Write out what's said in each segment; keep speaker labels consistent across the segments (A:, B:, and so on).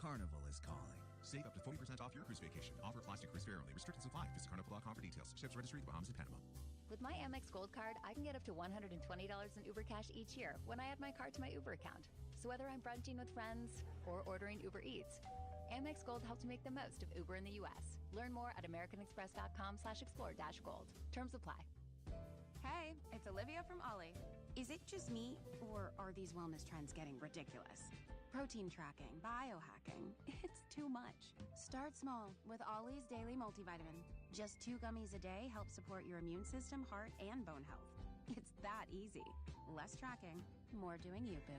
A: Carnival is calling.
B: Save up to 40% off your cruise vacation. Offer applies to cruise fare only. Restrictions apply. Visit Carnival.com for details. Ships registry, the Bahamas, and Panama.
C: With my Amex Gold card, I can get up to $120 in Uber Cash each year when I add my card to my Uber account. So whether I'm brunching with friends or ordering Uber Eats, Amex Gold helps me make the most of Uber in the U.S. Learn more at americanexpress.com/explore-gold. Terms apply.
D: Hey, it's Olivia from Ollie. Is it just me, or are these wellness trends getting ridiculous? Protein tracking, biohacking, it's too much. Start small with Ollie's Daily Multivitamin. Just 2 gummies a day help support your immune system, heart, and bone health. It's that easy. Less tracking, more doing you, boo.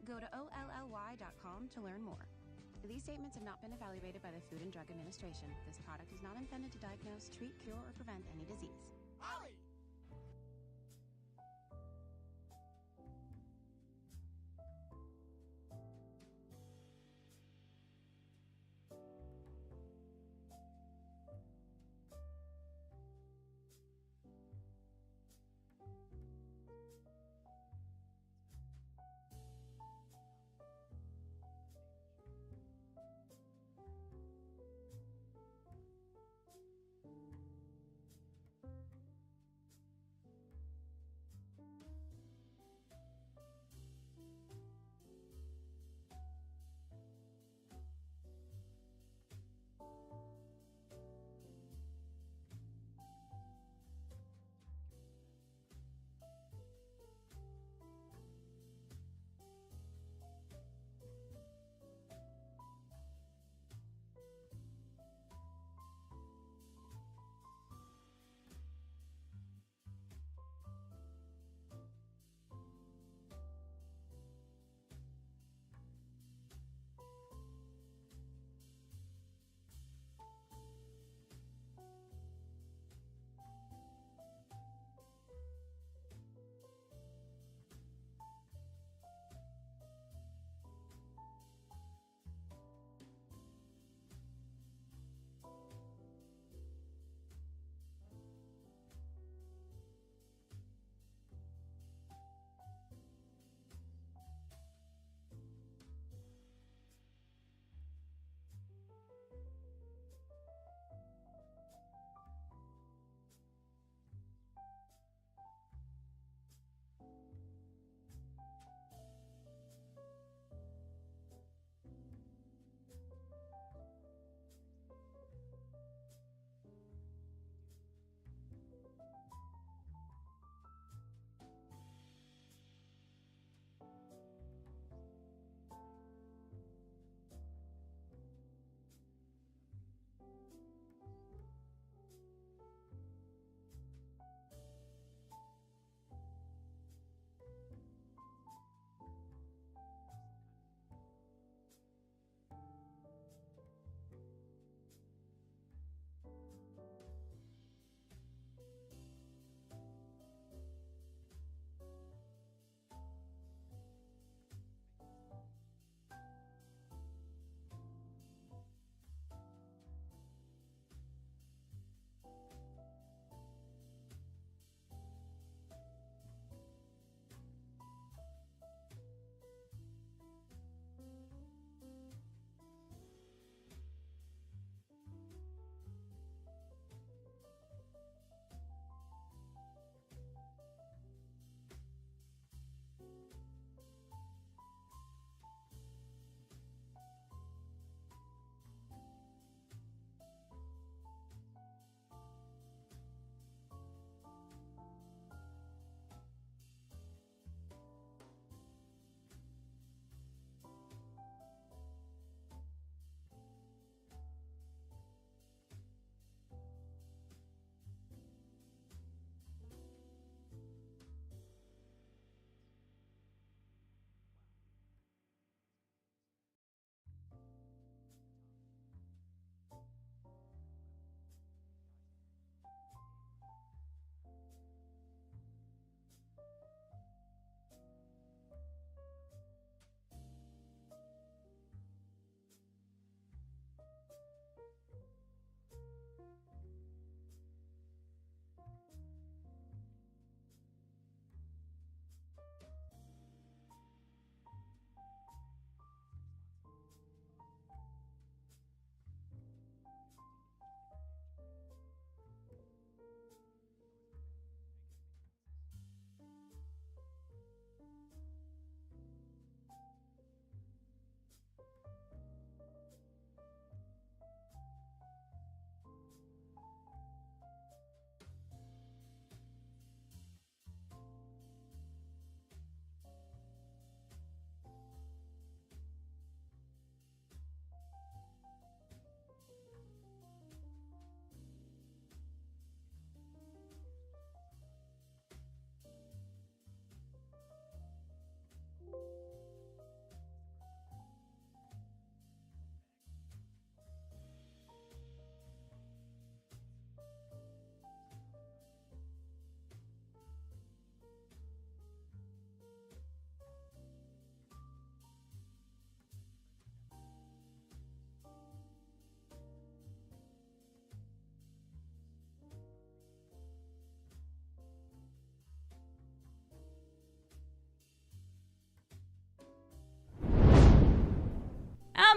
D: Go to OLLY.com to learn more. These statements have not been evaluated by the Food and Drug Administration. This product is not intended to diagnose, treat, cure, or prevent any disease.
E: Ollie!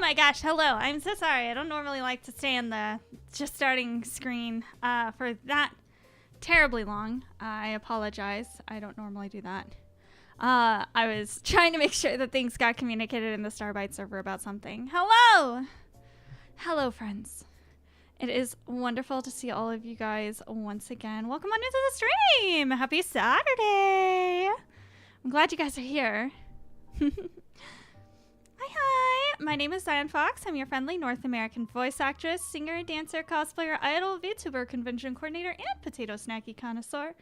A: my gosh, hello. I'm so sorry. I don't normally like to stay in the just starting screen for that terribly long. I apologize. I don't normally do that. I was trying to make sure that things got communicated in the Starbite server about something. Hello! Hello, friends. It is wonderful to see all of you guys once again. Welcome on into the stream. Happy Saturday. I'm glad you guys are here. Hi. My name is Xionfox. I'm your friendly North American voice actress, singer, dancer, cosplayer, idol, Vtuber, convention coordinator, and potato snacky connoisseur.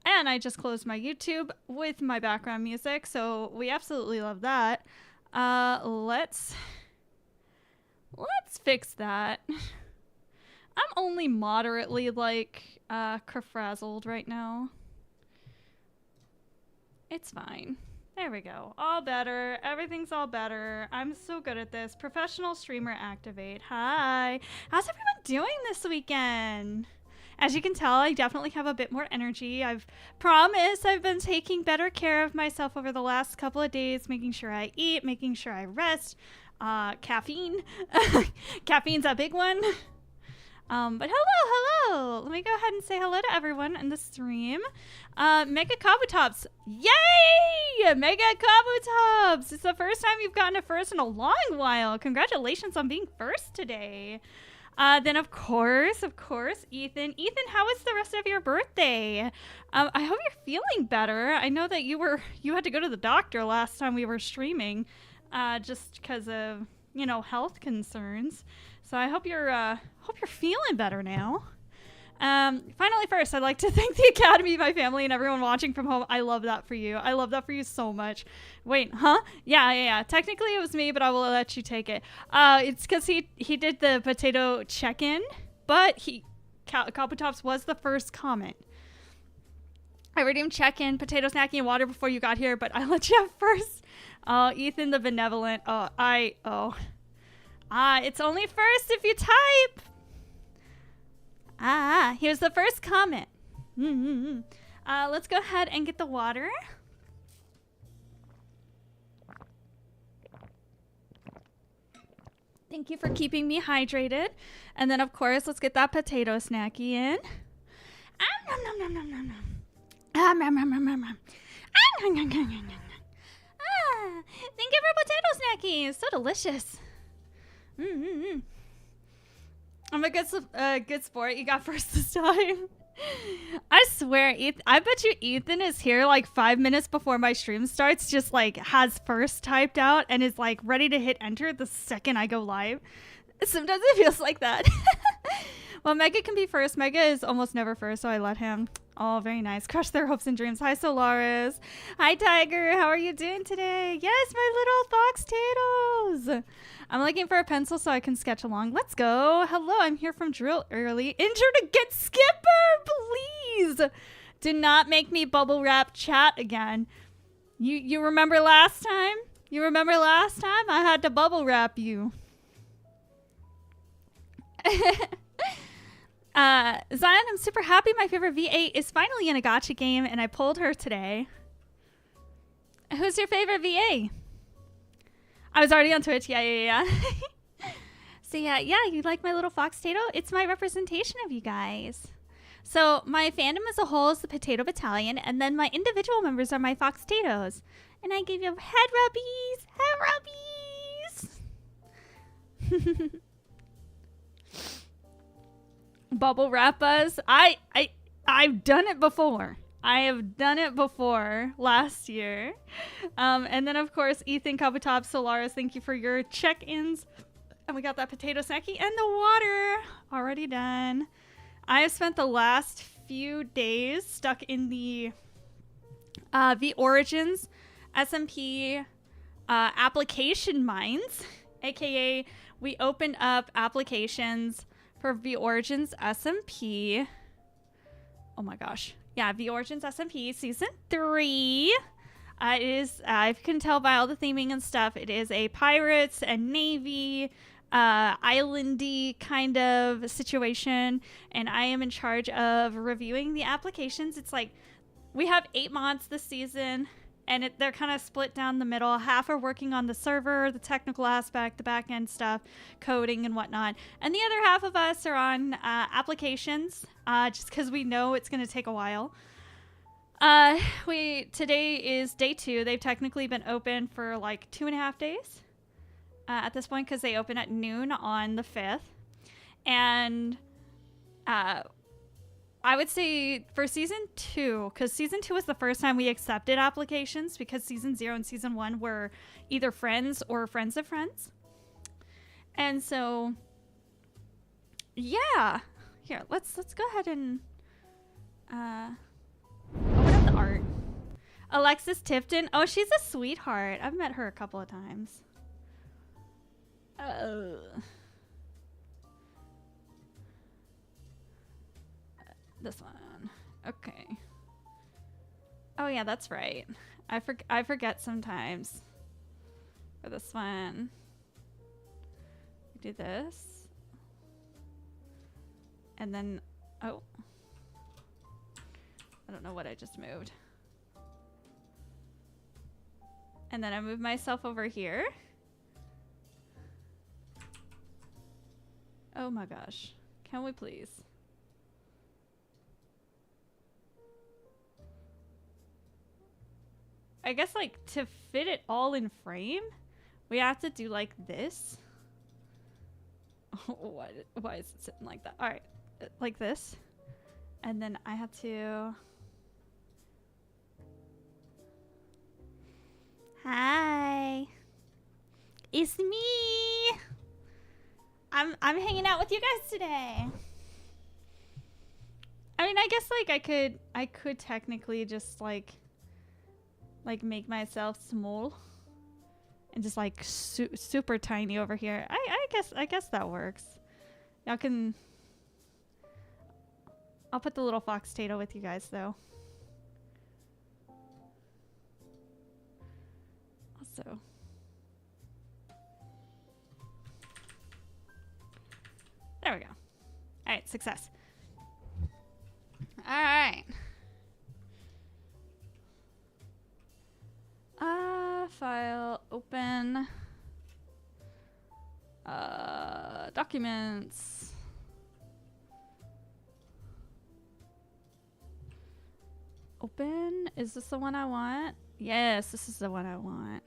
A: And I just closed my YouTube with my background music, so we absolutely love that. Let's fix that. I'm only moderately, like, kerfrazzled right now. It's fine. There we go. All better. Everything's all better. I'm so good at this. Professional streamer activate. Hi. How's everyone doing this weekend? As you can tell, I definitely have a bit more energy. I've promised I've been taking better care of myself over the last couple of days, making sure I eat, making sure I rest. Caffeine. Caffeine's a big one. But hello. Let me go ahead and say hello to everyone in the stream. Mega Kabutops. Yay! Mega Kabutops. It's the first time you've gotten a first in a long while. Congratulations on being first today. Then of course, Ethan. Ethan, how was the rest of your birthday? I hope you're feeling better. I know that you had to go to the doctor last time we were streaming, just because of, health concerns. So I hope you're feeling better now. Finally, first, I'd like to thank the Academy, my family, and everyone watching from home. I love that for you. I love that for you so much. Wait, huh? Yeah. Technically, it was me, but I will let you take it. It's because he did the potato check-in, but Kabutops was the first comment. I redeemed check-in, potato snacking, and water before you got here, but I let you have first. Ethan the benevolent. It's only first if you type. Here's the first comment. Let's go ahead and get the water. Thank you for keeping me hydrated. And then, of course, let's get that potato snacky in. Thank you for potato snacky. It's so delicious. I'm a good sport. You got first this time. I swear, I bet you Ethan is here like 5 minutes before my stream starts, just like has first typed out and is like ready to hit enter the second I go live. Sometimes it feels like that. Well, Mega can be first. Mega is almost never first, so I let him. Oh, very nice. Crush their hopes and dreams. Hi, Solaris. Hi, Tiger. How are you doing today? Yes, my little fox taters. I'm looking for a pencil so I can sketch along. Let's go. Hello, I'm here from drill early. Injured against Skipper, please. Do not make me bubble wrap chat again. You remember last time? I had to bubble wrap you. Zion, I'm super happy my favorite V8 is finally in a gacha game, and I pulled her today. Who's your favorite VA? I was already on Twitch. Yeah. So yeah, you like my little fox tato? It's my representation of you guys. So my fandom as a whole is the Potato Battalion, and then my individual members are my fox tatos. And I give you head rubbies. Bubble wrap us. I've done it before. I have done it before last year. And then of course, Ethan, Kabutops, Solaris, thank you for your check-ins. And we got that potato snacky and the water already done. I have spent the last few days stuck in the Origins SMP application mines, aka we opened up applications for Origins SMP. Oh my gosh. Yeah, Origins SMP Season 3. It is, I can tell by all the theming and stuff, it is a pirates and navy, islandy kind of situation. And I am in charge of reviewing the applications. It's like, we have 8 mods this season. And they're kind of split down the middle. Half are working on the server, the technical aspect, the back end stuff, coding and whatnot. And the other half of us are on applications, just because we know it's going to take a while. Today is day 2. They've technically been open for like 2.5 days at this point, because they open at noon on the 5th. And I would say for season 2, because season 2 was the first time we accepted applications, because season 0 and season 1 were either friends or friends of friends. And so, yeah. Here, let's go ahead and open up the art. Alexis Tipton. Oh, she's a sweetheart. I've met her a couple of times. This one. Okay. Oh yeah, that's right. I forget sometimes. For this one. We do this. And then, oh. I don't know what I just moved. And then I move myself over here. Oh my gosh. Can we please? I guess, like, to fit it all in frame, we have to do like this. Why is it sitting like that? All right, like this. And then I have to... Hi. It's me. I'm hanging out with you guys today. I mean, I guess, like, I could technically just, like make myself small and just like super tiny over here. I guess that works. Y'all can... I'll put the little fox tato with you guys though. Also, there we go. All right, success. All right. File, open, documents, open. Is this the one I want? Yes, this is the one I want.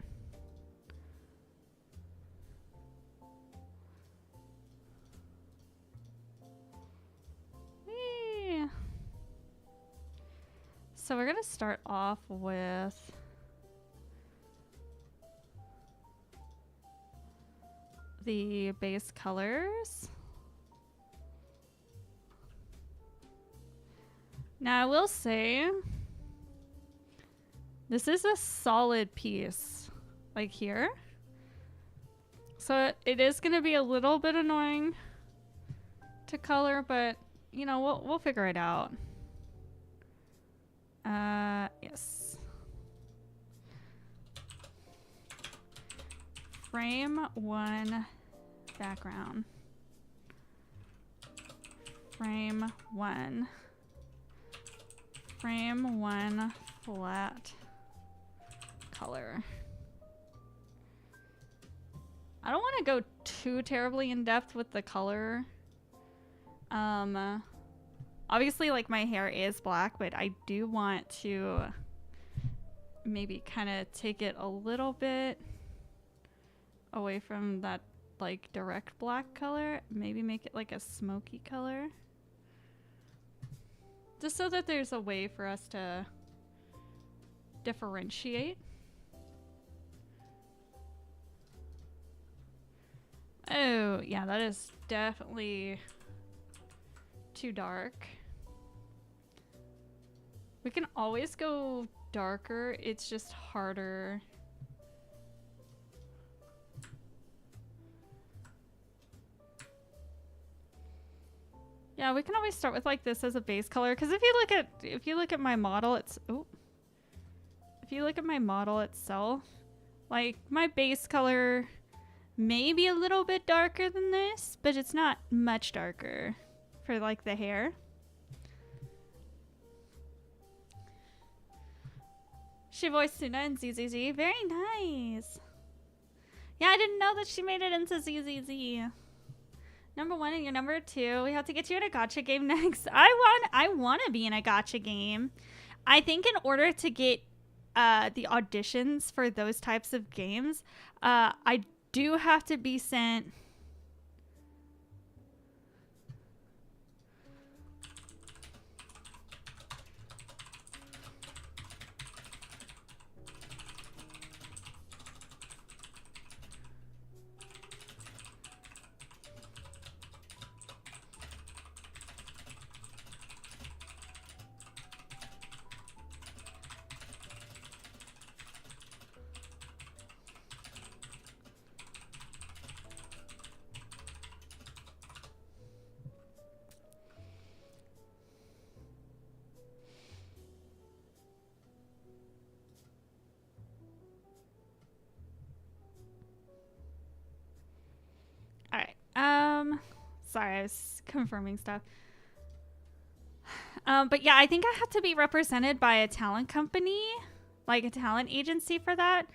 A: Whee. So we're gonna start off with the base colors. Now I will say this is a solid piece, like here. So it is gonna be a little bit annoying to color, but you know, we'll figure it out. Yes. Frame 1 background. Frame 1. Frame 1 flat color. I don't want to go too terribly in depth with the color. Obviously, like, my hair is black, but I do want to maybe kind of take it a little bit away from that, like, direct black color. Maybe make it like a smoky color. Just so that there's a way for us to differentiate. Oh, yeah, that is definitely too dark. We can always go darker. It's just harder. Yeah, we can always start with like this as a base color, because if you look at my model, it's if you look at my model itself, like, my base color may be a little bit darker than this, but it's not much darker for like the hair. She voiced Suna in ZZZ. Very nice. Yeah, I didn't know that she made it into ZZZ. Number 1 and you're number 2. We have to get you in a gacha game next. I want to be in a gacha game. I think in order to get the auditions for those types of games, I do have to be sent. Sorry, I was confirming stuff. But yeah, I think I have to be represented by a talent company, like a talent agency for that.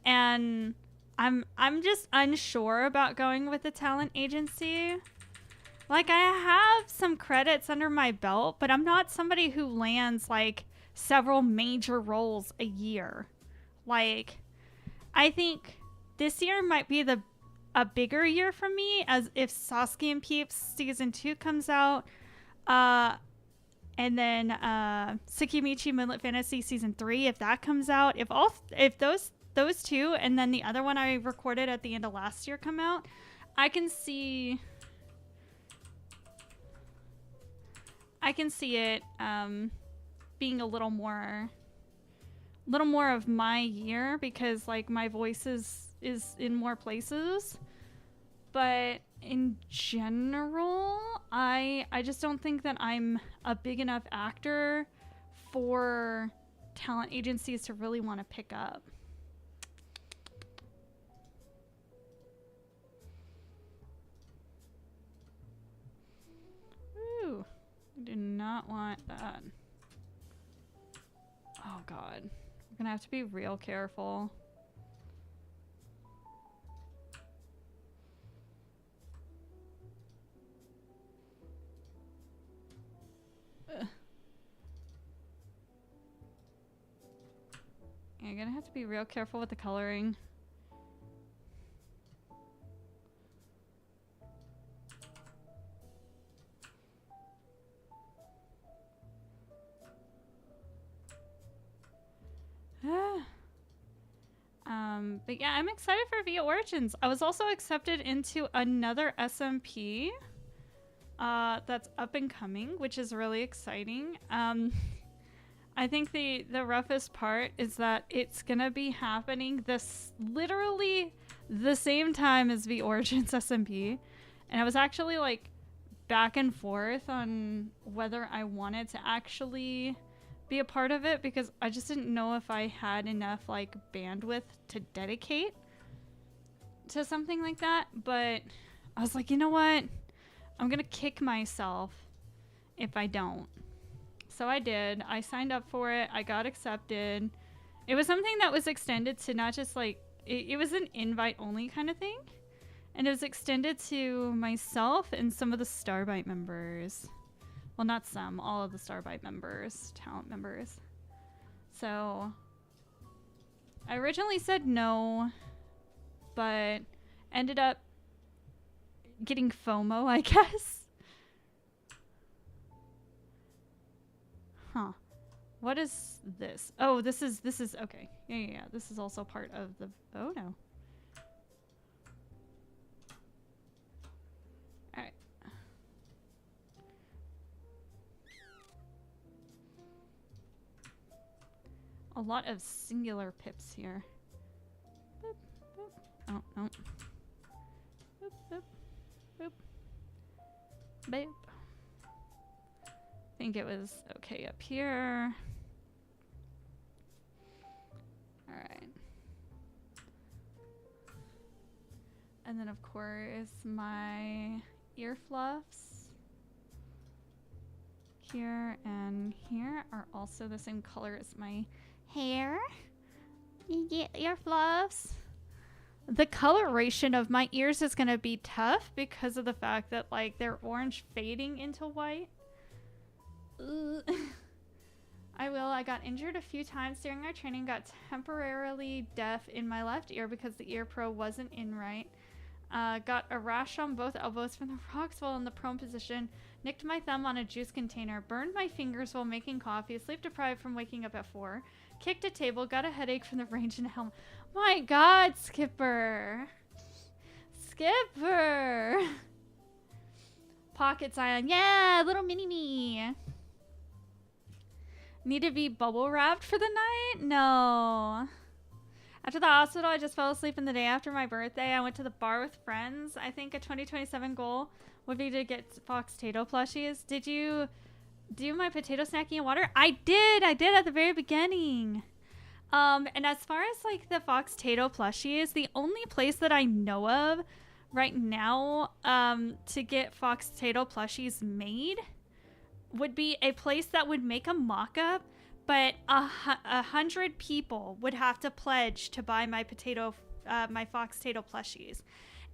A: And I'm just unsure about going with a talent agency. Like, I have some credits under my belt, but I'm not somebody who lands like several major roles a year. Like, I think this year might be a bigger year for me, as if Sasuke and Peeps season 2 comes out, and then Tsukimichi Moonlit Fantasy season 3, if that comes out, if those two and then the other one I recorded at the end of last year come out, I can see it being a little more of my year, because like my voice is in more places. But in general, I just don't think that I'm a big enough actor for talent agencies to really want to pick up. Ooh, I do not want that. Oh God, we're gonna have to be real careful. You're gonna have to be real careful with the coloring. But yeah, I'm excited for V Origins. I was also accepted into another SMP that's up and coming, which is really exciting. I think the roughest part is that it's gonna be happening literally the same time as V Origins SMP, and I was actually like back and forth on whether I wanted to actually be a part of it, because I just didn't know if I had enough like bandwidth to dedicate to something like that. But I was like, you know what? I'm gonna kick myself if I don't. So I did. I signed up for it. I got accepted. It was something that was extended to not just like, it was an invite only kind of thing. And it was extended to myself and some of the Starbite members. Well, not some, all of the Starbite members, talent members. So I originally said no, but ended up getting FOMO, I guess. Huh. What is this? Oh, this is okay. Yeah. This is also part of the, oh no. Alright. A lot of singular pips here. Boop, boop. Oh, no. Boop, boop, boop. Boop. I think it was okay up here. Alright. And then of course my ear fluffs here and here are also the same color as my hair. Ear fluffs. The coloration of my ears is gonna be tough because of the fact that like they're orange fading into white. I will. I got injured a few times during our training. Got temporarily deaf in my left ear because the ear pro wasn't in right. Got a rash on both elbows from the rocks while in the prone position. Nicked my thumb on a juice container. Burned my fingers while making coffee. Sleep deprived from waking up at 4. Kicked a table. Got a headache from the range in a helmet. My God, Skipper. Skipper. Pocket Zion. Yeah, little mini me. Need to be bubble wrapped for the night? No. After the hospital, I just fell asleep in the day after my birthday. I went to the bar with friends. I think a 2027 goal would be to get Fox Tato plushies. Did you do my potato snackie and water? I did at the very beginning. And as far as like the Fox Tato plushies, the only place that I know of right now to get Fox Tato plushies made would be a place that would make a mock-up, but 100 people would have to pledge to buy my my Fox Tato plushies.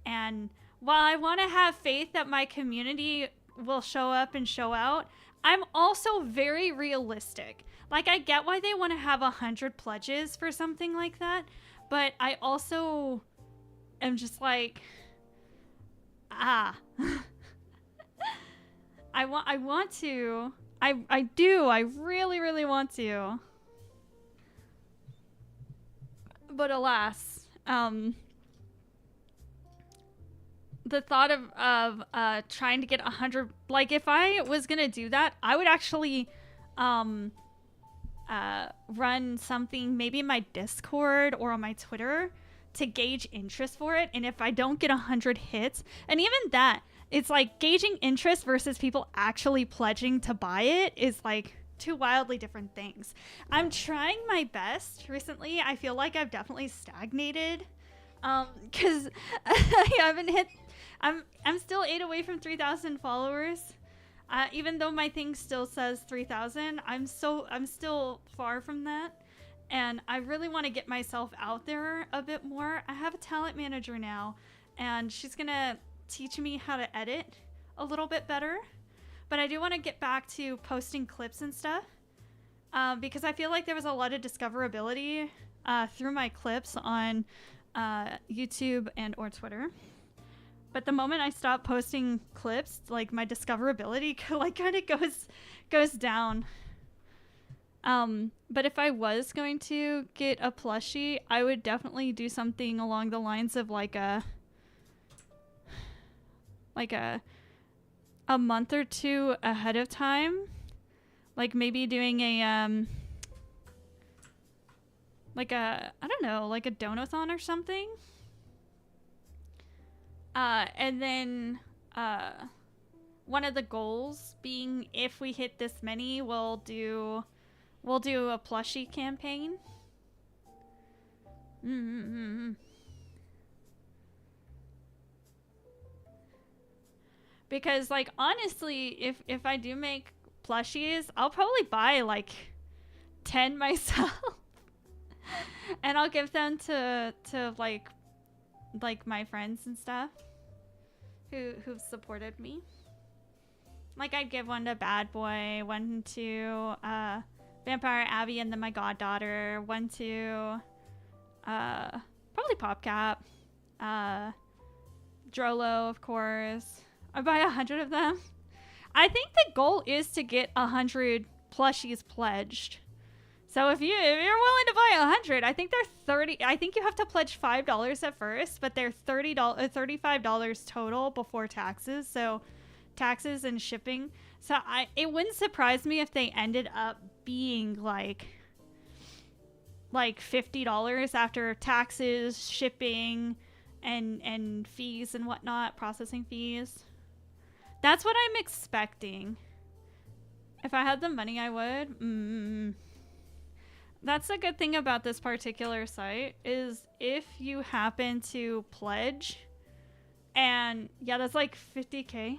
A: And while I want to have faith that my community will show up and show out, I'm also very realistic. Like, I get why they want to have 100 pledges for something like that, but I also am just like, I want to. I do. I really, really want to. But alas, the thought of trying to get 100, like if I was gonna do that, I would actually run something maybe in my Discord or on my Twitter to gauge interest for it. And if I don't get 100 hits, and even that, it's like gauging interest versus people actually pledging to buy it is like two wildly different things. I'm trying my best. Recently, I feel like I've definitely stagnated because I haven't hit. I'm still 8 away from 3,000 followers. Even though my thing still says 3,000, I'm still far from that. And I really want to get myself out there a bit more. I have a talent manager now, and she's gonna teach me how to edit a little bit better. But I do want to get back to posting clips and stuff because I feel like there was a lot of discoverability through my clips on YouTube and or Twitter. But the moment I stop posting clips, like my discoverability like kind of goes down. But if I was going to get a plushie, I would definitely do something along the lines of like a month or two ahead of time. Like maybe doing a I don't know, like a donathon or something. And then one of the goals being if we hit this many, we'll do a plushie campaign. Because like honestly, if I do make plushies, I'll probably buy like 10 myself. And I'll give them to like my friends and stuff who've supported me. Like I'd give one to Bad Boy, one to Vampire Abby and then my goddaughter, one to probably PopCap, Drolo, of course. I buy 100 of them. I think the goal is to get 100 plushies pledged. So if you're willing to buy 100, I think they're 30. I think you have to pledge $5 at first, but they're $35 total before taxes. So taxes and shipping. So it wouldn't surprise me if they ended up being like $50 after taxes, shipping, and fees and whatnot, processing fees. That's what I'm expecting. If I had the money, I would. That's the good thing about this particular site is if you happen to pledge, and yeah, that's like 50K.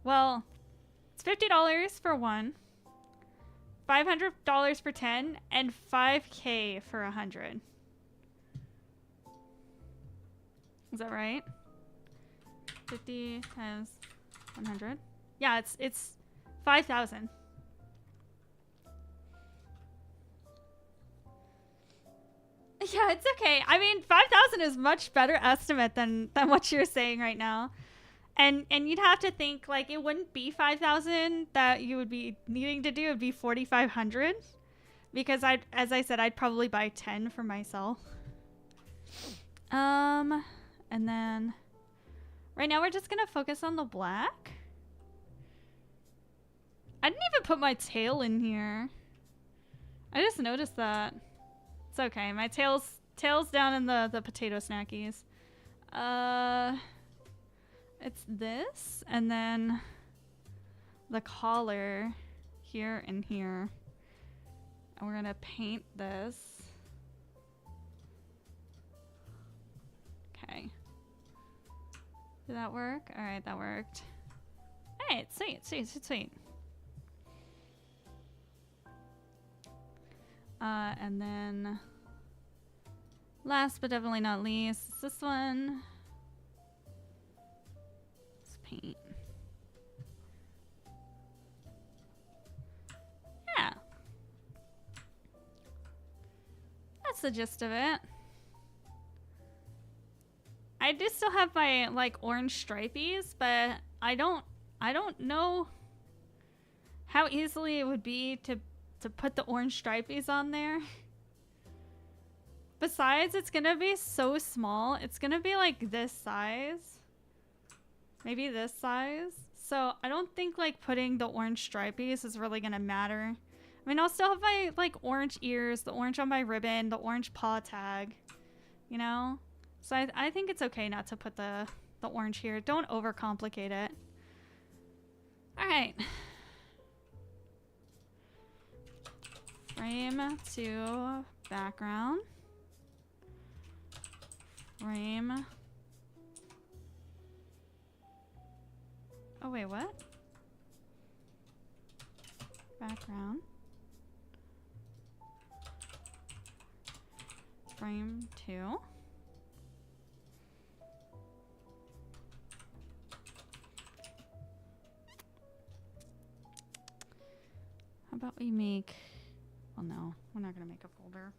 A: Well, it's $50 for one, $500 for 10 and $5K for 100. Is that right? 50 times 100. Yeah, it's 5,000. Yeah, it's okay. I mean, 5,000 is much better estimate than what you're saying right now. And you'd have to think, like, it wouldn't be 5,000 that you would be needing to do. It would be 4,500. Because as I said, I'd probably buy 10 for myself. And then right now we're just going to focus on the black. I didn't even put my tail in here. I just noticed that. It's okay. My tail's down in the potato snackies. It's this, and then the collar here and here. And we're gonna paint this. Okay. Did that work? All right, that worked. All right, sweet. And then last but definitely not least, this one. Let's paint. Yeah. That's the gist of it. I do still have my like orange stripies, but I don't know how easily it would be to put the orange stripies on there. Besides, it's gonna be so small. It's gonna be like this size. Maybe this size. So I don't think like putting the orange stripies is really gonna matter. I mean, I'll still have my like orange ears, the orange on my ribbon, the orange paw tag, you know? So I think it's okay not to put the orange here. Don't overcomplicate it. All right. Frame to background. Frame. Oh, wait, what? Background. Frame 2. How about we make... Well, no, we're not going to make a folder.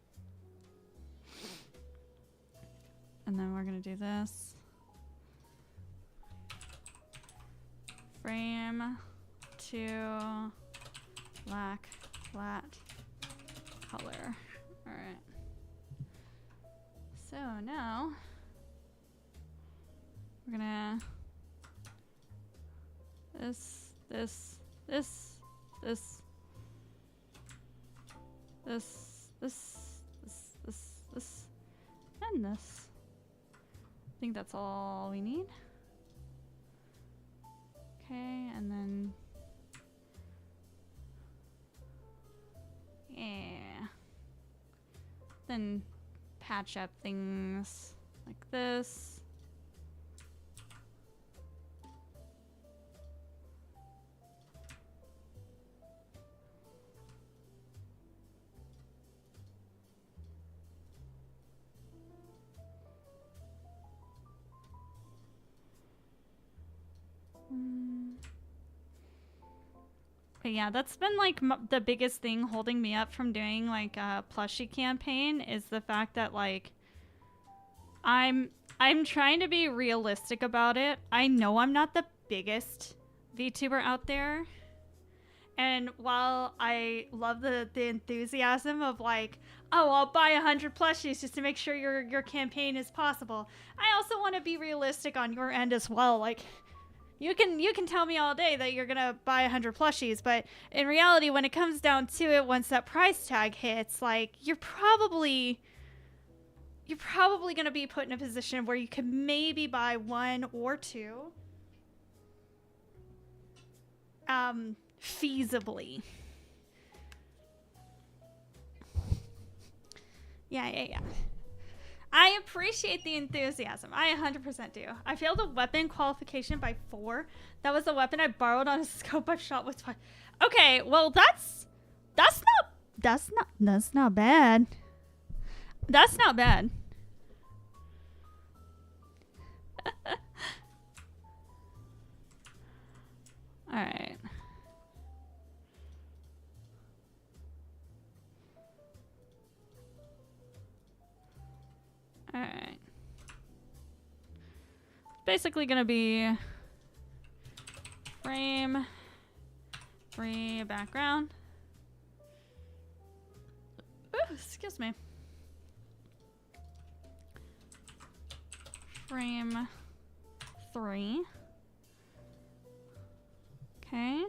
A: And then we're going to do this. Frame 2, black, flat, color. All right. So now we're going to this, and this. I think that's all we need. Okay, and then yeah. Then patch up things like this. But yeah, that's been like the biggest thing holding me up from doing like a plushie campaign is the fact that like I'm trying to be realistic about it. I know I'm not the biggest VTuber out there. And while I love the enthusiasm of like, oh, I'll buy 100 plushies just to make sure your campaign is possible, I also want to be realistic on your end as well. Like, you can tell me all day that you're gonna buy 100 plushies, but in reality, when it comes down to it, once that price tag hits, like you're probably gonna be put in a position where you can maybe buy 1 or 2, feasibly. Yeah. I appreciate the enthusiasm. I 100% do. I failed a weapon qualification by 4. That was the weapon I borrowed on a scope I've shot with. Okay, well, that's That's not bad. That's not bad. All right. All right. Basically gonna be frame, free background. Ooh, excuse me. Frame 3. Okay.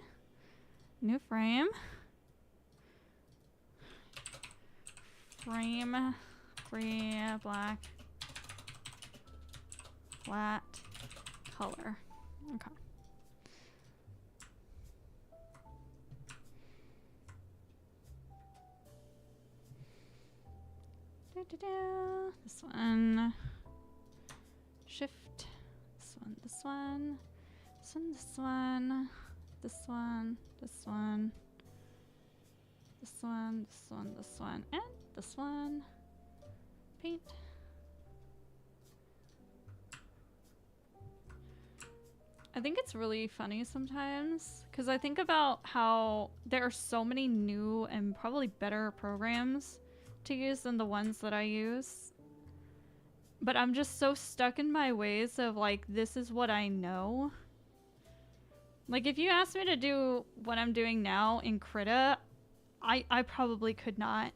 A: New frame. Frame 3 black. Flat color. Okay. This one. Shift. This one. This one. This one. This one. This one. This one. This one. This one. This one. And this one. Paint. I think it's really funny sometimes because I think about how there are so many new and probably better programs to use than the ones that I use. But I'm just so stuck in my ways of like, this is what I know. Like if you asked me to do what I'm doing now in Krita, I probably could not.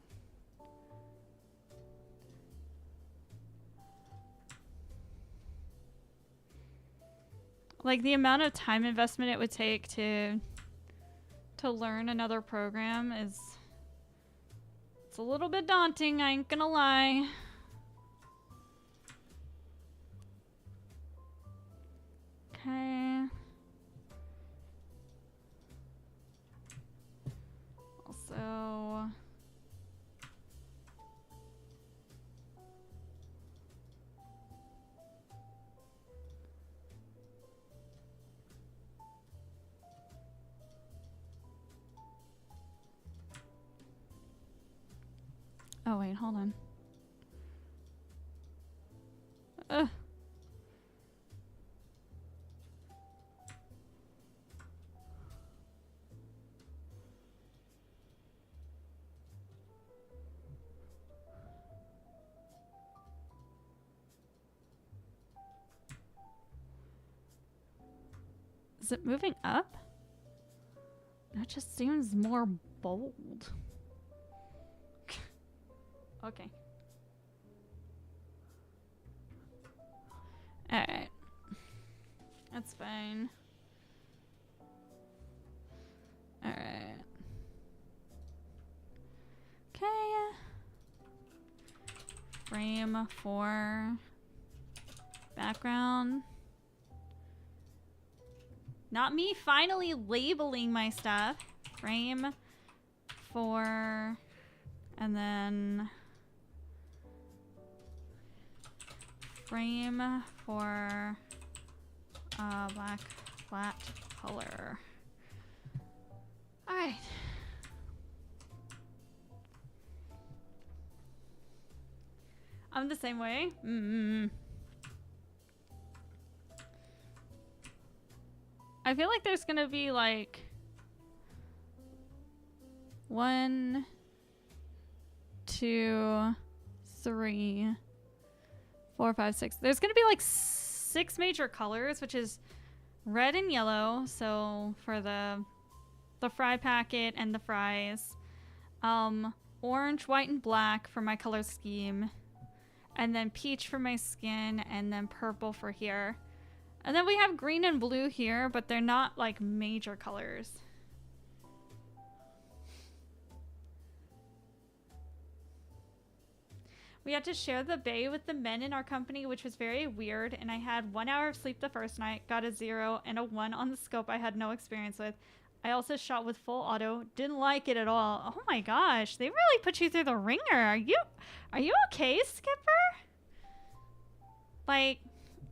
A: Like the amount of time investment it would take to learn another program is, it's a little bit daunting, I ain't gonna lie. Okay. Also, oh wait, hold on. Ugh. Is it moving up? That just seems more bold. Okay. Alright. That's fine. Alright. Okay. Frame 4. Background. Not me finally labeling my stuff. Frame 4. And then frame for black flat color. All right. I'm the same way. I feel like there's gonna be like 1, 2, 3, 4, 5, 6. There's gonna be like 6 major colors, which is red and yellow. So for the fry packet and the fries, orange, white, and black for my color scheme, and then peach for my skin, and then purple for here. And then we have green and blue here, but they're not like major colors. We had to share the bay with the men in our company, which was very weird, and I had 1 hour of sleep the first night, got a 0 and a 1 on the scope I had no experience with. I also shot with full auto, didn't like it at all. Oh my gosh, they really put you through the ringer. Are you okay, Skipper? Like,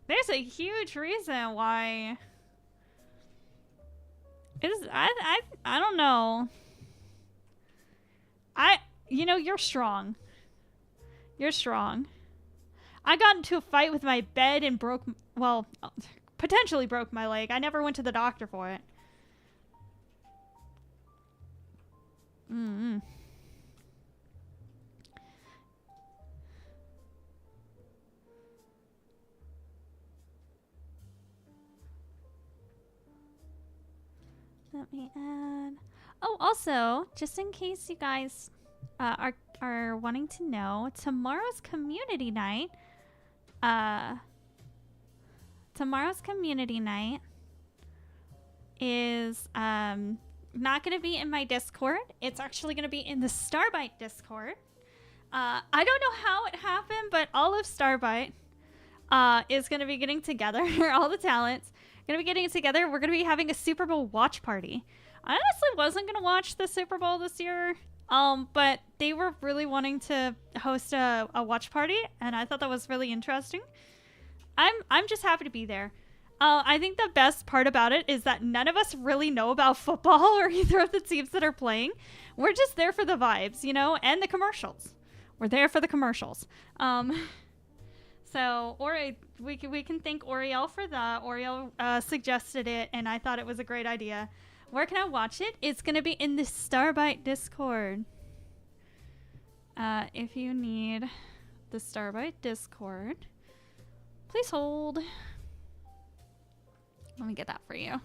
A: there's a huge reason why. I don't know. You know, you're strong. You're strong. I got into a fight with my bed and potentially broke my leg. I never went to the doctor for it. Mm-hmm. Let me add. Oh, also, just in case you guys are wanting to know, tomorrow's community night. Tomorrow's community night is not going to be in my Discord. It's actually going to be in the Starbite Discord. I don't know how it happened, but all of Starbite is going to be getting together. All the talents going to be getting together. We're going to be having a Super Bowl watch party. I honestly wasn't going to watch the Super Bowl this year, but they were really wanting to host a watch party, and I thought that was really interesting. I'm just happy to be there. I think the best part about it is that none of us really know about football or either of the teams that are playing. We're just there for the vibes, you know, and the commercials. We're there for the commercials. So we can thank Oriel for that. Oriel suggested it, and I thought it was a great idea. Where can I watch it? It's going to be in the Starbite Discord. If you need the Starbite Discord, please hold. Let me get that for you.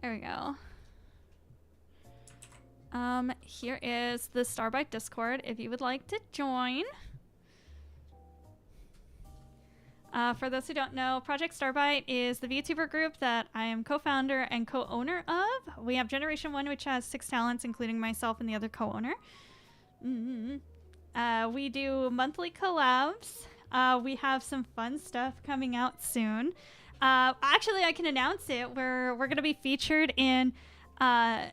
A: There we go. Here is the Starbite Discord if you would like to join. For those who don't know, Project Starbite is the VTuber group that I am co-founder and co-owner of. We have Generation 1, which has 6 talents, including myself and the other co-owner. We do monthly collabs. We have some fun stuff coming out soon. Actually, I can announce it. We're going to be featured in Volume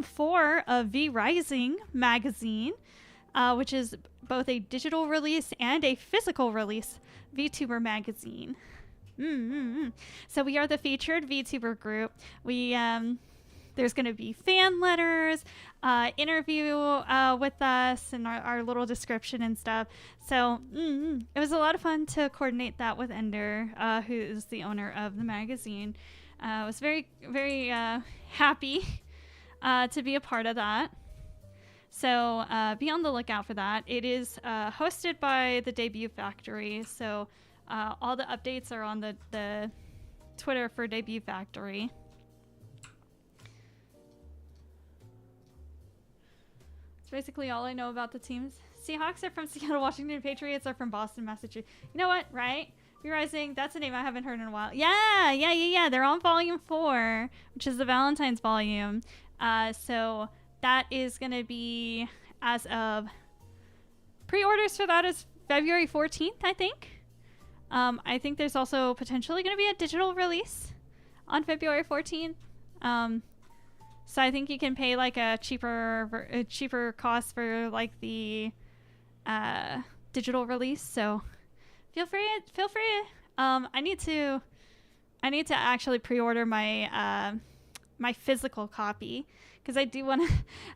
A: 4 of V Rising magazine, which is both a digital release and a physical release VTuber magazine. So we are the featured VTuber group. There's going to be fan letters, interview with us, and our little description and stuff. So it was a lot of fun to coordinate that with Ender, who is the owner of the magazine. I was very, very happy to be a part of that. So be on the lookout for that. It is hosted by the Debut Factory. So all the updates are on the Twitter for Debut Factory. It's basically all I know about the teams. Seahawks are from Seattle, Washington. Patriots are from Boston, Massachusetts. You know what? Right? Rising, that's a name I haven't heard in a while. Yeah. They're on Volume 4, which is the Valentine's volume. So that is going to be, as of pre-orders for that is February 14th, I think. I think there's also potentially going to be a digital release on February 14th. So I think you can pay like a cheaper cost for like the digital release. So feel free. I need to actually pre-order my my physical copy because I do want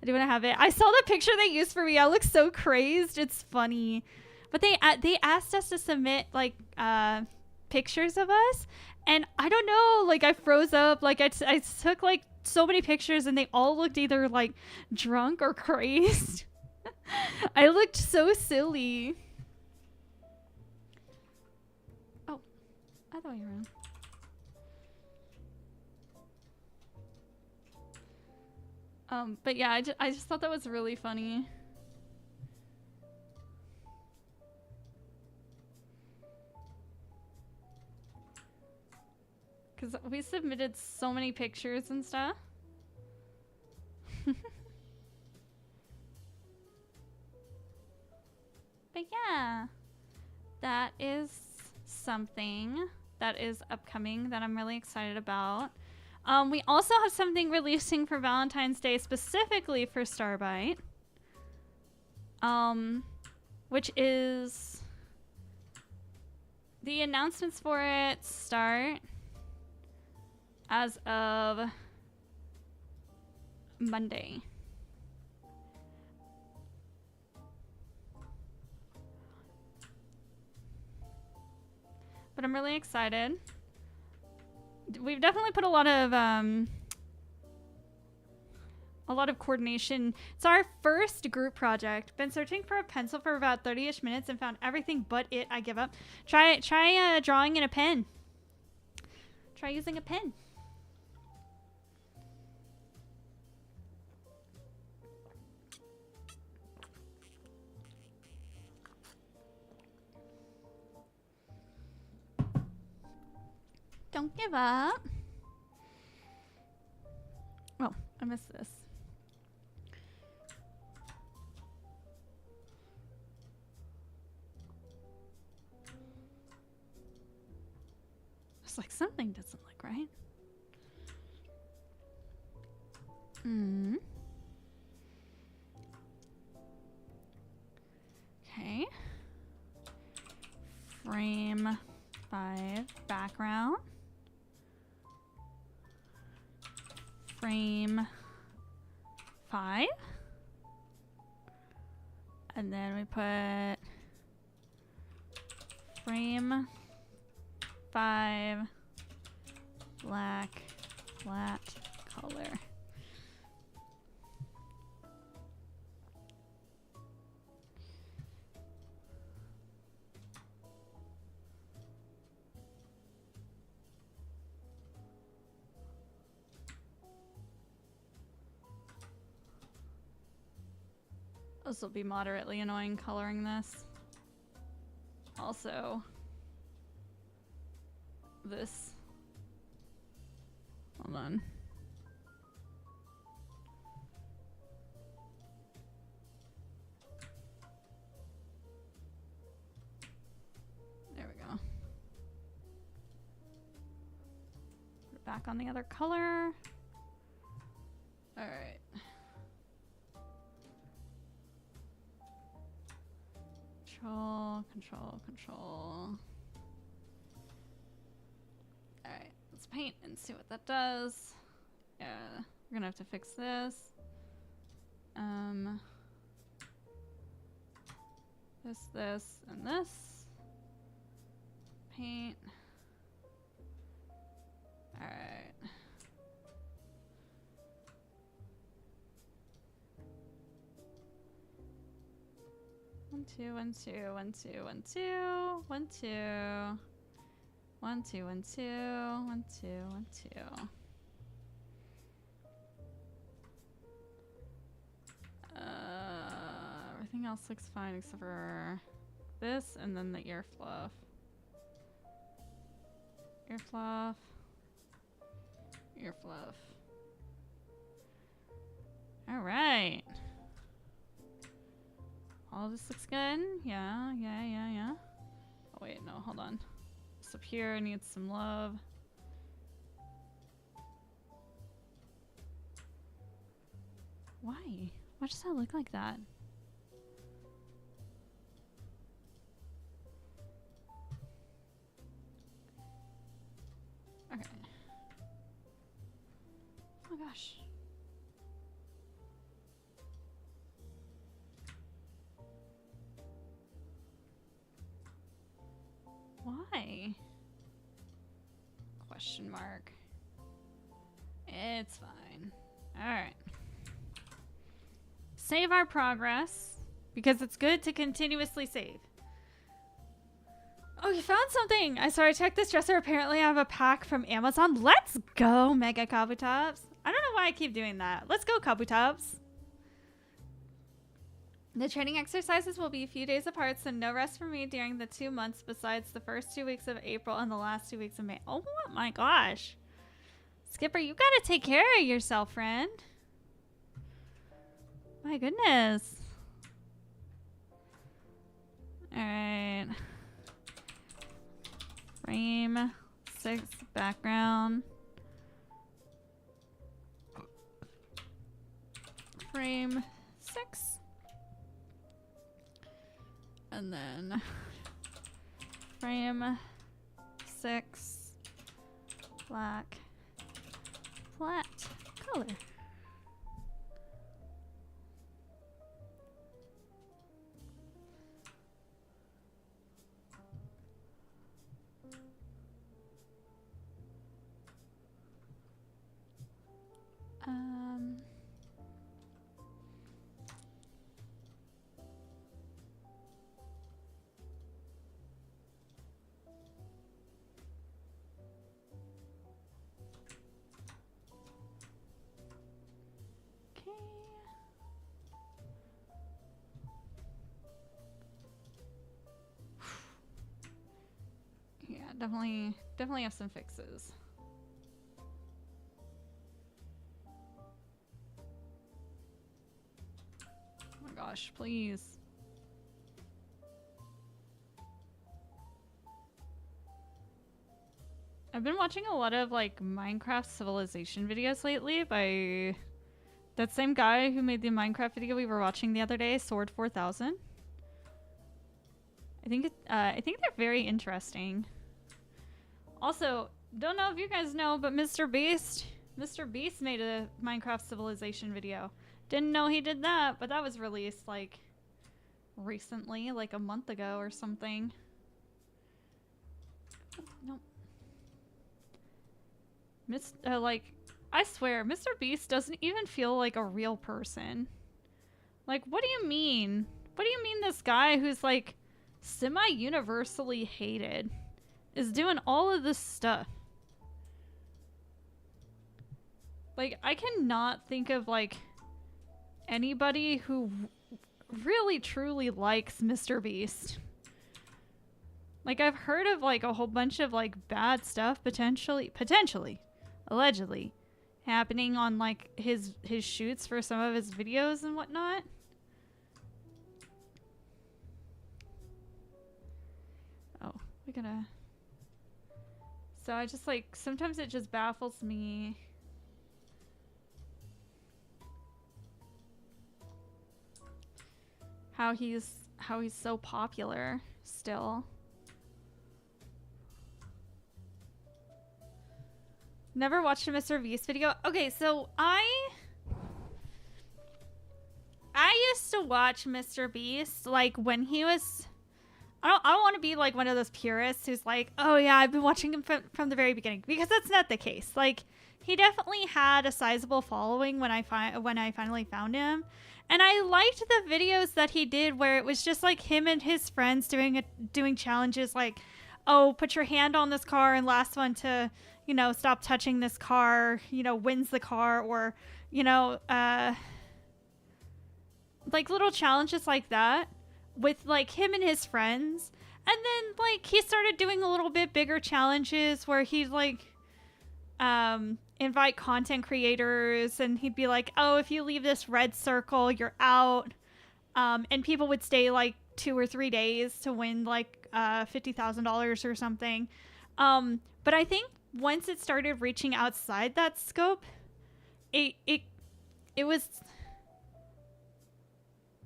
A: to have it. I saw the picture they used for me. I look so crazed. It's funny, but they asked us to submit like pictures of us, and I don't know. Like I froze up. Like I took like so many pictures, and they all looked either like drunk or crazed. I looked so silly. I thought you were on. But yeah, I just thought that was really funny. Because we submitted so many pictures and stuff. But yeah, that is something that is upcoming that I'm really excited about. We also have something releasing for Valentine's Day specifically for Starbite, which is the announcements for it start as of Monday. But I'm really excited. We've definitely put a lot of coordination. It's our first group project. Been searching for a pencil for about 30-ish minutes and found everything but it. I give up. Try drawing in a pen. Try using a pen. Don't give up. Oh, I missed this. It's like something doesn't look right. Okay. Frame 5 background. Frame 5. And then we put frame 5 black flat color. This will be moderately annoying coloring this. Also, this. Hold on. There we go. Put it back on the other color. All right. Control. Alright, let's paint and see what that does. Yeah, we're gonna have to fix this. This, and this. Paint. Alright. One, two, one, two, one, two, one, two, one, two. 1, 2, 1, 2, 1, 2, 1, 2. Everything else looks fine except for this and then the ear fluff. Ear fluff. Ear fluff. All right. All this looks good. Yeah. Oh wait, no, hold on. This up here needs some love. Why? Why does that look like that? Okay. Oh my gosh. Why? Question mark. It's fine. Alright. Save our progress, because it's good to continuously save. Oh, you found something! I checked this dresser. Apparently I have a pack from Amazon. Let's go, Mega Kabutops. I don't know why I keep doing that. Let's go, Kabutops. The training exercises will be a few days apart, so no rest for me during the 2 months besides the first 2 weeks of April and the last 2 weeks of May. Oh my gosh. Skipper, you gotta take care of yourself, friend. My goodness. Alright. Frame 6 background. Frame 6. And then frame 6 black flat color. definitely have some fixes. Oh my gosh, please. I've been watching a lot of like Minecraft Civilization videos lately by that same guy who made the Minecraft video we were watching the other day, Sword 4000. I think they're very interesting. Also, don't know if you guys know, but Mr. Beast made a Minecraft Civilization video. Didn't know he did that, but that was released like recently, like a month ago or something. Nope. Like, I swear, Mr. Beast doesn't even feel like a real person. Like, what do you mean? What do you mean this guy who's like semi-universally hated is doing all of this stuff? Like, I cannot think of like anybody who really truly likes Mr. Beast. Like, I've heard of like a whole bunch of like bad stuff potentially, allegedly happening on like his shoots for some of his videos and whatnot. Oh, we gotta. So I just like, sometimes it just baffles me. How he's so popular still. Never watched a Mr. Beast video. Okay, so I used to watch Mr. Beast like when he was. I don't want to be like one of those purists who's like, oh yeah, I've been watching him from the very beginning, because that's not the case. Like, he definitely had a sizable following when I finally found him, and I liked the videos that he did where it was just like him and his friends doing challenges like, oh, put your hand on this car and last one to, you know, stop touching this car, you know, wins the car, or, you know, like little challenges like that with like him and his friends. And then like he started doing a little bit bigger challenges where he'd like invite content creators, and he'd be like, oh, if you leave this red circle, you're out. And people would stay like 2 or 3 days to win like $50,000 or something. But I think once it started reaching outside that scope, it was,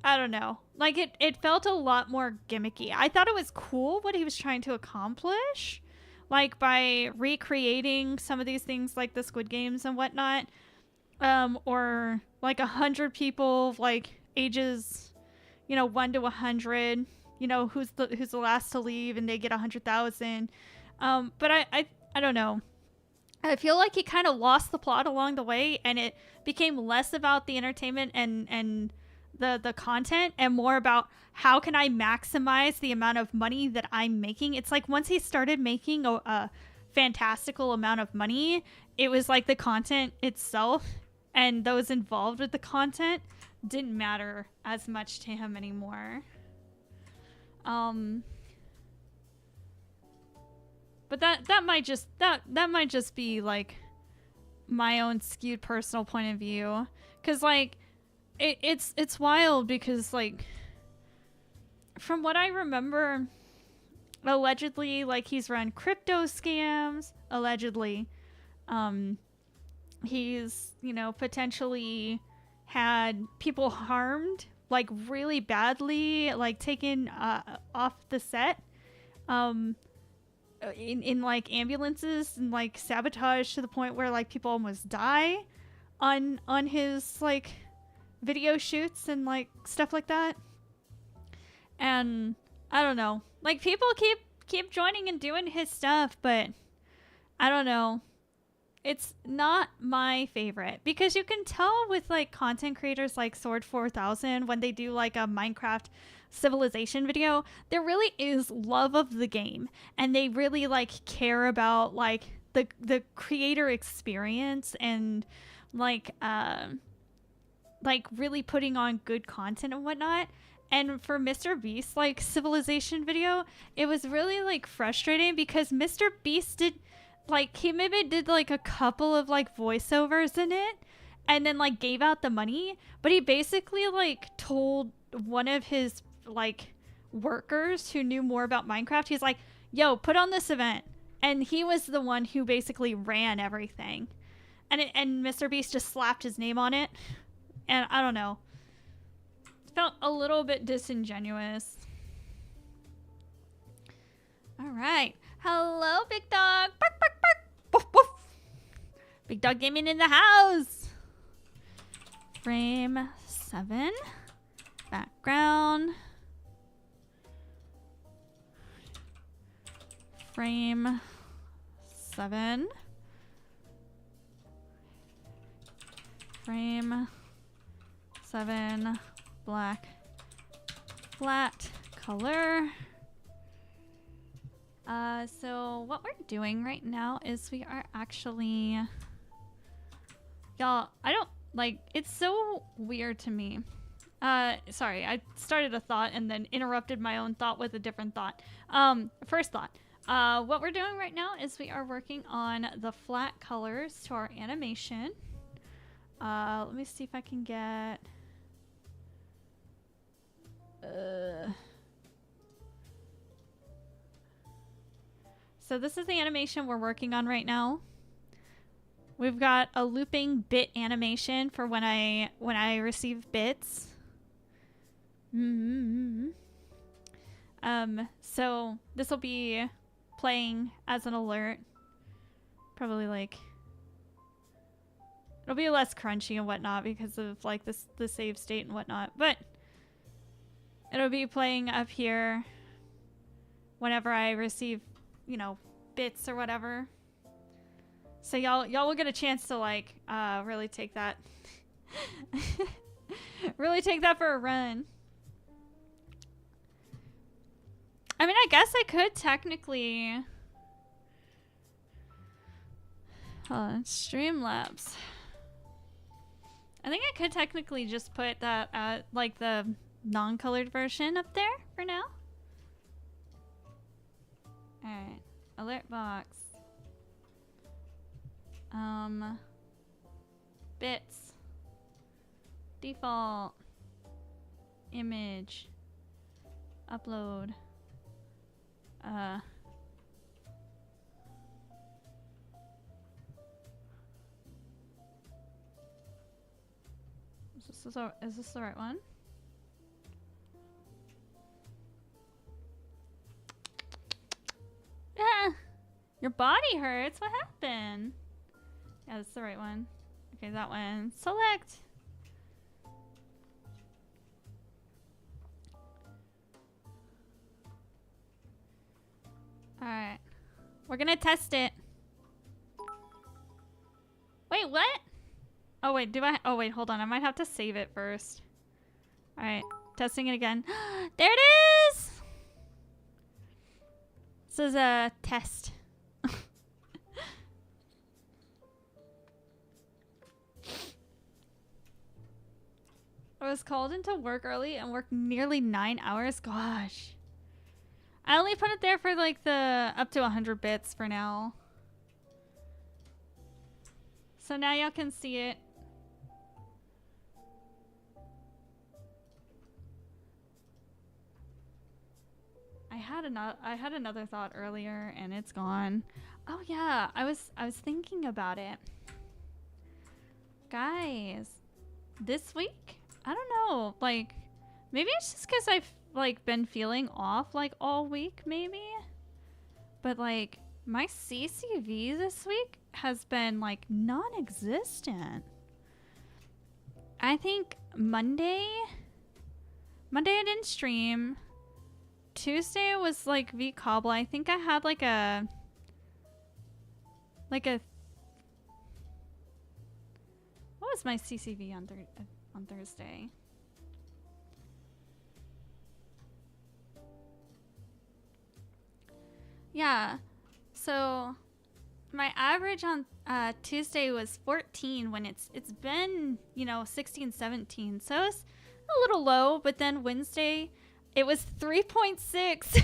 A: I don't know, like it felt a lot more gimmicky. I thought it was cool what he was trying to accomplish, like by recreating some of these things like the Squid Games and whatnot, or like 100 people, like ages, you know, 1 to 100, you know, who's the last to leave and they get 100,000. But I don't know. I feel like he kind of lost the plot along the way, and it became less about the entertainment and the content and more about how can I maximize the amount of money that I'm making. It's like once he started making a fantastical amount of money, it was like the content itself and those involved with the content didn't matter as much to him anymore. But that might just be like my own skewed personal point of view, because like it's wild, because like from what I remember, allegedly like he's run crypto scams, allegedly. He's, you know, potentially had people harmed like really badly, like taken off the set. In like ambulances, and like sabotage to the point where like people almost die on his like video shoots and like stuff like that. And I don't know, like people keep joining and doing his stuff, but I don't know, it's not my favorite, because you can tell with like content creators like Sword 4000 when they do like a Minecraft Civilization video, there really is love of the game, and they really like care about like the creator experience, and like really putting on good content and whatnot. And for Mr. Beast's like civilization video, it was really like frustrating because Mr. Beast did like, he maybe did like a couple of like voiceovers in it and then like gave out the money, but he basically like told one of his like workers who knew more about Minecraft, he's like, yo, put on this event. And he was the one who basically ran everything. And Mr. Beast just slapped his name on it. And I don't know. It felt a little bit disingenuous. All right. Hello, Big Dog. Bark, bark, bark. Woof, woof. Big Dog Gaming in the house. Frame 7. Background. Frame 7. Frame 7. Black. Flat color. So what we're doing right now is we are actually, y'all, I don't like, it's so weird to me. Sorry, I started a thought and then interrupted my own thought with a different thought. First thought. What we're doing right now is we are working on the flat colors to our animation. Let me see if I can get... So this is the animation we're working on right now. We've got a looping bit animation for when I receive bits. So this will be playing as an alert. Probably like, it'll be less crunchy and whatnot because of like the save state and whatnot, but it'll be playing up here whenever I receive, you know, bits or whatever. So y'all will get a chance to like really take that really take that for a run. I mean, I guess I could technically Streamlabs. I think I could technically just put that like the non-colored version up there for now. Alright. Alert box. Bits. Default. Image. Upload. Is this the right one? Ah! Your body hurts? What happened? Yeah, that's the right one. Okay, that one. Select! Alright. We're gonna test it. Wait, what? Oh, wait, oh, wait, hold on. I might have to save it first. Alright, testing it again. There it is! This is a test. I was called into work early and worked nearly 9 hours. Gosh. I only put it there for like the up to 100 bits for now. So now y'all can see it. I had another thought earlier and it's gone. Oh yeah, I was thinking about it. Guys, this week, I don't know, like maybe it's just because I've like been feeling off like all week maybe, but like my CCV this week has been like non-existent. I think Monday I didn't stream. Tuesday was like Vcobble. I think I had like a what was my CCV on Thursday? Yeah, so my average on Tuesday was 14 when it's been, you know, 16, 17. So it a little low, but then Wednesday it was 3.6.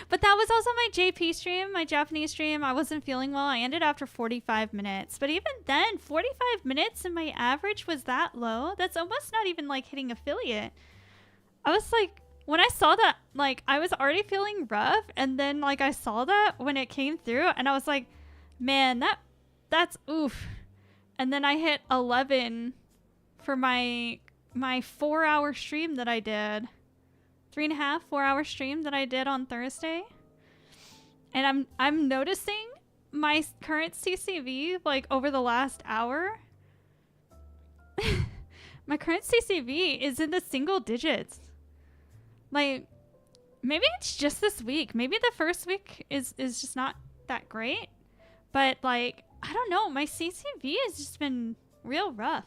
A: But that was also my JP stream, my Japanese stream. I wasn't feeling well. I ended after 45 minutes. But even then, 45 minutes and my average was that low. That's almost not even like hitting affiliate. I was like, when I saw that, like I was already feeling rough. And then like I saw that when it came through and I was like, man, that's oof. And then I hit 11 for my 4-hour stream that I did. 3.5, 4-hour stream that I did on Thursday. And I'm noticing my current CCV like over the last hour. My current CCV is in the single digits. Like maybe it's just this week. Maybe the first week is just not that great. But like I don't know, my CCV has just been real rough.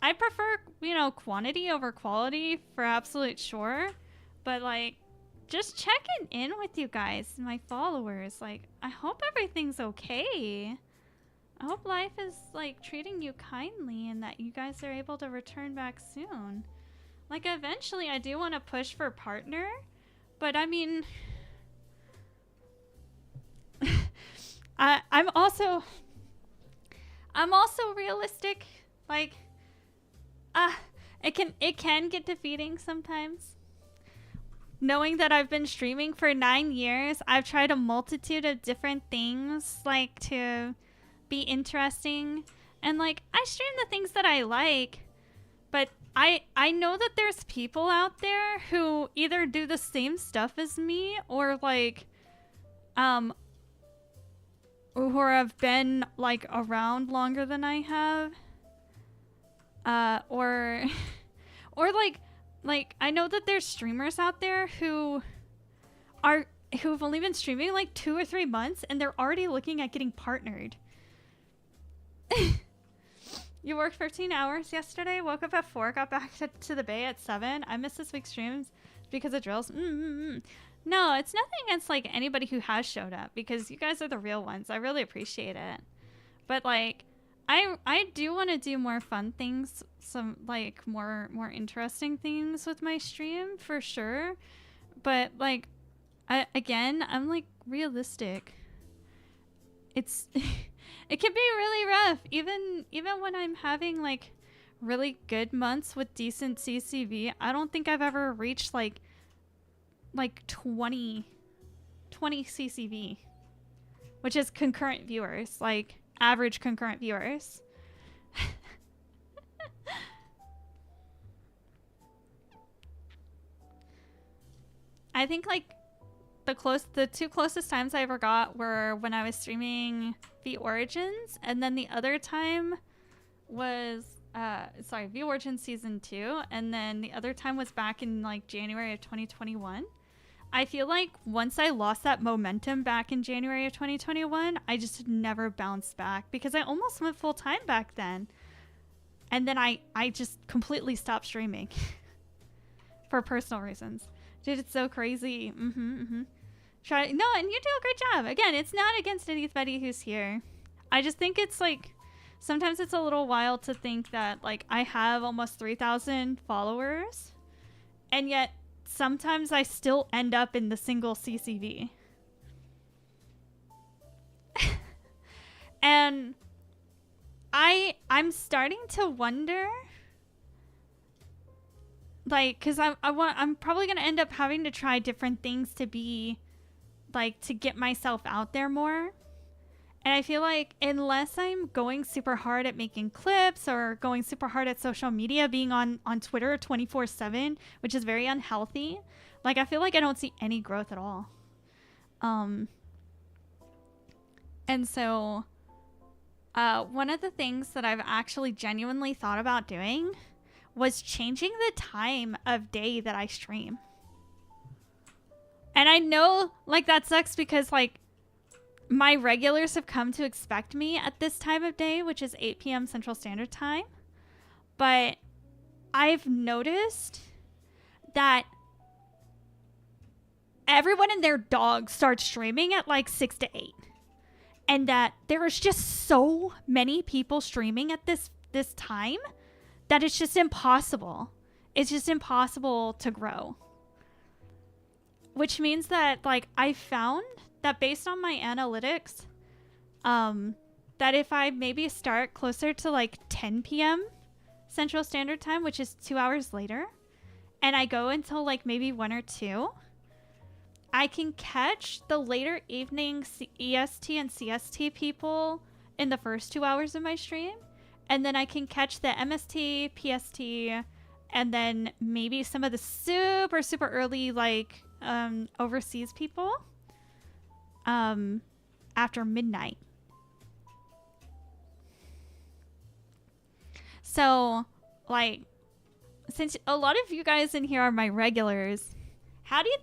A: I prefer, you know, quantity over quality for absolute sure. But, like, just checking in with you guys, my followers. Like, I hope everything's okay. I hope life is, like, treating you kindly and that you guys are able to return back soon. Like, eventually I do want to push for partner. But, I mean... I'm also realistic. Like... it can get defeating sometimes. Knowing that I've been streaming for 9 years, I've tried a multitude of different things, like, to be interesting. And, like, I stream the things that I like. But I know that there's people out there who either do the same stuff as me or, like, who have been, like, around longer than I have. Or like I know that there's streamers out there who've only been streaming like 2 or 3 months and they're already looking at getting partnered. You worked 15 hours yesterday, woke up at 4, got back to the bay at 7. I missed this week's streams because of drills. No, it's nothing against like anybody who has showed up because you guys are the real ones. I really appreciate it. But like I do want to do more fun things, some like more interesting things with my stream for sure. But like I'm like realistic. It's it can be really rough even when I'm having like really good months with decent CCV. I don't think I've ever reached like 20 CCV, which is concurrent viewers, like average concurrent viewers. I think like the two closest times I ever got were when I was streaming V Origins, and then the other time was V Origins season 2, and then the other time was back in like January of 2021. I feel like once I lost that momentum back in January of 2021, I just never bounced back because I almost went full time back then. And then I just completely stopped streaming for personal reasons. Dude, it's so crazy. No, and you do a great job. Again, it's not against anybody who's here. I just think it's like, sometimes it's a little wild to think that like I have almost 3,000 followers and yet sometimes I still end up in the single CCV. And I'm starting to wonder, like, because I'm probably going to end up having to try different things to be, like, to get myself out there more. And I feel like unless I'm going super hard at making clips or going super hard at social media, being on Twitter 24/7, which is very unhealthy, like I feel like I don't see any growth at all. And so one of the things that I've actually genuinely thought about doing was changing the time of day that I stream. And I know like that sucks because like my regulars have come to expect me at this time of day, which is 8 p.m. Central Standard Time. But I've noticed that everyone and their dog starts streaming at like 6 to 8. And that there is just so many people streaming at this time that it's just impossible. It's just impossible to grow. Which means that, like, I found that based on my analytics, that if I maybe start closer to like 10 p.m. Central Standard Time, which is 2 hours later, and I go until like maybe 1 or 2, I can catch the later evening EST and CST people in the first 2 hours of my stream. And then I can catch the MST, PST, and then maybe some of the super, super early, like, overseas people after midnight. So, like, since a lot of you guys in here are my regulars, how do you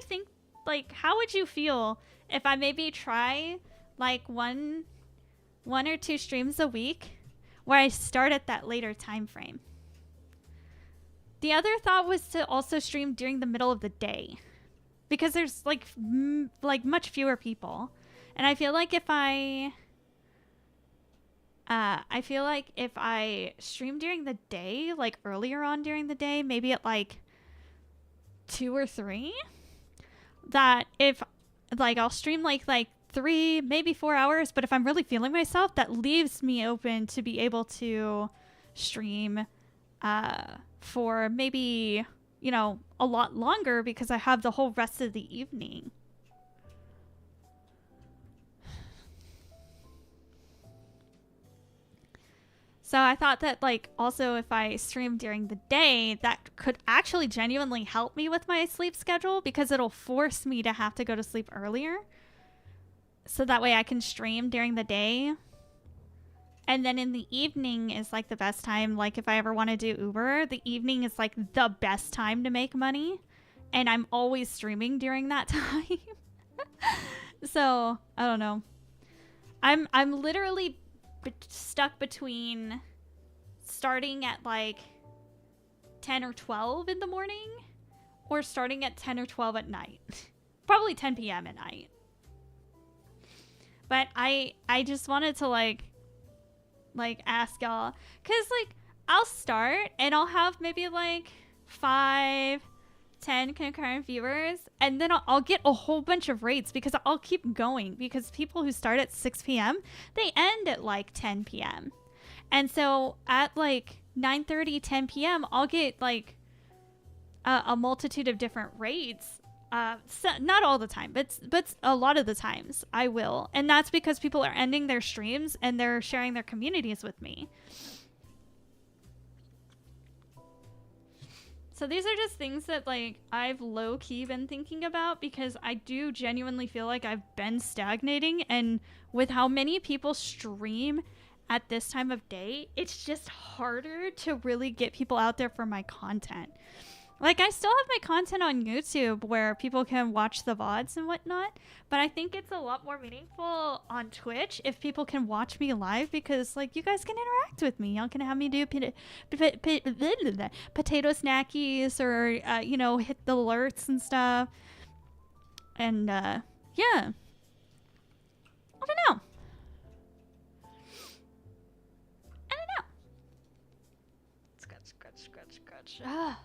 A: think, like, how would you feel if I maybe try like one or two streams a week where I start at that later time frame? The other thought was to also stream during the middle of the day, because there's like much fewer people, and I feel like if I stream during the day, like earlier on during the day, maybe at like 2 or 3, that if like I'll stream like 3, maybe 4 hours, but if I'm really feeling myself, that leaves me open to be able to stream for maybe, you know, a lot longer, because I have the whole rest of the evening. So I thought that, like, also if I stream during the day, that could actually genuinely help me with my sleep schedule, because it'll force me to have to go to sleep earlier. So that way I can stream during the day. And then in the evening is like the best time. Like if I ever want to do Uber, the evening is like the best time to make money. And I'm always streaming during that time. So I don't know. I'm literally stuck between starting at like 10 or 12 in the morning, or starting at 10 or 12 at night. Probably 10 p.m. at night. But I just wanted to like ask y'all, because like I'll start and I'll have maybe like 5-10 concurrent viewers, and then I'll get a whole bunch of rates, because I'll keep going, because people who start at 6 p.m. they end at like 10 p.m. And so at like 9:30, 10 p.m. I'll get like a multitude of different rates. So not all the time, but a lot of the times I will. And that's because people are ending their streams and they're sharing their communities with me. So these are just things that like I've low-key been thinking about, because I do genuinely feel like I've been stagnating, and with how many people stream at this time of day, it's just harder to really get people out there for my content. Like, I still have my content on YouTube where people can watch the VODs and whatnot, but I think it's a lot more meaningful on Twitch if people can watch me live, because, like, you guys can interact with me. Y'all can have me do potato snackies, or, you know, hit the alerts and stuff. And, yeah. I don't know. Scratch. Ah.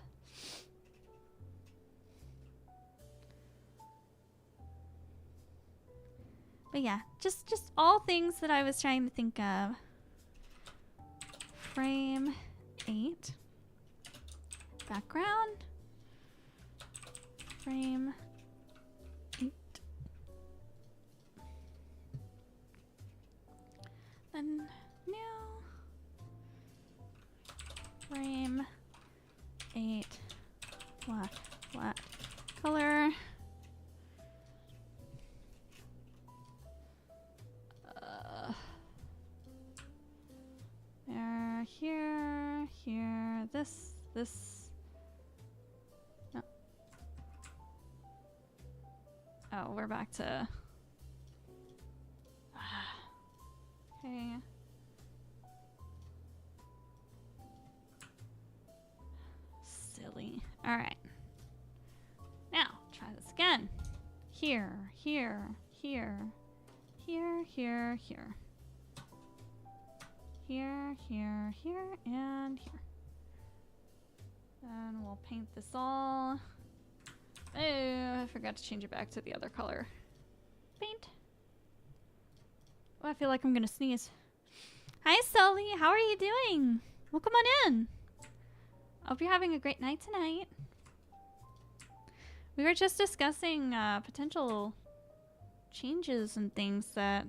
A: But yeah, just all things that I was trying to think of. Frame 8. Background. Frame 8. Then new. Frame 8. Black color. Here, this. No. Oh, we're back to. Okay. Silly. All right. Now, try this again. Here. Here. Here, here, here, and here. And we'll paint this all. Oh, I forgot to change it back to the other color. Paint. Oh, I feel like I'm gonna sneeze. Hi, Sully. How are you doing? Welcome on in. Hope you're having a great night tonight. We were just discussing potential changes and things that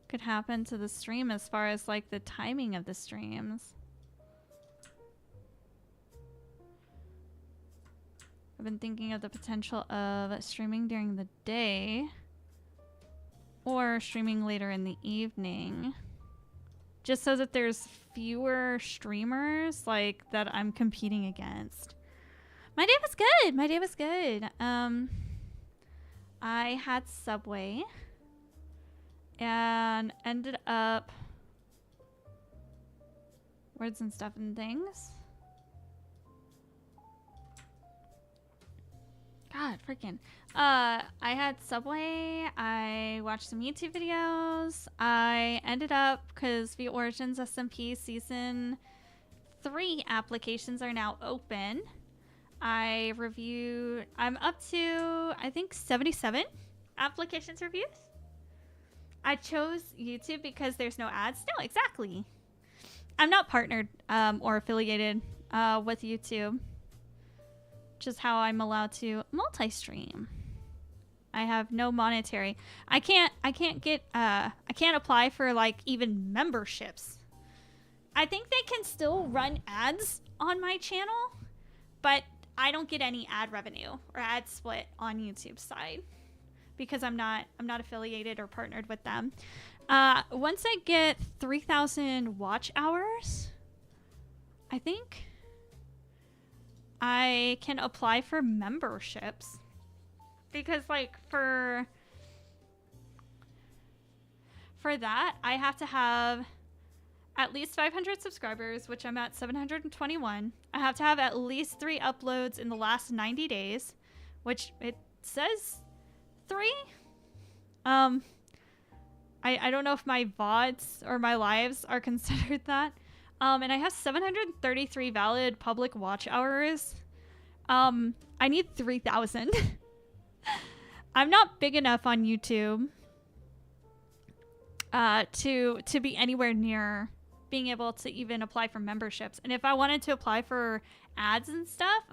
A: could happen to the stream as far as like the timing of the streams. I've been thinking of the potential of streaming during the day or streaming later in the evening, just so that there's fewer streamers like that I'm competing against. My day was good. My day was good. I had Subway and ended up words and stuff and things. God, freaking. I had Subway. I watched some YouTube videos. I ended up, because the Origins SMP Season 3 applications are now open. I reviewed, I'm up to, I think, 77 applications reviews. I chose YouTube because there's no ads. No, exactly. I'm not partnered or affiliated with YouTube. Just how I'm allowed to multi-stream. I have no monetary. I can't apply for like even memberships. I think they can still run ads on my channel, but I don't get any ad revenue or ad split on YouTube's side because I'm not affiliated or partnered with them. Once I get 3,000 watch hours, I think I can apply for memberships, because like for that I have to have at least 500 subscribers, which I'm at 721. I have to have at least 3 uploads in the last 90 days, which it says 3. I don't know if my VODs or my lives are considered that. And I have 733 valid public watch hours. I need 3,000. I'm not big enough on YouTube to be anywhere near being able to even apply for memberships. And if I wanted to apply for ads and stuff,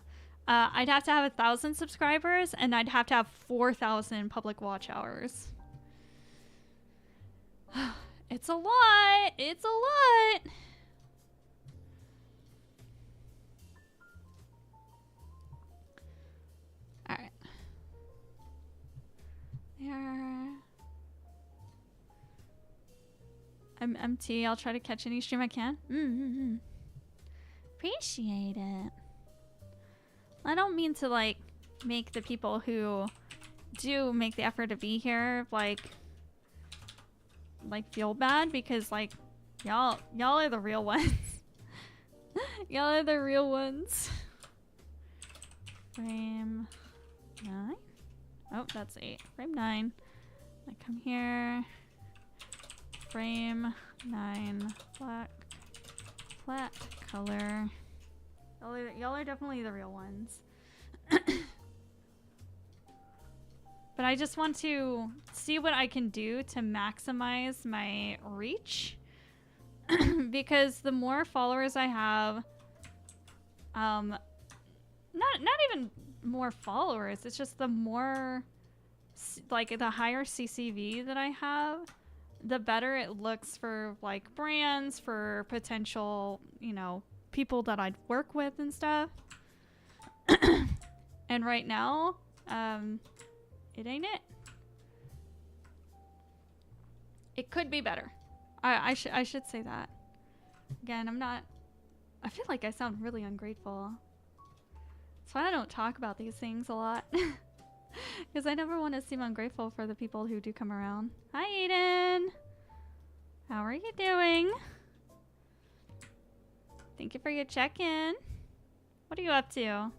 A: I'd have to have 1,000 subscribers and I'd have to have 4,000 public watch hours. It's a lot. It's a lot. All right. There. I'm empty. I'll try to catch any stream I can. Appreciate it. I don't mean to like make the people who do make the effort to be here like feel bad, because like y'all are the real ones. Y'all are the real ones. Frame 9. Oh, that's 8. Frame 9. I come here. Frame 9. Flat color. Y'all are definitely the real ones. But I just want to see what I can do to maximize my reach. Because the more followers I have, not even more followers, it's just the more, like the higher CCV that I have, the better it looks for like brands, for potential, you know, people that I'd work with and stuff. And right now, it ain't it. It could be better. I should say that. Again, I feel like I sound really ungrateful. That's why I don't talk about these things a lot. Because I never want to seem ungrateful for the people who do come around. Hi, Aiden. How are you doing? Thank you for your check-in. What are you up to?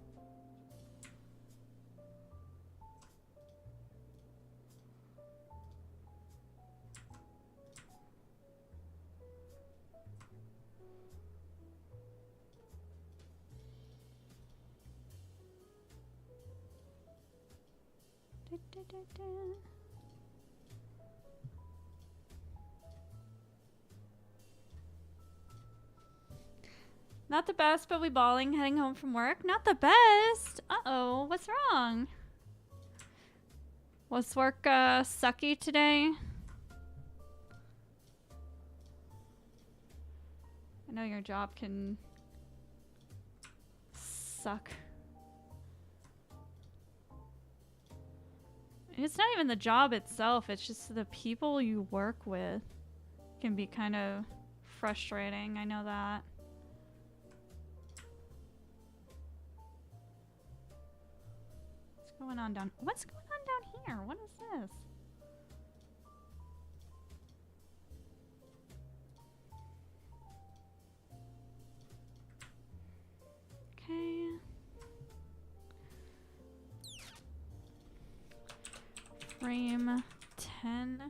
A: Not the best, but we balling heading home from work. Not the best. Uh-oh, what's wrong? Was work sucky today? I know your job can suck. It's not even the job itself, it's just the people you work with can be kind of frustrating. I know that. What's going on down here? What is this? Okay. Frame 10.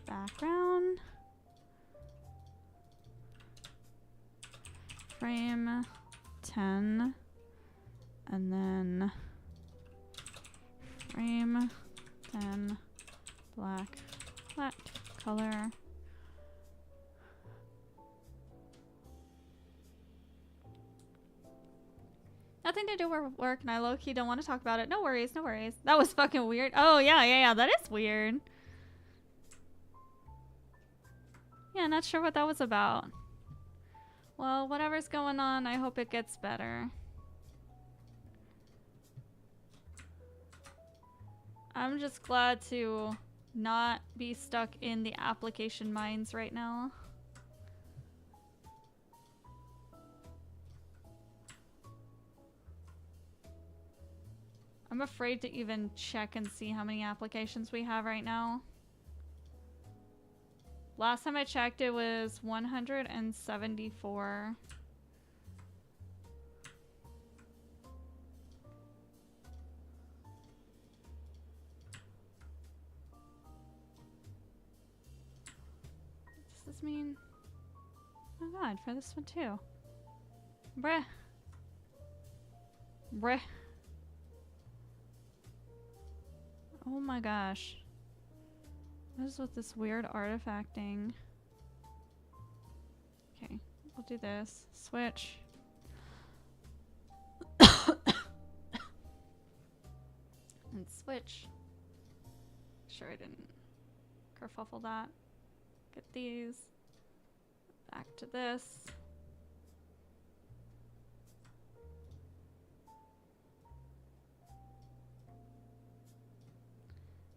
A: Background. Frame 10. And then frame 10 black flat color. Nothing to do with work, and I low-key don't want to talk about it. No worries, no worries. That was fucking weird. Oh, yeah, that is weird. Yeah, not sure what that was about. Well, whatever's going on, I hope it gets better. I'm just glad to not be stuck in the application mines right now. I'm afraid to even check and see how many applications we have right now. Last time I checked, it was 174. Does this mean... Oh god, for this one too. Bruh. Bruh. Oh my gosh. What is with this weird artifacting? Okay, we'll do this. Switch. And switch. Sure I didn't kerfuffle that. Get these. Back to this.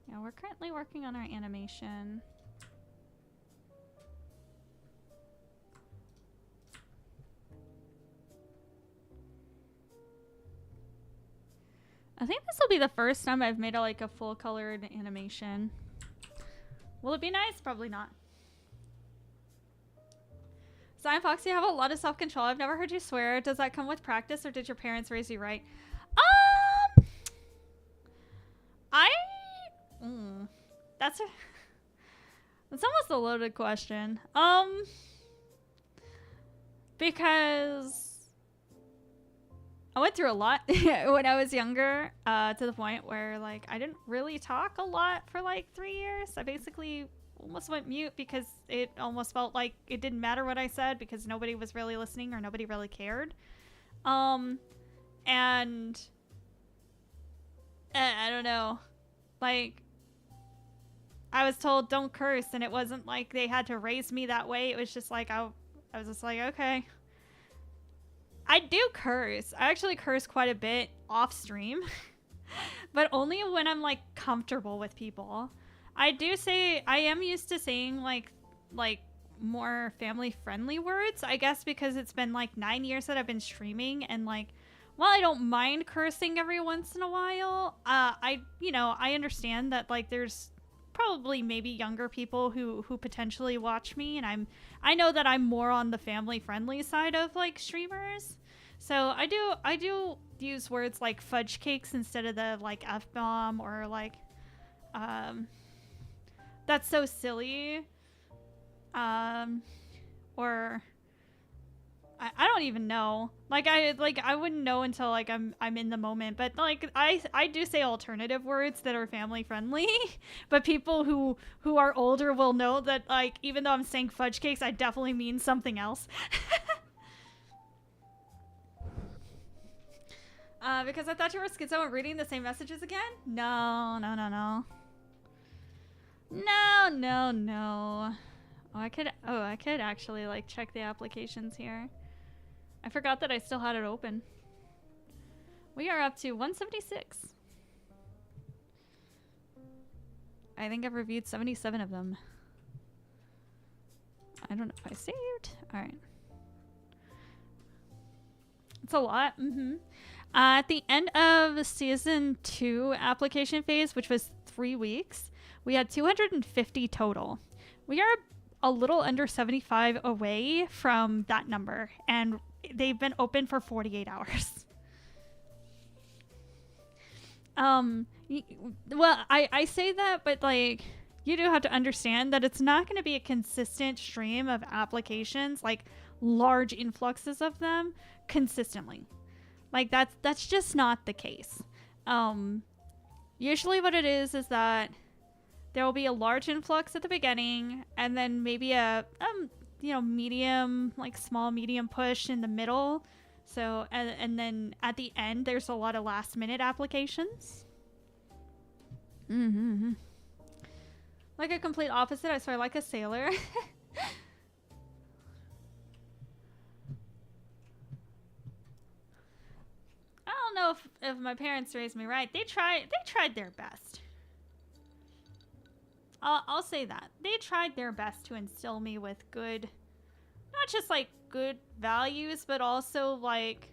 A: Yeah, we're currently working on our animation. I think this will be the first time I've made a full colored animation. Will it be nice? Probably not. Xionfox, you have a lot of self-control. I've never heard you swear. Does that come with practice, or did your parents raise you right? That's almost a loaded question. Because I went through a lot when I was younger, to the point where I didn't really talk a lot for 3 years. I basically almost went mute because it almost felt like it didn't matter what I said because nobody was really listening or nobody really cared. And I don't know, I was told don't curse, and it wasn't like they had to raise me that way. It was just I was just okay. I do curse. I actually curse quite a bit off stream, but only when I'm comfortable with people. I do say, I am used to saying more family friendly words, I guess, because it's been 9 years that I've been streaming, and while I don't mind cursing every once in a while, I understand that there's probably maybe younger people who potentially watch me, and I know that I'm more on the family friendly side of streamers, so I do use words like fudge cakes instead of the F-bomb, or that's so silly, or I don't even know. Like I wouldn't know until like I'm in the moment. But like I do say alternative words that are family friendly. But people who are older will know that like even though I'm saying fudge cakes, I definitely mean something else. Because I thought you were schizo and reading the same messages again? No. No. Oh, I could actually like check the applications here. I forgot that I still had it open. We are up to 176. I think I've reviewed 77 of them. I don't know if I saved. All right. It's a lot. At the end of season 2 application phase, which was 3 weeks, we had 250 total. We are a little under 75 away from that number, and they've been open for 48 hours. Well, I say that, but like, you do have to understand that it's not going to be a consistent stream of applications, like large influxes of them consistently. Like that's just not the case. Usually what it is that there will be a large influx at the beginning, and then maybe a medium, like small medium push in the middle. So and then at the end there's a lot of last minute applications. Like a complete opposite. I swear, like a sailor. I don't know if my parents raised me right. They tried their best. I'll say that. They tried their best to instill me with good, not just like good values, but also like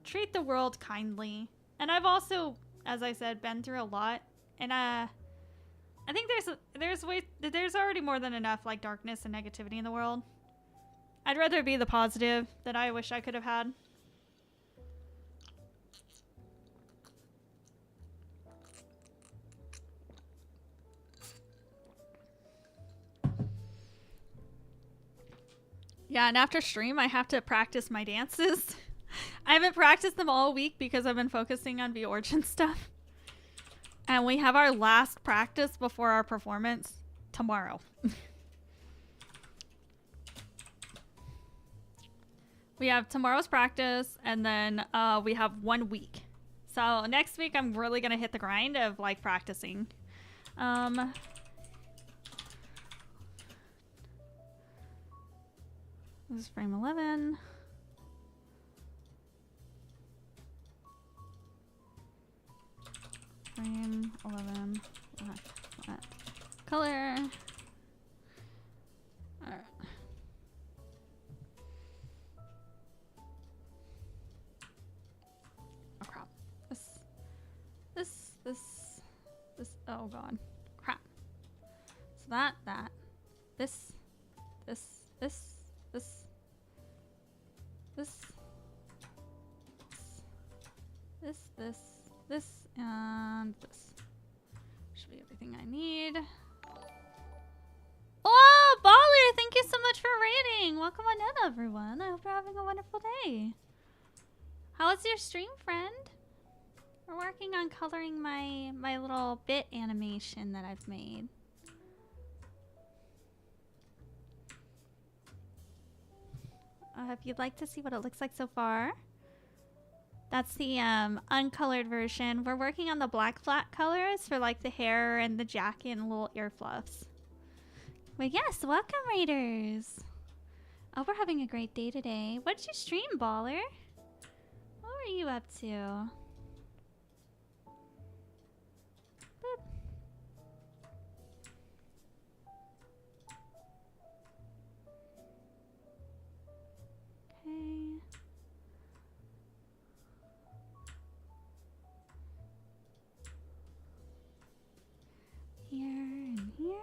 A: treat the world kindly. And I've also, as I said, been through a lot, and I think there's already more than enough like darkness and negativity in the world. I'd rather be the positive that I wish I could have had. Yeah, and after stream, I have to practice my dances. I haven't practiced them all week because I've been focusing on Origin stuff. And we have our last practice before our performance tomorrow. We have tomorrow's practice, and then we have 1 week. So next week, I'm really going to hit the grind of like practicing. This is frame 11. Frame 11. Color. Alright. Oh crap. This. Oh god. Crap. So that. This, and this. Should be everything I need. Oh, Baller, thank you so much for raiding. Welcome on in, everyone. I hope you're having a wonderful day. How was your stream, friend? We're working on coloring my little bit animation that I've made. If you'd like to see what it looks like so far, that's the uncolored version. We're working on the black flat colors for like the hair and the jacket and little ear fluffs. But yes, welcome raiders. Oh, we're having a great day today. What did you stream, Baller? What were you up to? Boop. Okay. Here and here.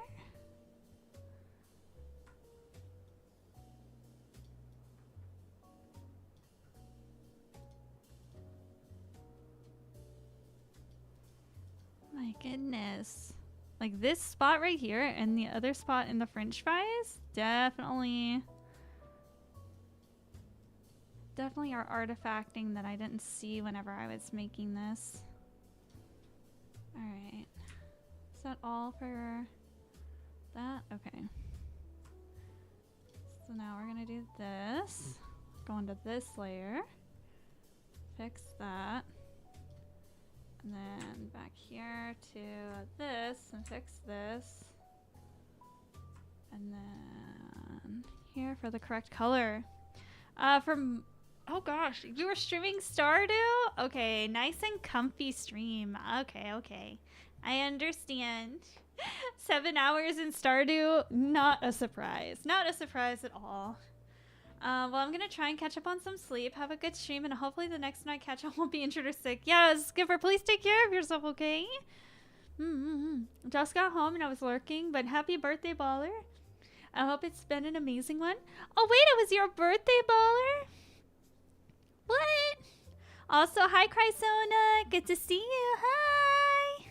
A: My goodness. Like this spot right here and the other spot in the french fries, definitely definitely are artifacting that I didn't see whenever I was making this. Alright. Is that all for that? Okay. So now we're gonna do this. Go into this layer. Fix that. And then back here to this and fix this. And then here for the correct color. From, oh gosh, you were streaming Stardew? Okay, nice and comfy stream. Okay, okay. I understand. 7 hours in Stardew, not a surprise. Not a surprise at all. Well, I'm gonna try and catch up on some sleep. Have a good stream, and hopefully the next time I catch up won't be injured or sick. Yeah, Skipper, please take care of yourself, okay? Just got home and I was lurking, but happy birthday, Baller. I hope it's been an amazing one. Oh, wait, it was your birthday, Baller? What? Also, hi, Chrysona. Good to see you. Hi.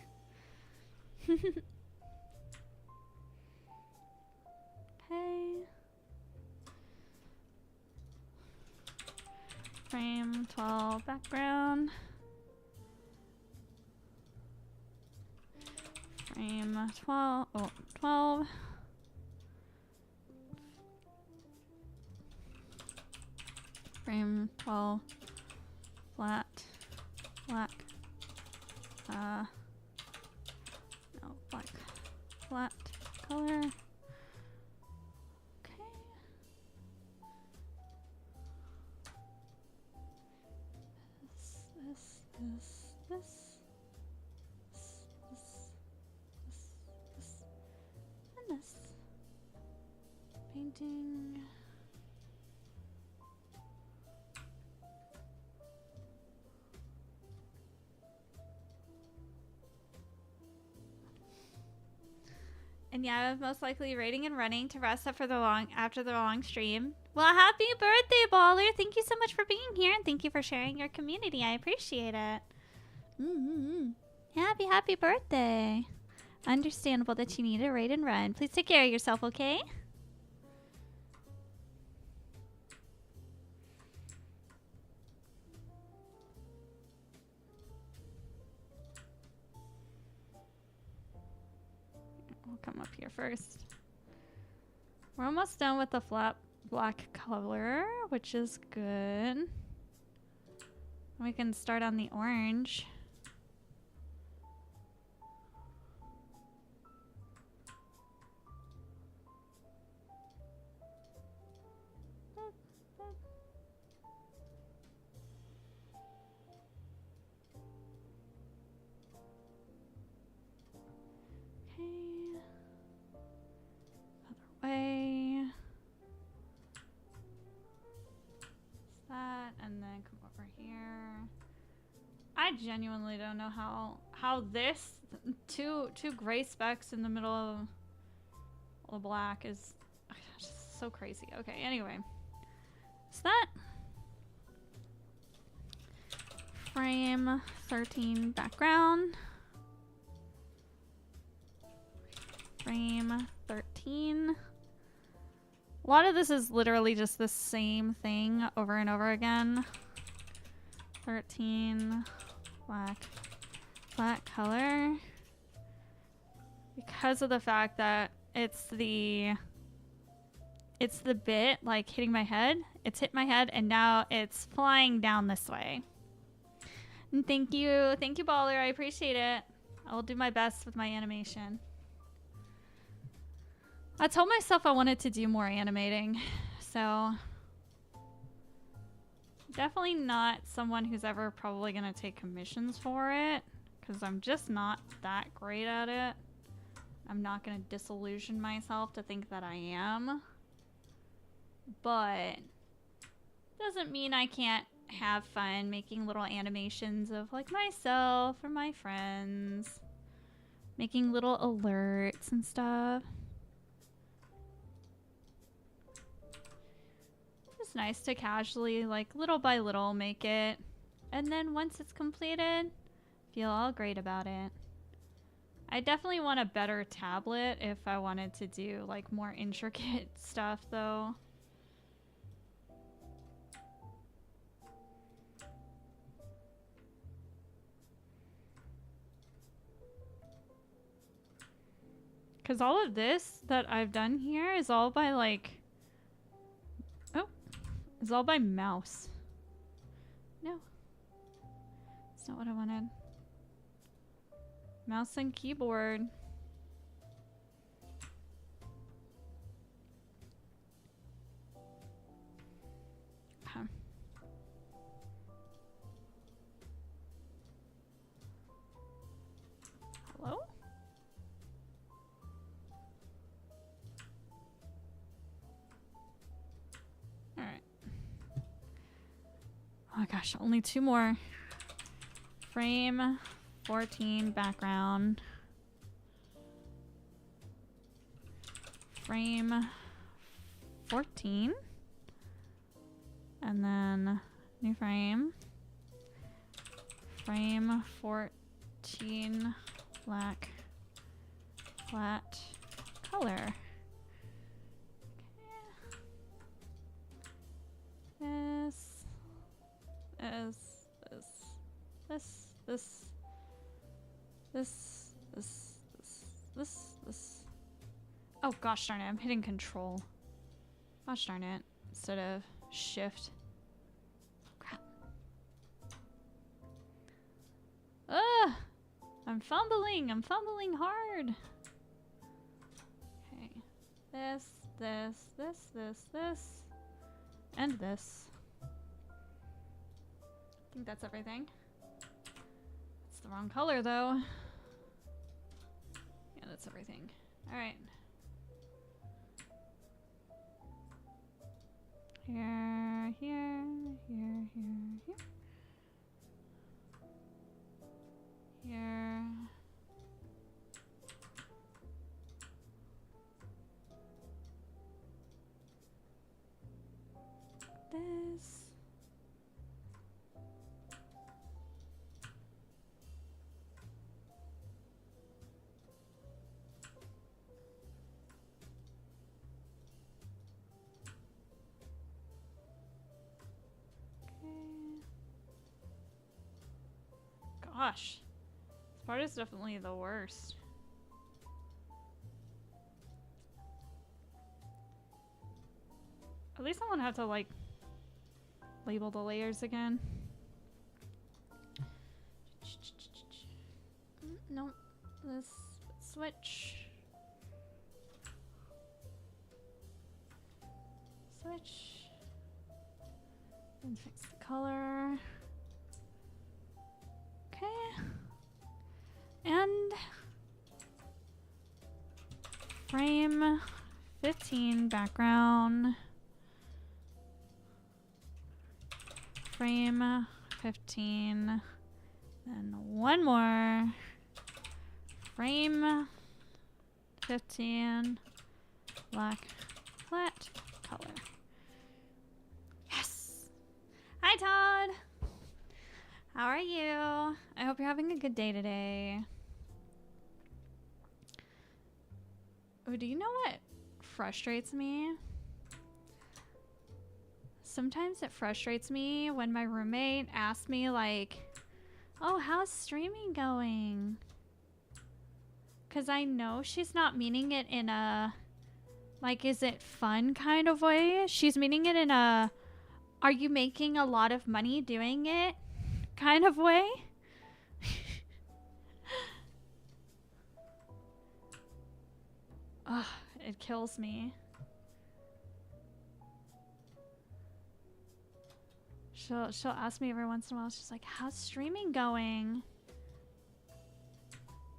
A: Okay. Frame 12 background. Frame 12. Oh, 12. Frame 12. Flat. Black. No, black. Flat color. This, and this. Painting. And yeah, I'm most likely raiding and running to rest up for after the long stream. Well, happy birthday, Baller! Thank you so much for being here, and thank you for sharing your community. I appreciate it. Happy birthday! Understandable that you need to raid and run. Please take care of yourself, okay? We'll come up here first. We're almost done with the flat black color, which is good. We can start on the orange. Way. That, and then come over here. I genuinely don't know how this two gray specks in the middle of the black is just so crazy. Okay, anyway. So that frame 13 background. Frame 13. A lot of this is literally just the same thing over and over again. 13, black color. Because of the fact that it's the bit like hitting my head. It's hit my head and now it's flying down this way. And thank you, Baller. I appreciate it. I'll do my best with my animation. I told myself I wanted to do more animating, so definitely not someone who's ever probably going to take commissions for it, because I'm just not that great at it. I'm not going to disillusion myself to think that I am, but doesn't mean I can't have fun making little animations of like myself or my friends, making little alerts and stuff. It's nice to casually, like, little by little make it. And then once it's completed, feel all great about it. I definitely want a better tablet if I wanted to do, like, more intricate stuff, though. Because all of this that I've done here is all by like... Oh. It's all by mouse. No. It's not what I wanted. Mouse and keyboard. Okay. Hello? Alright. Oh my gosh, only 2 more. Frame 14 background. Frame 14. And then new frame. Frame 14 black flat color. Okay. This. Oh gosh darn it, I'm hitting control. Gosh darn it, instead of shift. Crap. Ugh! I'm fumbling hard. Okay. This, and this. I think that's everything. It's the wrong color though. Yeah, that's everything. Alright. Here. Here. This. Gosh, this part is definitely the worst. At least I won't have to like label the layers again. Nope. This switch. And fix the color. Okay. And frame 15 background. Frame 15. Then one more. Frame 15. Black flat color. Yes! Hi, Todd! How are you? I hope you're having a good day today. Oh, do you know what frustrates me? Sometimes it frustrates me when my roommate asks me like, oh, how's streaming going? Because I know she's not meaning it in a, like, is it fun kind of way? She's meaning it in a, are you making a lot of money doing it kind of way? Ugh, it kills me. She'll ask me every once in a while. She's like, "How's streaming going?"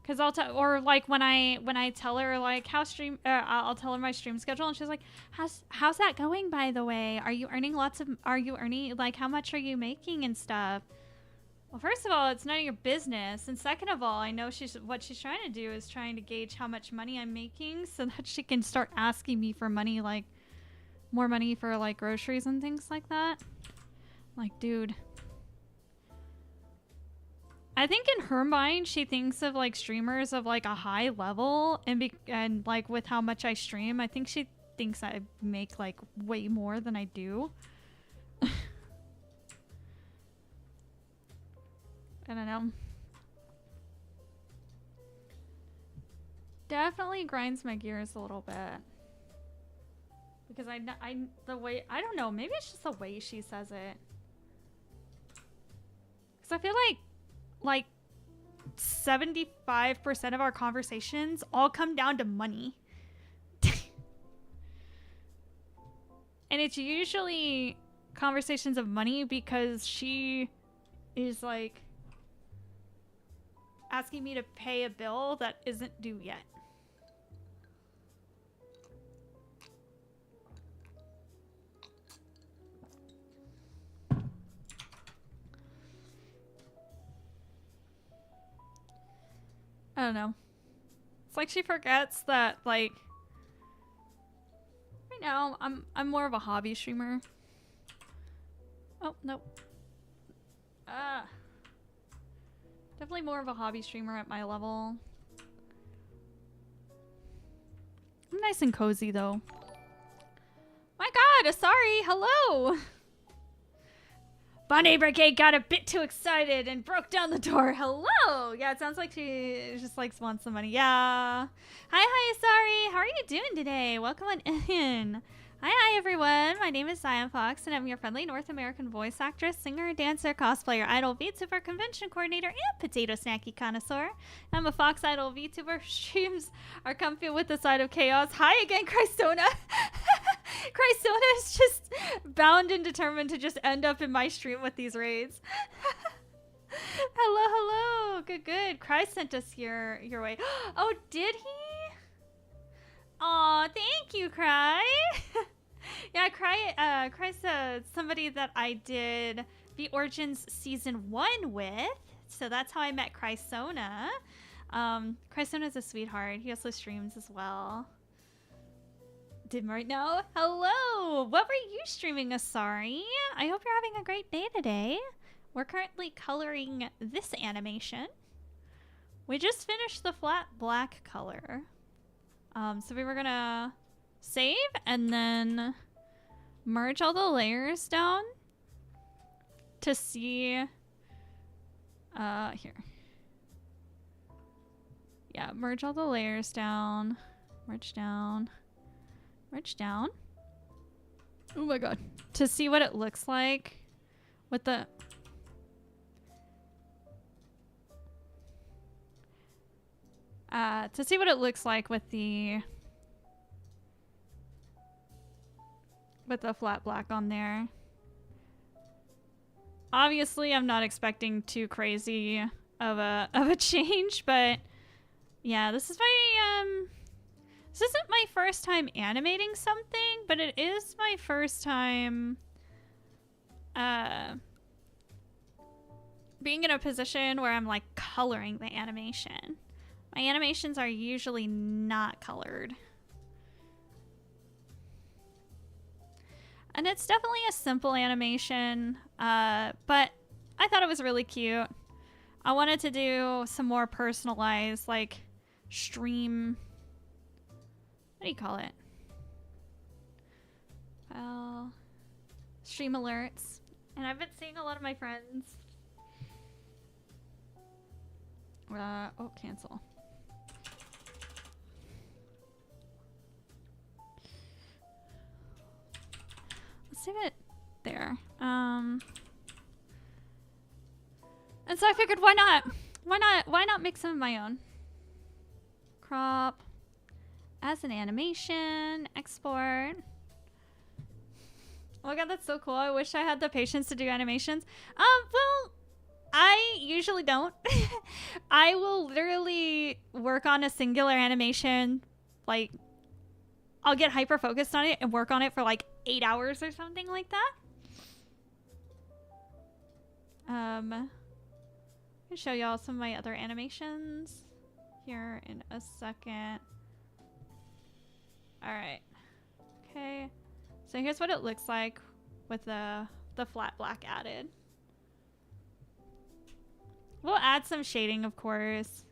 A: Cause I'll tell, or like when I tell her like I'll tell her my stream schedule, and she's like, "How's that going, by the way? Are you earning like how much are you making and stuff?" Well, first of all, it's none of your business, and second of all, I know what she's trying to do is trying to gauge how much money I'm making, so that she can start asking me for money, like more money for like groceries and things like that. Like, dude. I think in her mind, she thinks of like streamers of like a high level, and like with how much I stream, I think she thinks I make like way more than I do. I don't know. definitely grinds my gears a little bit. Because the way, I don't know, maybe it's just the way she says it. Because I feel like 75% of our conversations all come down to money. And it's usually conversations of money because she is like asking me to pay a bill that isn't due yet. I don't know. It's like she forgets that, like, right now I'm more of a hobby streamer. Oh, nope. Definitely more of a hobby streamer at my level. I'm nice and cozy though. My god, sorry, hello! Bonnie Brigade got a bit too excited and broke down the door. Hello! Yeah, it sounds like she just like wants some money. Yeah. Hi, sorry. How are you doing today? Welcome on in. Hi, everyone. My name is Xionfox, and I'm your friendly North American voice actress, singer, dancer, cosplayer, idol, VTuber, convention coordinator, and potato snacky connoisseur. I'm a Fox idol VTuber. Streams are comfy with the side of chaos. Hi again, Christona. Christona is just bound and determined to just end up in my stream with these raids. Hello. Good. Christ sent us your way. Oh, did he? Aw, thank you, Cry. Yeah, Cry's somebody that I did the Origins Season 1 with. So that's how I met Crysona. Chrysona's a sweetheart. He also streams as well. Did right now? Hello! What were you streaming, Asari? I hope you're having a great day today. We're currently coloring this animation. We just finished the flat black color. So we were gonna save and then merge all the layers down to see, here. Yeah, merge all the layers down, merge down. Oh my god. To see what it looks like with the... to see what it looks like with the flat black on there. Obviously, I'm not expecting too crazy of a change, but yeah, this is my this isn't my first time animating something, but it is my first time being in a position where I'm like coloring the animation. My animations are usually not colored. And it's definitely a simple animation, but I thought it was really cute. I wanted to do some more personalized, like, stream... What do you call it? Well, stream alerts. And I've been seeing a lot of my friends. Oh, cancel. Let's save it there. And so I figured, why not? Why not make some of my own? Crop. As an animation, export. Oh my god, that's so cool. I wish I had the patience to do animations. Well, I usually don't. I will literally work on a singular animation. Like, I'll get hyper focused on it and work on it for like 8 hours or something like that. I'll show y'all some of my other animations here in a second. Alright. Okay. So here's what it looks like with the flat black added. We'll add some shading, of course.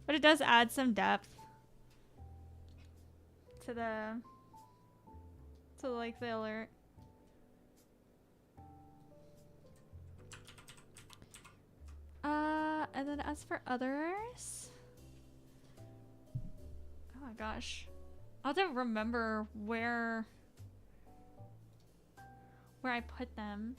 A: But it does add some depth to the alert. And then as for others, gosh. I'll have to remember where I put them.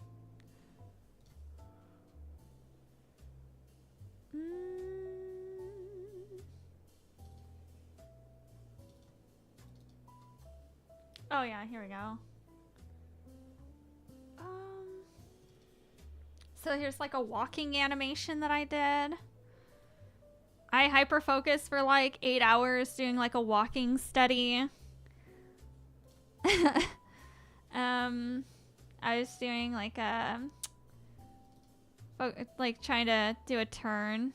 A: Oh yeah, here we go. So here's like a walking animation that I did. I hyper focused for like 8 hours doing like a walking study. I was doing like a like trying to do a turn.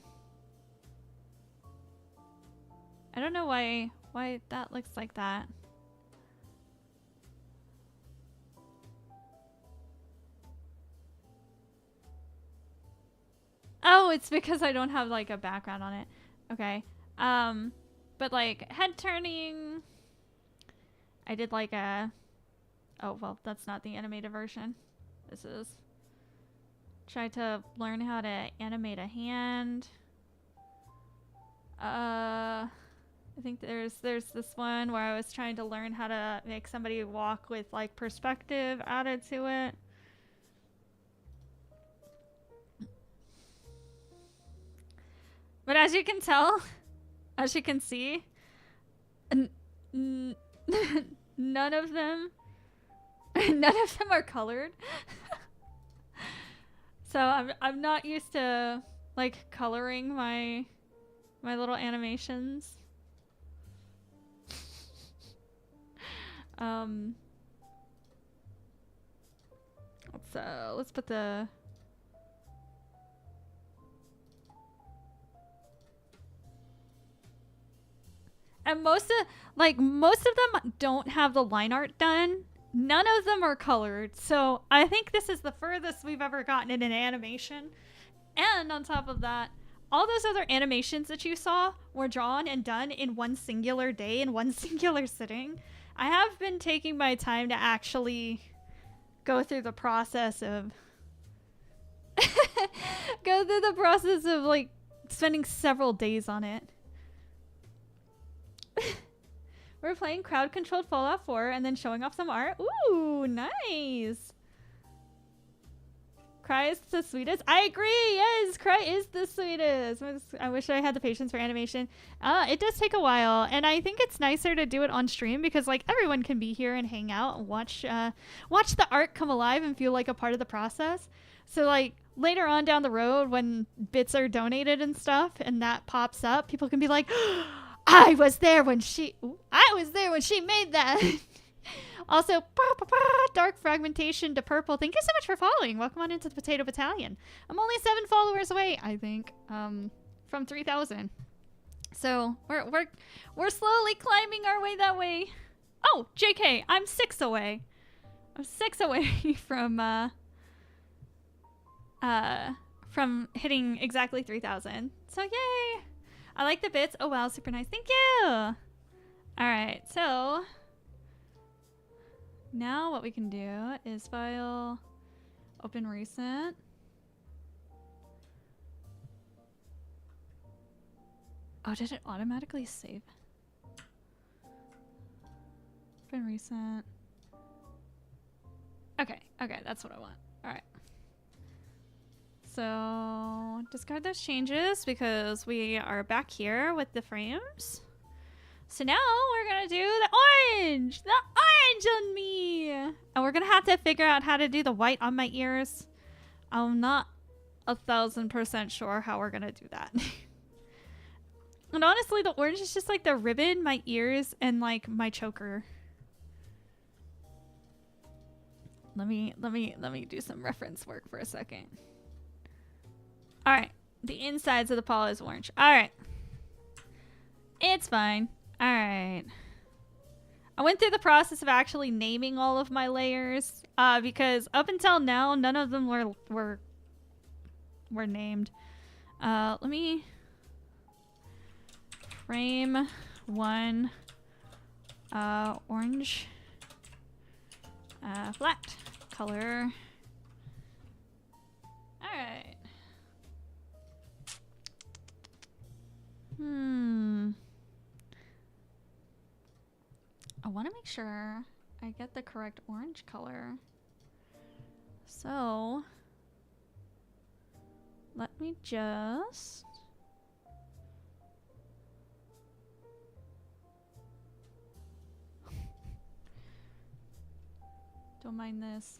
A: I don't know why that looks like that. Oh, it's because I don't have like a background on it. Okay. But like head turning, I did like a, oh, well, that's not the animated version. This is, try to learn how to animate a hand. I think there's this one where I was trying to learn how to make somebody walk with like perspective added to it. But as you can tell, as you can see, none of them are colored. So I'm not used to like coloring my little animations. Let's put the and most of them don't have the line art done. None of them are colored. So I think this is the furthest we've ever gotten in an animation. And on top of that, all those other animations that you saw were drawn and done in one singular day, in one singular sitting. I have been taking my time to actually go through the process of like spending several days on it. We're playing crowd-controlled Fallout 4 and then showing off some art. Ooh, nice. Cry is the sweetest. I agree. Yes, Cry is the sweetest. I wish I had the patience for animation. It does take a while, and I think it's nicer to do it on stream because like everyone can be here and hang out and watch the art come alive and feel like a part of the process. So like later on down the road when bits are donated and stuff and that pops up, people can be like, I was there when she made that. Also, dark fragmentation to purple. Thank you so much for following. Welcome on into the Potato Battalion. I'm only 7 followers away, I think, from 3,000. So we're slowly climbing our way that way. Oh, JK, I'm 6 away. I'm 6 away from hitting exactly 3,000. So yay! I like the bits. Oh wow, super nice. Thank you. All right, so now what we can do is file, open recent. Oh, did it automatically save? Open recent. Okay, that's what I want. All right. So discard those changes because we are back here with the frames. So now we're gonna do the orange on me. And we're gonna have to figure out how to do the white on my ears. I'm not 1,000% sure how we're gonna do that. And honestly, the orange is just like the ribbon, my ears, and like my choker. Let me do some reference work for a second. All right, the insides of the paw is orange. All right, it's fine. All right, I went through the process of actually naming all of my layers because up until now, none of them were named. Let me frame 1 orange flat color. All right. want to make sure I get the correct orange color. So let me just don't mind this.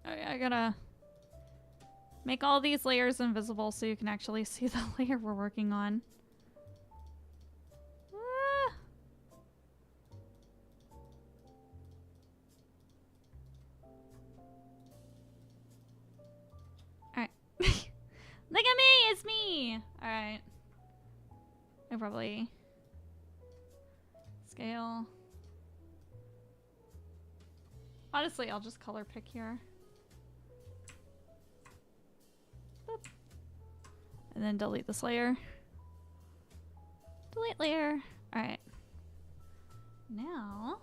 A: Okay, I gotta make all these layers invisible so you can actually see the layer we're working on. Ah. Alright. Look at me! It's me! Alright. I probably scale. Honestly, I'll just color pick here. Boop. And then delete this layer. Delete layer. Alright. Now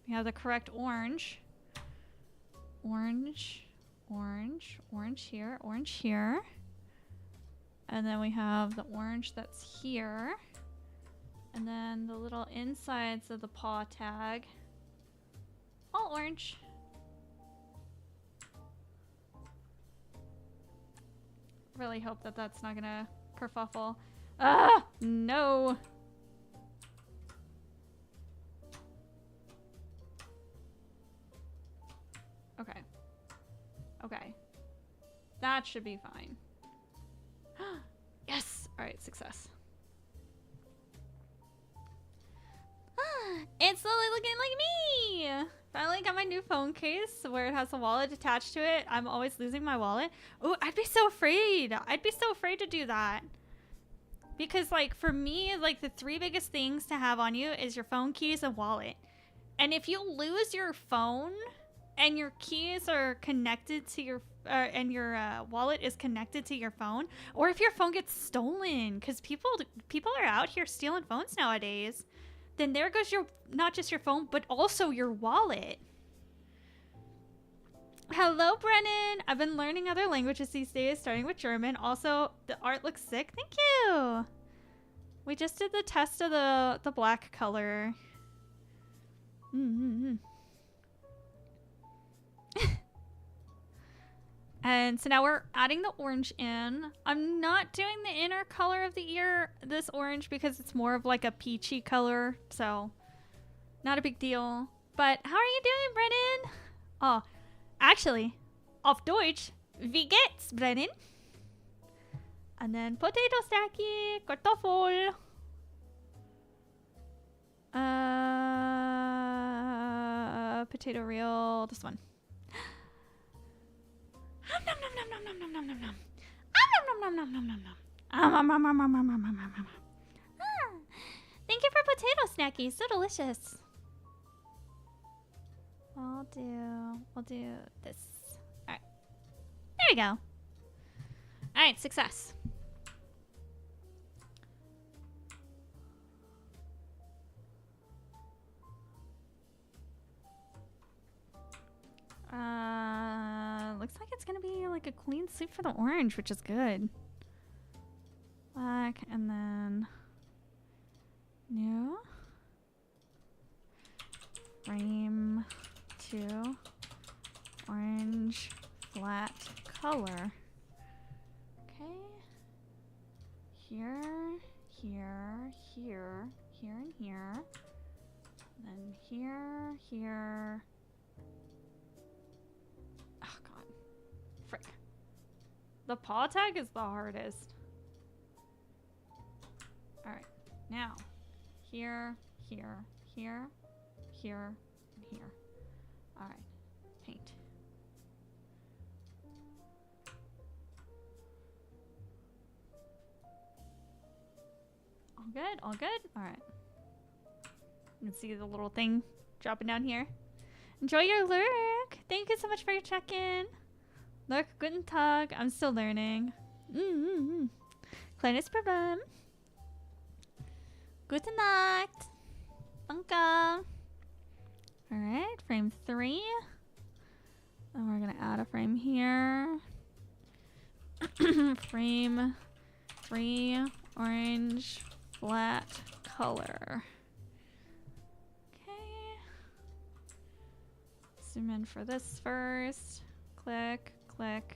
A: we have the correct orange. Orange, orange, orange here, orange here. And then we have the orange that's here. And then the little insides of the paw tag. All orange. Really hope that that's not gonna kerfuffle. Ah! No! Okay. Okay. That should be fine. Yes! Alright, success. It's slowly looking like me! Finally got my new phone case where it has a wallet attached to it. I'm always losing my wallet. Oh, I'd be so afraid. I'd be so afraid to do that. Because, like, for me, like, the three biggest things to have on you is your phone, keys, and wallet. And if you lose your phone and your keys are connected to your and your wallet is connected to your phone, or if your phone gets stolen, because people are out here stealing phones nowadays, then there goes your, not just your phone, but also your wallet. Hello, Brennan. I've been learning other languages these days, starting with German. Also, the art looks sick. Thank you. We just did the test of the black color. And so now we're adding the orange in. I'm not doing the inner color of the ear, this orange, because it's more of like a peachy color. So not a big deal. But how are you doing, Brennan? Oh, actually, auf Deutsch, wie geht's, Brennan? And then potato Snackie, Kartoffel. Potato reel, this one. Nom nom nom nom nom nom nom nom nom. Nom nom nom nom nom nom nom. Thank you for potato Snackie, so delicious. We'll do this. All right, there we go. All right, success. Looks like it's gonna be like a clean sweep for the orange, which is good. Black, and then new frame to orange flat color. Okay. Here, here, here, here, and here. Then here, here. Oh god. Frick. The paw tag is the hardest. Alright. Now. Here, here, here, here, and here. Alright. Paint. All good? All good? Alright. You can see the little thing dropping down here. Enjoy your lurk! Thank you so much for your check-in. Lurk, guten Tag. I'm still learning. Kleines Problem. Gute Nacht. Danke. Alright, frame 3. Then we're gonna add a frame here. Frame free orange flat color. Okay. Zoom in for this first. Click, click,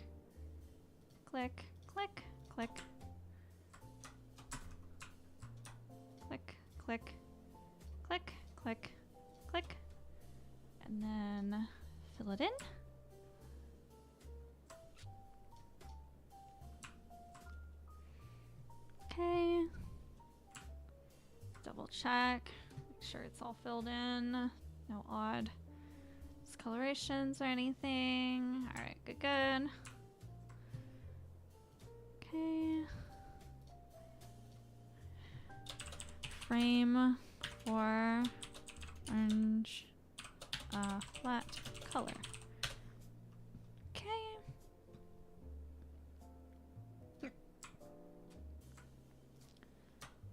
A: click, click, click. Click, click, click, click, click. And then fill it in. Okay. Double check. Make sure it's all filled in. No odd discolorations or anything. Alright, good, good. Okay. Frame for orange flat color. Okay.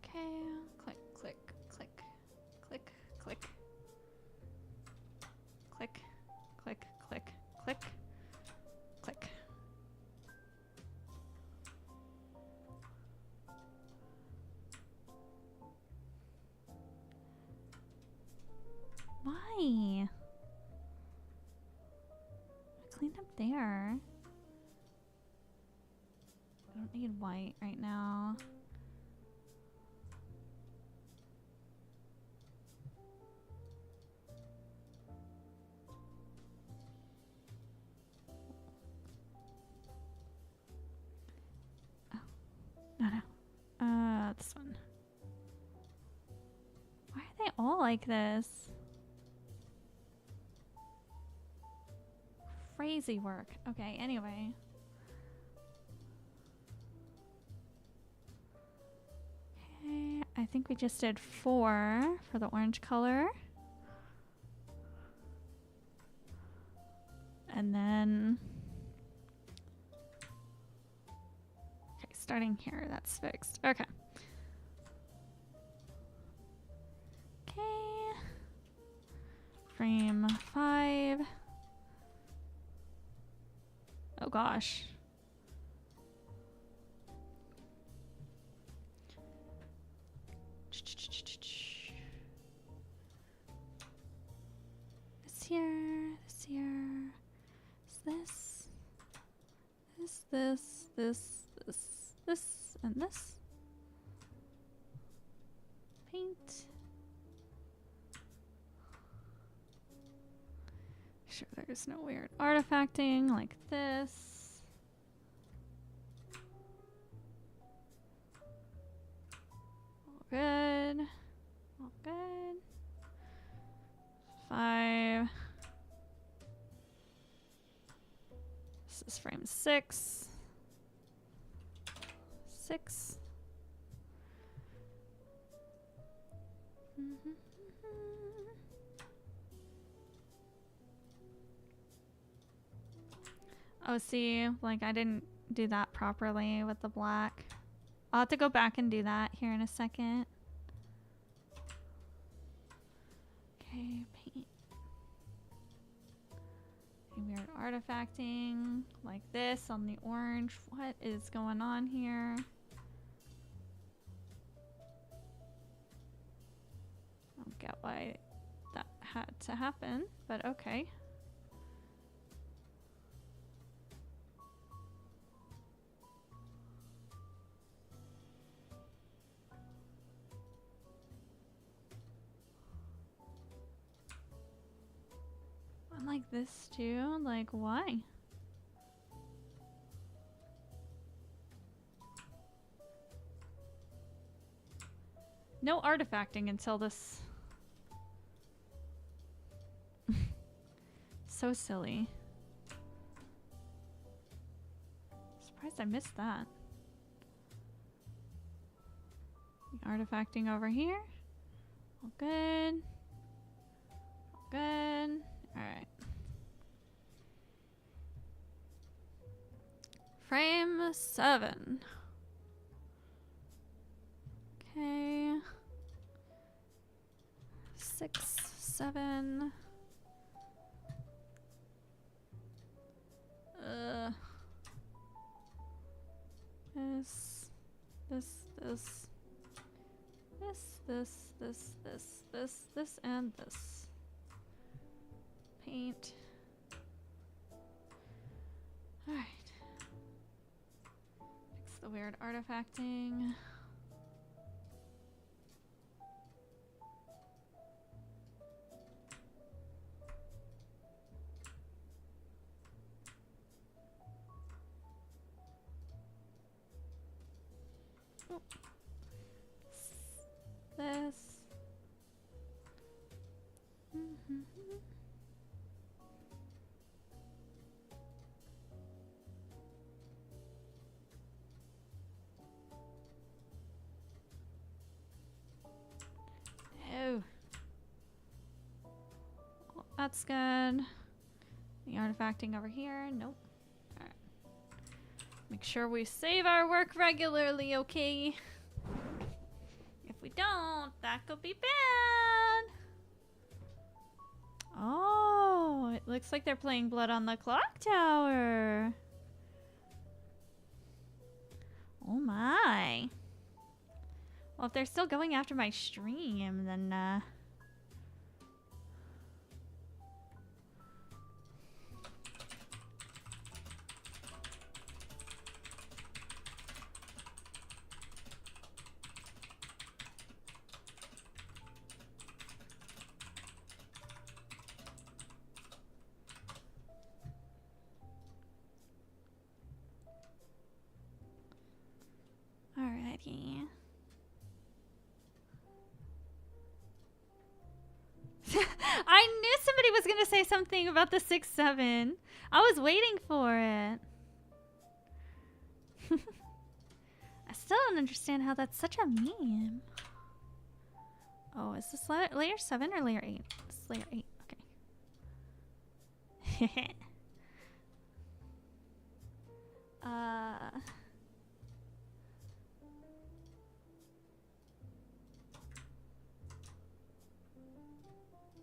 A: Okay, click, click, click, click, click, click, click, click, click, click. Why? I cleaned up there. I don't need white right now. No. This one. Why are they all like this? Crazy work. Okay, anyway. Okay, I think we just did 4 for the orange color. And then... Okay, starting here, that's fixed. Okay. Okay. Frame 5. Oh gosh. This here, this here. Is this, and this. Paint. Sure there's no weird artifacting like this. All good. All good. 5. This is frame 6. 6. Oh, see, like I didn't do that properly with the black. I'll have to go back and do that here in a second. Okay, paint. Weird artifacting like this on the orange. What is going on here? I don't get why that had to happen, but okay. Like this too? Like why? No artifacting until this. So silly. Surprised I missed that. Artifacting over here. All good. All good. Alright. Frame 7. Okay. 6, 7. and this. Paint. Alright. Fix the weird artifacting. This. Oh. Well, that's good. The artifacting over here. Nope. Alright. Make sure we save our work regularly, okay? If we don't, that could be bad. Oh, it looks like they're playing Blood on the Clock Tower. Oh my. Well, if they're still going after my stream, then alrighty. I knew somebody was gonna say something about the 6-7. I was waiting for it. I still don't understand how that's such a meme. Oh, is this layer 7 or layer 8? This is layer 8. Okay.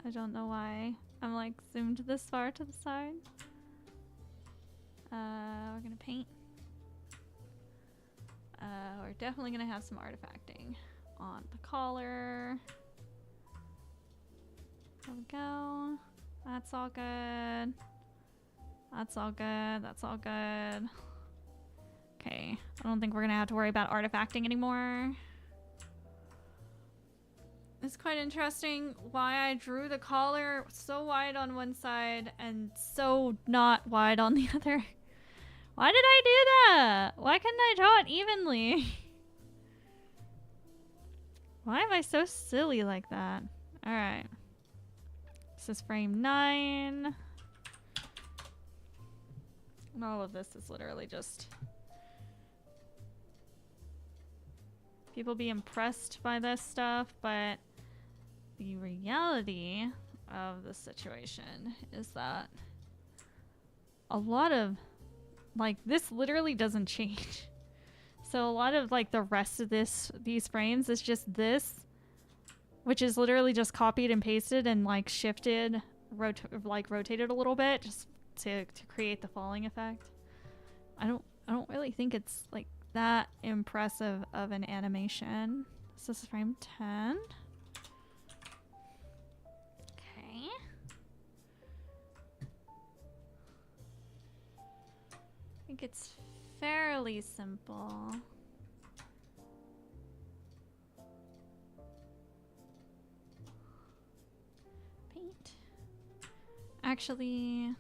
A: I don't know why I'm like zoomed this far to the side. We're gonna paint. We're definitely gonna have some artifacting on the collar. There we go. That's all good. That's all good. That's all good. Okay. I don't think we're gonna have to worry about artifacting anymore. It's quite interesting why I drew the collar so wide on one side and so not wide on the other. Why did I do that? Why couldn't I draw it evenly? Why am I so silly like that? Alright. This is frame 9. And all of this is literally just people be impressed by this stuff, but the reality of the situation is that a lot of like this literally doesn't change. So a lot of like the rest of these frames is just this, which is literally just copied and pasted and like shifted, rotated a little bit just to create the falling effect. I don't really think it's like that impressive of an animation. So this is frame 10. Okay. I think it's fairly simple. Paint. Actually,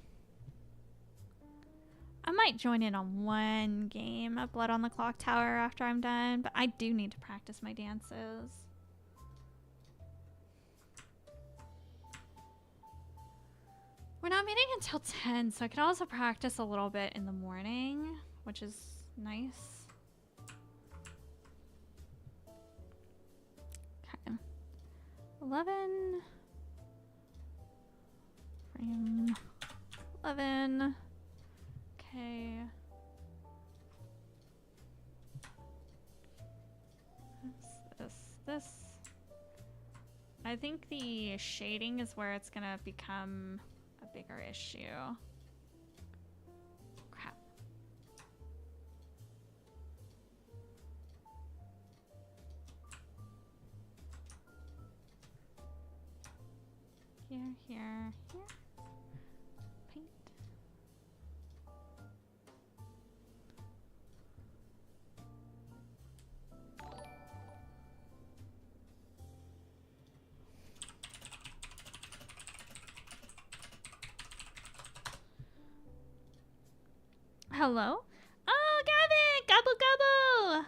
A: I might join in on one game of Blood on the Clock Tower after I'm done, but I do need to practice my dances. We're not meeting until 10, so I could also practice a little bit in the morning, which is nice. Okay. 11. Frame 11. Okay. This. I think the shading is where it's gonna become a bigger issue. Crap. Here, here, here. Paint. Hello? Oh, Gavin! Gobble gobble!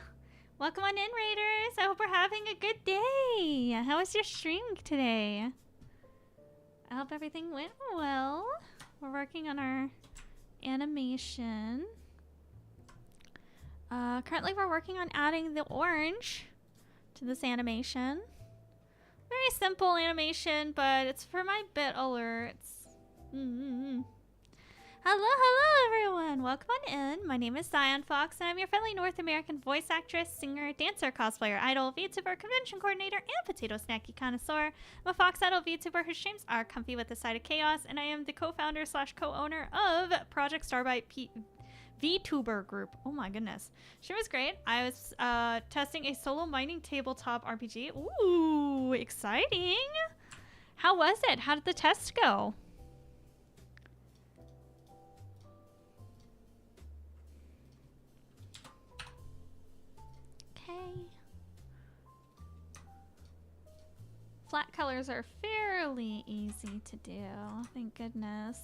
A: Welcome on in, Raiders. I hope we're having a good day. How was your stream today? I hope everything went well. We're working on our animation. Currently we're working on adding the orange to this animation. Very simple animation, but it's for my bit alerts. Hello, hello everyone! Welcome on in. My name is Xionfox, and I'm your friendly North American voice actress, singer, dancer, cosplayer, idol, Vtuber, convention coordinator, and potato snacky connoisseur. I'm a Fox idol Vtuber whose streams are comfy with the side of chaos, and I am the co-founder slash co-owner of Project Starbite Vtuber group. Oh my goodness. She was great. I was testing a solo mining tabletop RPG. Ooh, exciting! How was it? How did the test go? Flat colors are fairly easy to do, thank goodness.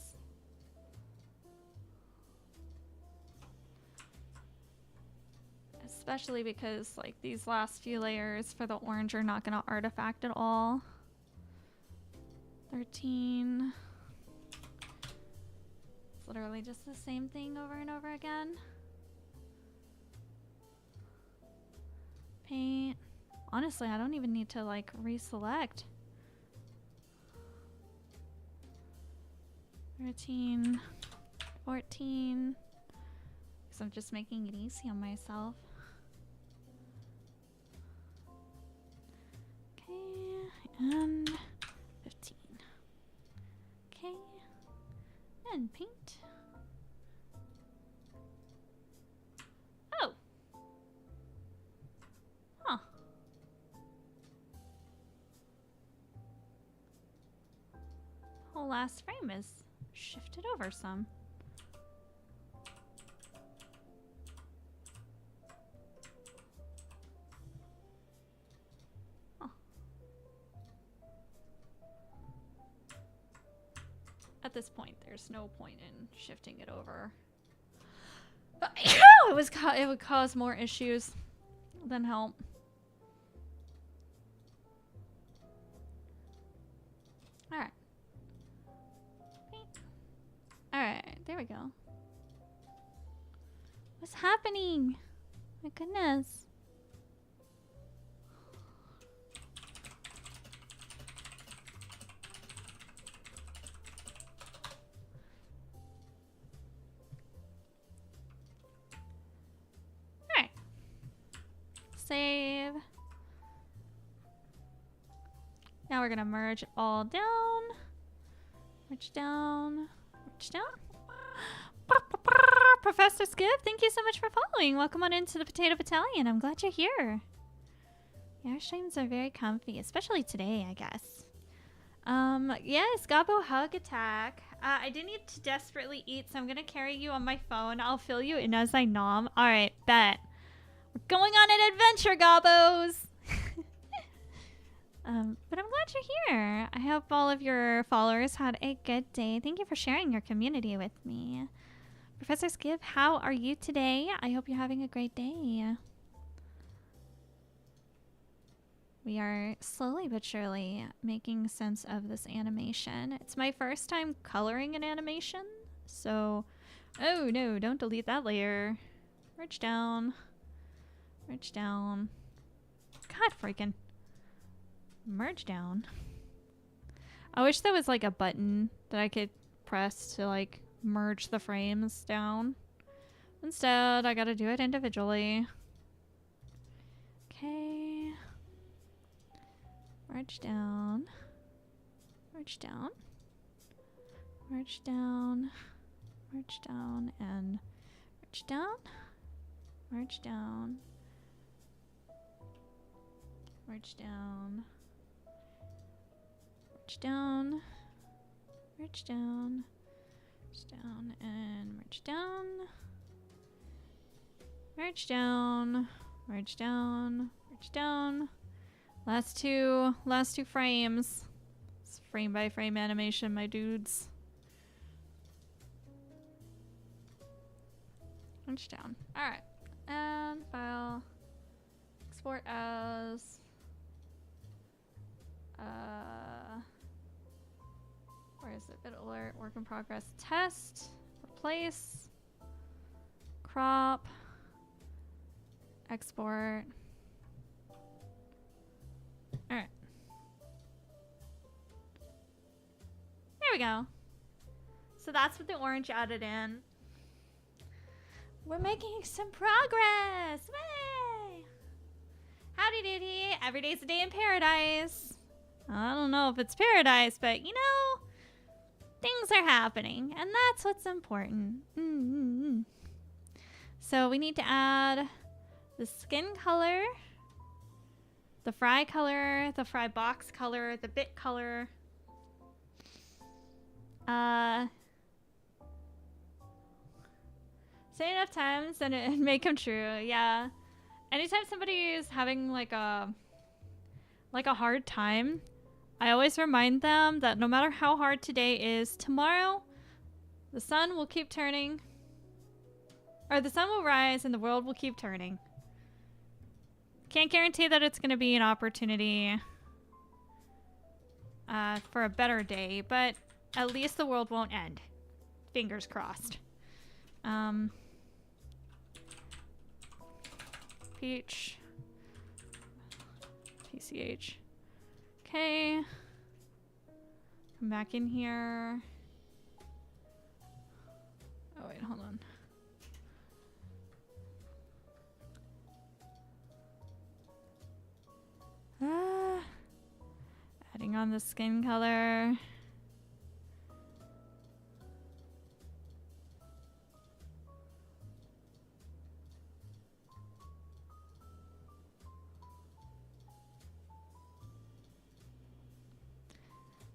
A: Especially because like these last few layers for the orange are not gonna artifact at all. 13. It's literally just the same thing over and over again. Paint. Honestly, I don't even need to like reselect. 13, 14. Because I'm just making it easy on myself. Okay, and 15. Okay, and paint. Oh! Huh. Whole last frame is shifted over some. Huh. At this point, there's no point in shifting it over. It would cause more issues than help. All right. Alright, there we go. What's happening? My goodness. Alright. Save. Now we're gonna merge it all down. Merge down. Down. Professor Skip, thank you so much for following. Welcome on into the Potato Battalion. I'm glad you're here. Yeah, our streams are very comfy, especially today, I guess. Yes, Gabo hug attack. I do need to desperately eat, so I'm gonna carry you on my phone. I'll fill you in as I nom. All right, bet. We're going on an adventure, Gabos. But I'm glad you're here. I hope all of your followers had a good day. Thank you for sharing your community with me. Professor Skip, how are you today? I hope you're having a great day. We are slowly but surely making sense of this animation. It's my first time coloring an animation, so... Oh no, don't delete that layer. Merge down. Merge down. God freaking... Merge down. I wish there was like a button that I could press to like merge the frames down. Instead, I gotta do it individually. Okay. Merge down. Merge down. Merge down. Merge down and merge down. Merge down. Merge down. Merge down, Merge down. Merge down and merge down. Merge down. Merge down. Merge down. Last two frames. It's frame by frame animation, my dudes. Merge down. Alright. And file. Export as where is it? Bit alert, work in progress, test, replace, crop, export. Alright. There we go. So that's what the orange added in. We're making some progress! Way! Howdy doody! Every day's a day in paradise. I don't know if it's paradise, but you know, things are happening, and that's what's important. So we need to add the skin color, the fry color, the fry box color, the bit color. Say enough times and it may come true. Yeah. Anytime somebody is having like a hard time, I always remind them that no matter how hard today is, tomorrow the sun will keep turning. Or the sun will rise and the world will keep turning. Can't guarantee that it's going to be an opportunity for a better day, but at least the world won't end. Fingers crossed. Peach. PCH. Okay. Come back in here. Oh wait, hold on. Adding on the skin color.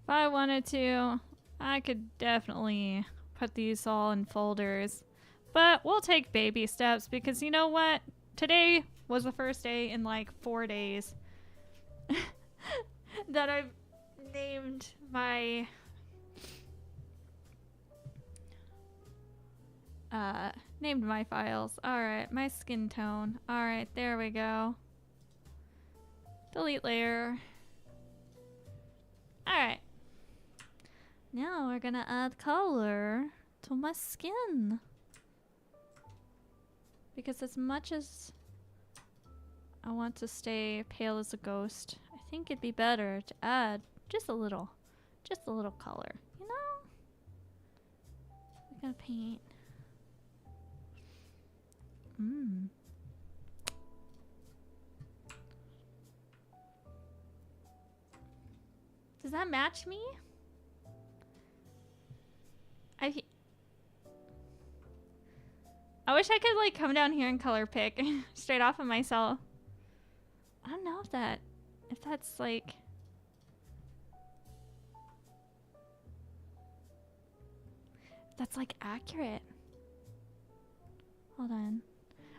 A: If I wanted to, I could definitely put these all in folders, but we'll take baby steps because you know what? Today was the first day in like 4 days that I've named my files. Alright, my skin tone. Alright, there we go. Delete layer. Alright. Now we're gonna add color to my skin. Because as much as I want to stay pale as a ghost, I think it'd be better to add just a little color, you know? So we're gonna paint. Does that match me? I wish I could like come down here and color pick straight off of myself. I don't know if that's like accurate. Hold on.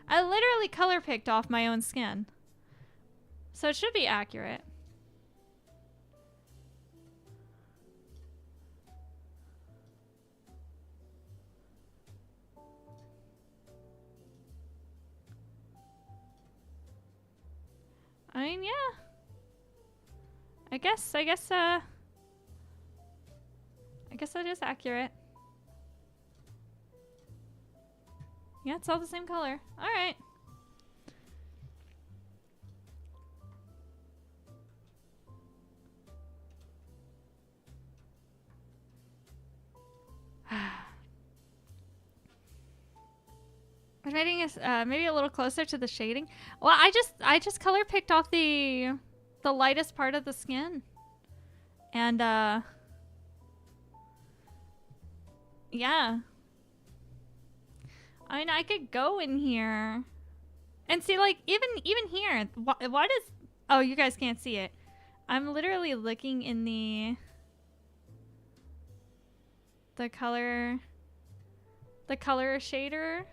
A: I literally color picked off my own skin. So it should be accurate. I mean, yeah. I guess that is accurate. Yeah, it's all the same color. All right. Writing is maybe a little closer to the shading. Well, I just color picked off the lightest part of the skin, and yeah. I mean, I could go in here and see, like, even here. What is? Oh, you guys can't see it. I'm literally looking in the the color shader.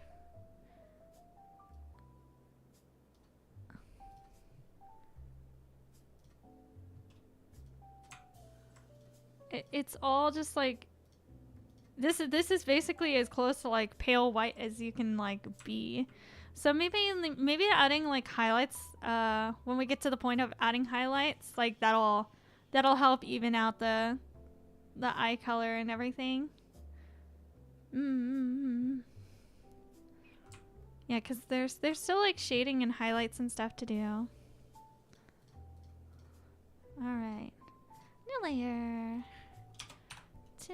A: It's all just like this is basically as close to like pale white as you can like be. So maybe adding like highlights when we get to the point of adding highlights, like that'll help even out the eye color and everything. Yeah, because there's still like shading and highlights and stuff to do. All right, new layer 2.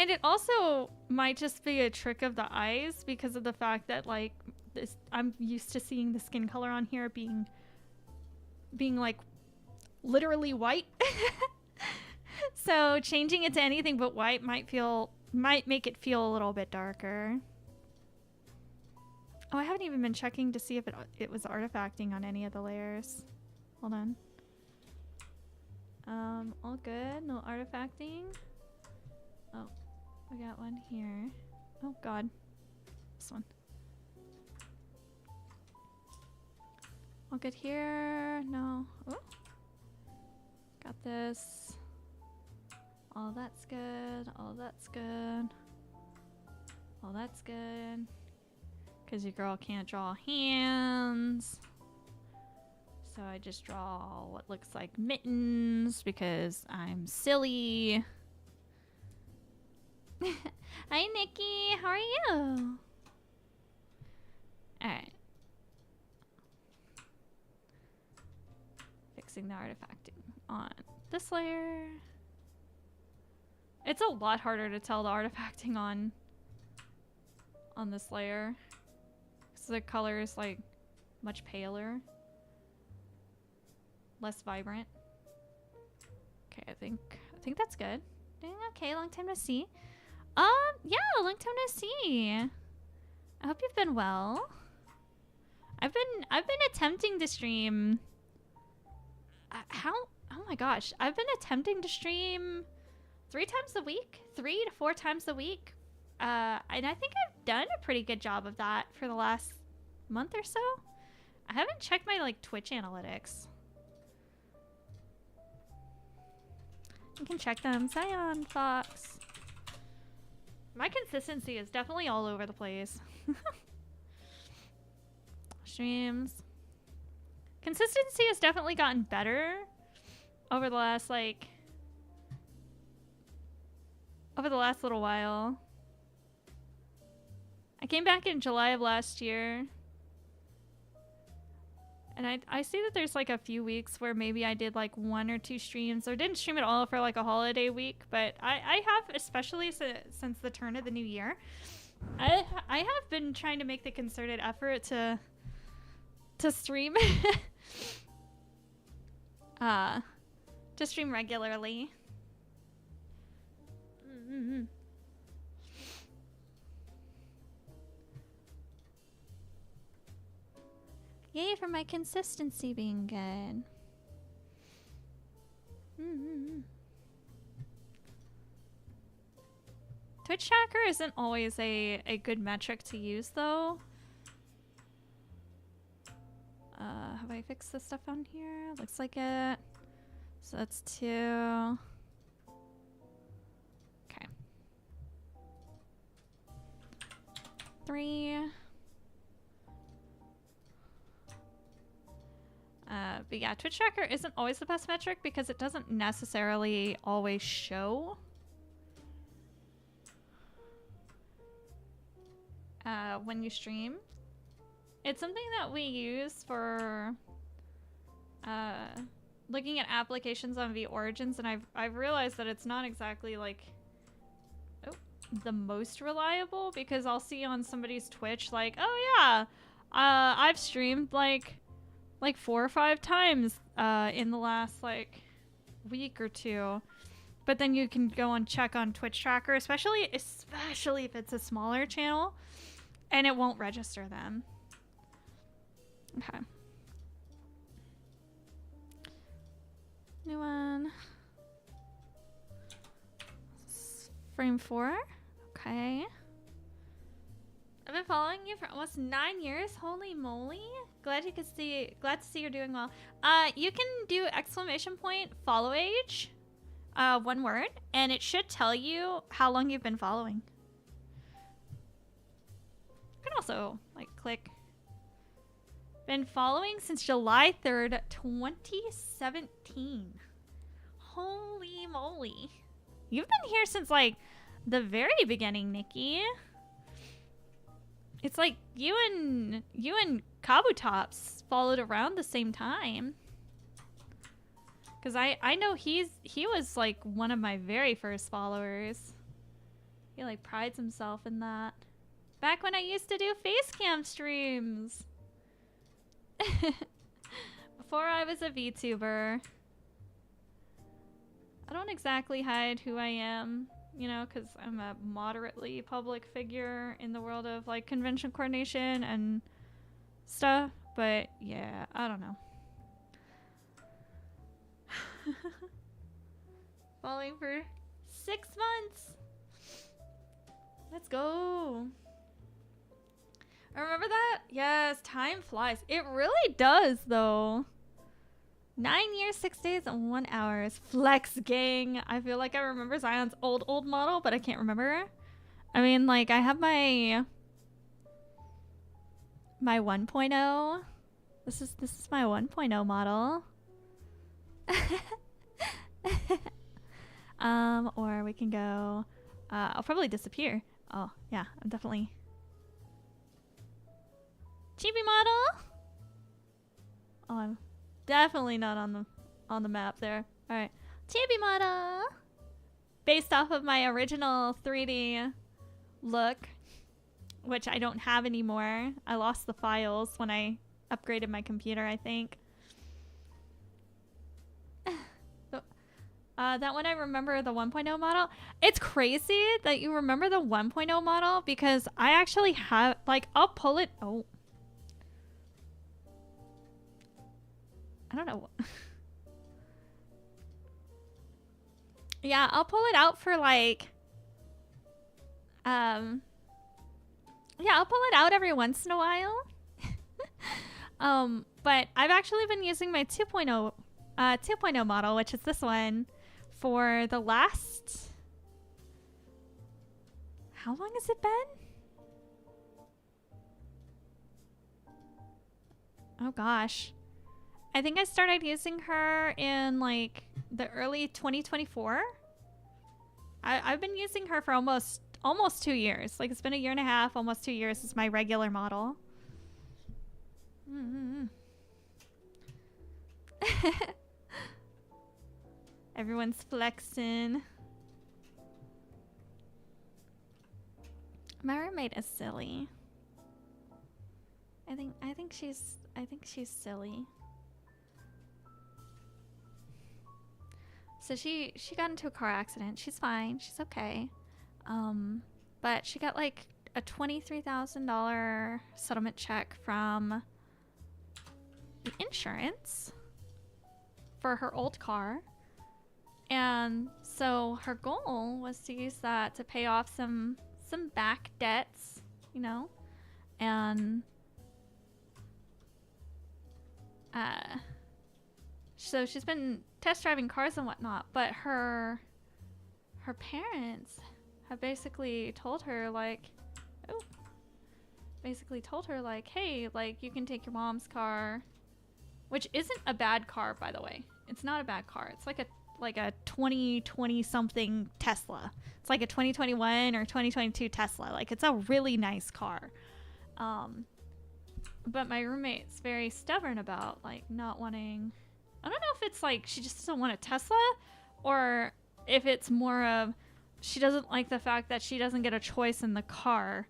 A: And it also might just be a trick of the eyes because of the fact that like this, I'm used to seeing the skin color on here being like literally white. So changing it to anything but white might make it feel a little bit darker. Oh, I haven't even been checking to see if it was artifacting on any of the layers. Hold on. All good, no artifacting. Oh, we got one here. Oh god, this one. All good here. No. Ooh. Got this. All that's good. All that's good. All that's good. Because your girl can't draw hands. So I just draw what looks like mittens because I'm silly. Hi, Nikki. How are you? Alright. Fixing the artifacting on this layer. It's a lot harder to tell the artifacting on this layer. So the color is like much paler. Less vibrant. Okay, I think that's good. Doing okay, long time no see. Yeah, long time no see. I hope you've been well. I've been attempting to stream. Oh my gosh, I've been attempting to stream 3 times a week, 3 to 4 times a week. And I think I've done a pretty good job of that for the last month or so. I haven't checked my like Twitch analytics. You can check them. Xionfox. My consistency is definitely all over the place. Streams. Consistency has definitely gotten better over the last little while. I came back in July of last year. And I see that there's like a few weeks where maybe I did like 1 or 2 streams or didn't stream at all for like a holiday week. But I have, especially since the turn of the new year, I have been trying to make the concerted effort to stream. To stream regularly. Yay for my consistency being good. Twitch tracker isn't always a good metric to use though. Have I fixed the stuff on here? Looks like it. So that's 2. Okay. 3. But yeah, Twitch tracker isn't always the best metric because it doesn't necessarily always show. When you stream. It's something that we use for looking at applications on Origins, and I've realized that it's not exactly like the most reliable because I'll see on somebody's Twitch like, oh yeah, I've streamed like 4 or 5 times in the last like week or 2, but then you can go and check on Twitch tracker, especially if it's a smaller channel, and it won't register them. Okay. frame 4. Okay. I've been following you for almost 9 years. Holy moly. Glad to see you're doing well. You can do ! follow age, one word, and it should tell you how long you've been following. You can also like click. Been following since July 3rd, 2017. Holy moly. You've been here since like the very beginning, Nikki. It's like you and Kabutops followed around the same time. Cause I know he was like one of my very first followers. He like prides himself in that. Back when I used to do face cam streams. Before I was a VTuber. I don't exactly hide who I am, you know, because I'm a moderately public figure in the world of like convention coordination and stuff. But yeah, I don't know. Following for 6 months. Let's go. Remember that? Yes, time flies. It really does, though. 9 years, 6 days, and 1 hour. Flex gang. I feel like I remember Zion's old model, but I can't remember. I mean, like, I have my 1.0. This is my 1.0 model. Or we can go. I'll probably disappear. Oh yeah, I'm definitely. Chibi model. Oh, I'm definitely not on the map there. All right, chibi model. Based off of my original 3D look, which I don't have anymore. I lost the files when I upgraded my computer, I think. That one I remember the 1.0 model. It's crazy that you remember the 1.0 model because I actually have, like, I'll pull it. Oh. I don't know. Yeah, I'll pull it out for like, yeah, I'll pull it out every once in a while. But I've actually been using my 2.0 model, which is this one, for the last, how long has it been? Oh gosh. I think I started using her in like the early 2024. I've been using her for almost 2 years. Like it's been 1.5 years, almost 2 years is my regular model. Everyone's flexing. My roommate is silly. I think she's silly. So she got into a car accident. She's fine. She's okay. But she got like a $23,000 settlement check from the insurance for her old car. And so her goal was to use that to pay off some back debts, you know, and so she's been test driving cars and whatnot, but her parents have basically told her like, hey, like you can take your mom's car, which isn't a bad car, by the way. It's not a bad car. It's like a 2020 something Tesla. It's like a 2021 or 2022 Tesla. Like it's a really nice car. But my roommate's very stubborn about like not wanting, I don't know if it's like she just doesn't want a Tesla or if it's more of she doesn't like the fact that she doesn't get a choice in the car.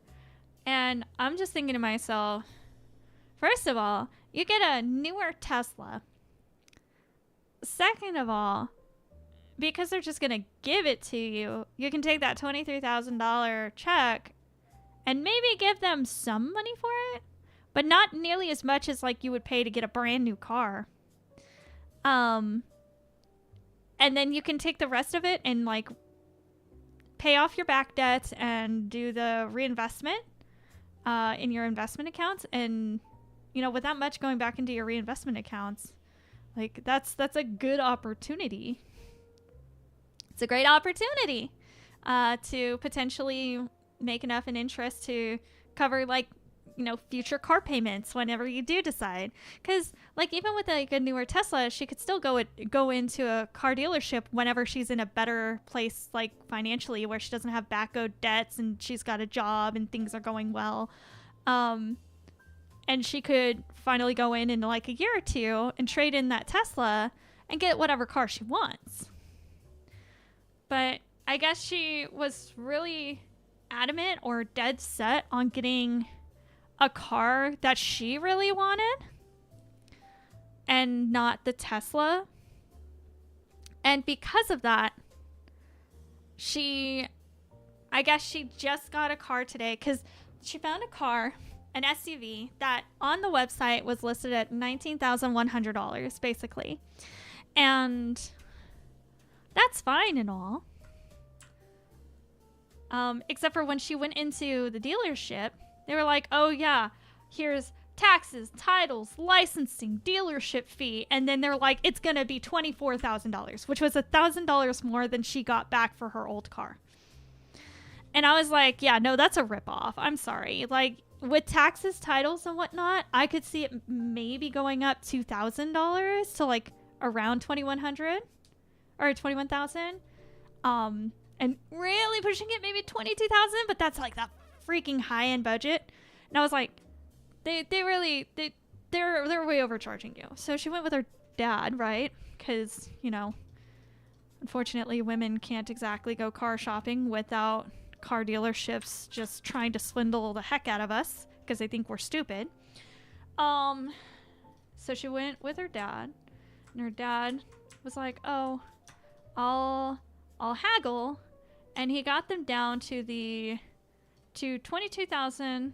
A: And I'm just thinking to myself, first of all, you get a newer Tesla. Second of all, because they're just going to give it to you, you can take that $23,000 check and maybe give them some money for it, but not nearly as much as like you would pay to get a brand new car. And then you can take the rest of it and like pay off your back debts and do the reinvestment in your investment accounts. And, you know, with that much going back into your reinvestment accounts, like that's a good opportunity. It's a great opportunity to potentially make enough in interest to cover, like, you know, future car payments whenever you do decide. Because, like, even with like a newer Tesla, she could still go into a car dealership whenever she's in a better place, like financially, where she doesn't have back owed debts and she's got a job and things are going well. And she could finally go in like a year or two and trade in that Tesla and get whatever car she wants. But I guess she was really adamant or dead set on getting a car that she really wanted and not the Tesla. And because of that, I guess she just got a car today because she found a car, an SUV, that on the website was listed at $19,100 basically. And that's fine and all. Except for when she went into the dealership, they were like, oh yeah, here's taxes, titles, licensing, dealership fee. And then they're like, it's going to be $24,000, which was $1,000 more than she got back for her old car. And I was like, yeah, no, that's a ripoff. I'm sorry. Like, with taxes, titles, and whatnot, I could see it maybe going up $2,000 to like around $2,100 or $21,000. And really pushing it maybe $22,000, but that's like that freaking high end budget. And I was like, they're way overcharging you. So she went with her dad, right? Because, you know, unfortunately women can't exactly go car shopping without car dealerships just trying to swindle the heck out of us because they think we're stupid. So she went with her dad, and her dad was like, oh, I'll haggle, and he got them down to $22,000.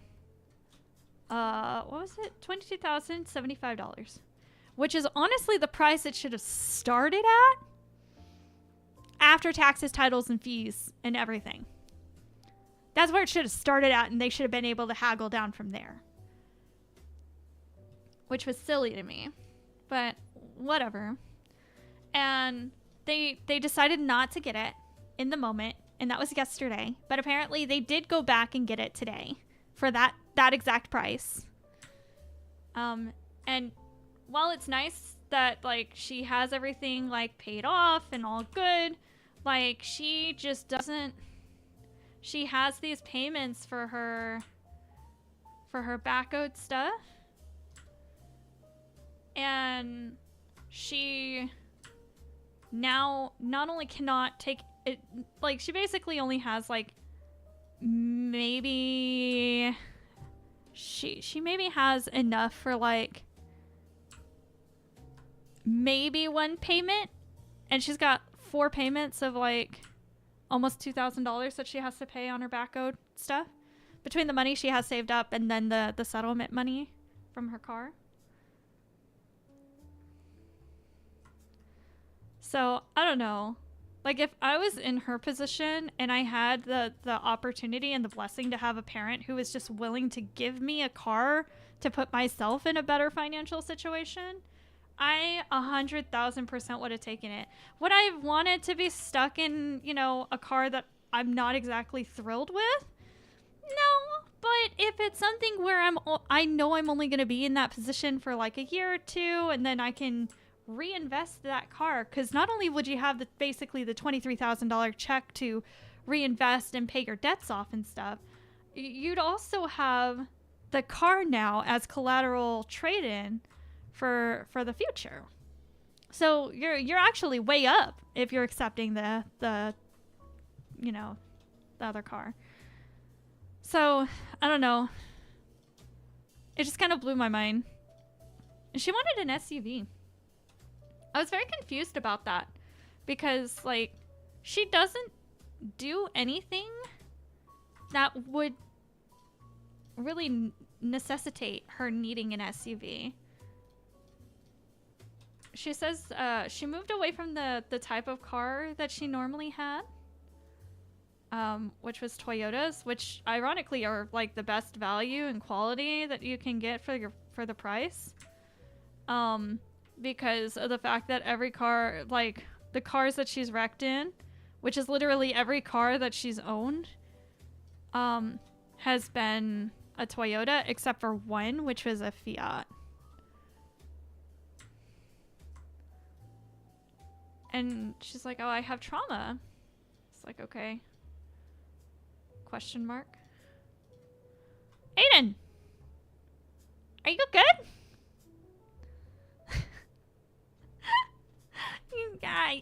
A: What was it? $22,075, which is honestly the price it should have started at after taxes, titles, and fees and everything. That's where it should have started at, and they should have been able to haggle down from there, which was silly to me, but whatever. And they decided not to get it in the moment, and that was yesterday. But apparently they did go back and get it today for that exact price. And while it's nice that like she has everything like paid off and all good, like she just doesn't. She has these payments for her back owed stuff, and she now not only cannot take it, like she basically only has like maybe she maybe has enough for like maybe one payment, and she's got 4 payments of like almost $2,000 that she has to pay on her back owed stuff between the money she has saved up and then the settlement money from her car. So I don't know, like if I was in her position and I had the opportunity and the blessing to have a parent who was just willing to give me a car to put myself in a better financial situation, I 100,000% would have taken it. Would I have wanted to be stuck in, you know, a car that I'm not exactly thrilled with? No, but if it's something where I know I'm only going to be in that position for like a year or two, and then I can reinvest that car, because not only would you have basically the $23,000 check to reinvest and pay your debts off and stuff, you'd also have the car now as collateral trade-in for the future. So you're actually way up if you're accepting the you know, the other car. So I don't know, it just kind of blew my mind. And she wanted an SUV. I was very confused about that, because like she doesn't do anything that would really necessitate her needing an SUV. She says she moved away from the type of car that she normally had. which was Toyotas, which ironically are like the best value and quality that you can get for the price. Because of the fact that every car, like the cars that she's wrecked in, which is literally every car that she's owned, has been a Toyota except for one, which was a Fiat. And she's like, oh, I have trauma. It's like, okay. Question mark. Aiden! Are you good?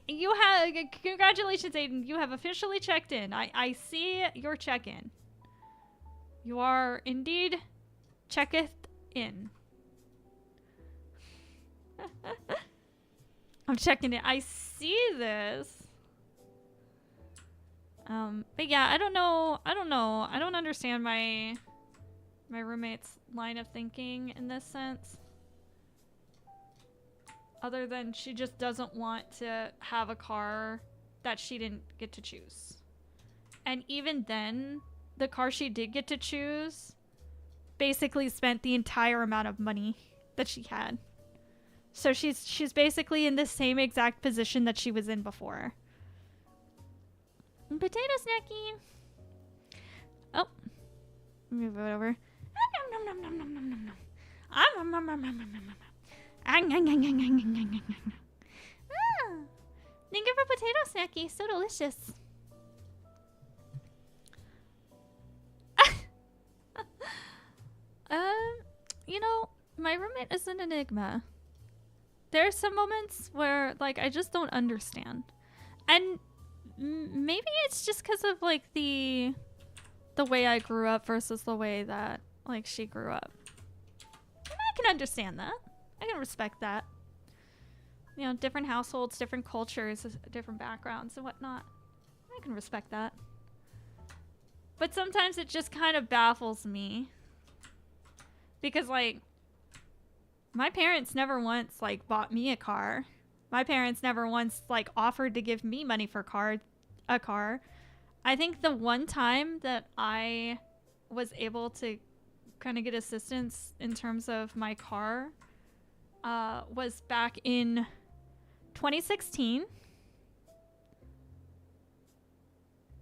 A: You have, congratulations, Aiden. You have officially checked in. I see your check-in. You are indeed checketh in. I'm checking it. I see this. But yeah, I don't know. I don't understand my roommate's line of thinking in this sense. Other than she just doesn't want to have a car that she didn't get to choose. And even then, the car she did get to choose basically spent the entire amount of money that she had. So she's basically in the same exact position that she was in before. Potato Snackie. Oh. Move it over. Thank you for Potato Snackie. So delicious. You know, my roommate is an enigma. There's some moments where, like, I just don't understand. And maybe it's just because of, like, the way I grew up versus the way that, like, she grew up. And I can understand that. I can respect that. You know, different households, different cultures, different backgrounds and whatnot. I can respect that. But sometimes it just kind of baffles me. Because, like, my parents never once, like, bought me a car. My parents never once, like, offered to give me money for a car. I think the one time that I was able to kind of get assistance in terms of my car was back in 2016.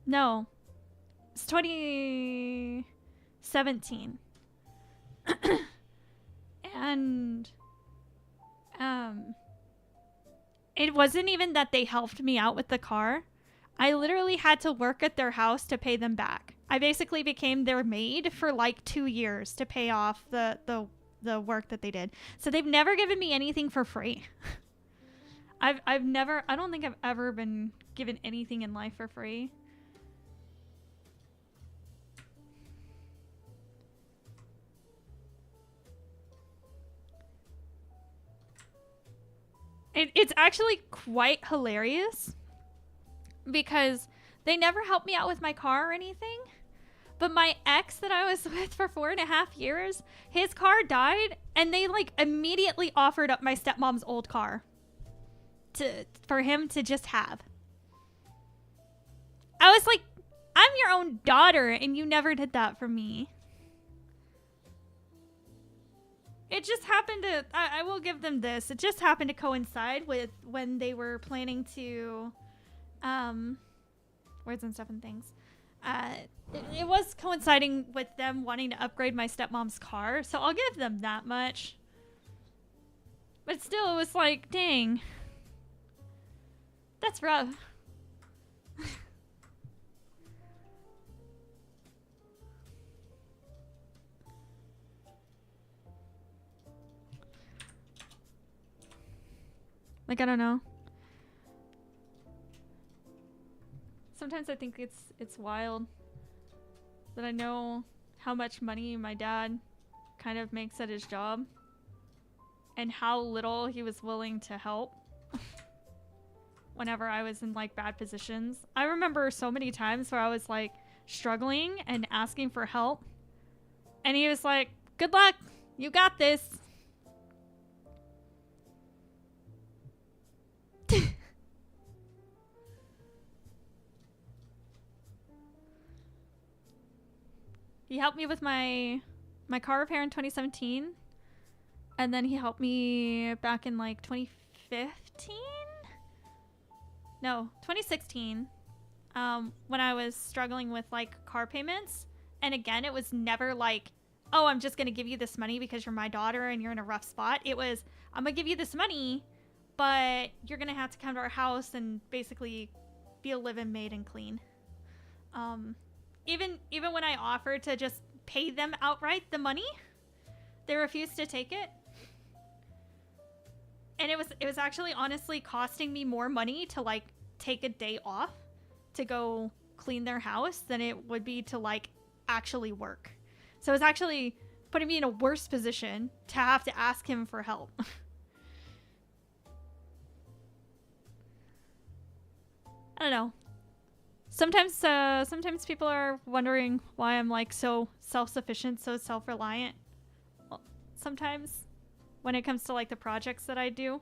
A: No, it's 2017. And it wasn't even that they helped me out with the car. I literally had to work at their house to pay them back. I basically became their maid for like 2 years to pay off the work that they did. So they've never given me anything for free. I don't think I've ever been given anything in life for free. It's actually quite hilarious because they never helped me out with my car or anything. But my ex that I was with for 4.5 years, his car died and they like immediately offered up my stepmom's old car for him to just have. I was like, I'm your own daughter and you never did that for me. It just happened to, I will give them this. It just happened to coincide with when they were planning to, words and stuff and things. It was coinciding with them wanting to upgrade my stepmom's car. So I'll give them that much. But still, it was like, dang. That's rough. Like, I don't know. Sometimes I think it's wild that I know how much money my dad kind of makes at his job and how little he was willing to help whenever I was in like bad positions. I remember so many times where I was like struggling and asking for help and he was like, good luck, you got this. He helped me with my car repair in 2017. And then he helped me back in like 2015? No, 2016. When I was struggling with like car payments. And again, it was never like, oh, I'm just going to give you this money because you're my daughter and you're in a rough spot. It was, I'm going to give you this money, but you're going to have to come to our house and basically be a live-in maid and clean. Even when I offered to just pay them outright the money, they refused to take it. And it was actually honestly costing me more money to like take a day off to go clean their house than it would be to like actually work. So it's actually putting me in a worse position to have to ask him for help. I don't know. Sometimes people are wondering why I'm like so self-sufficient, so self-reliant. Well, sometimes when it comes to like the projects that I do.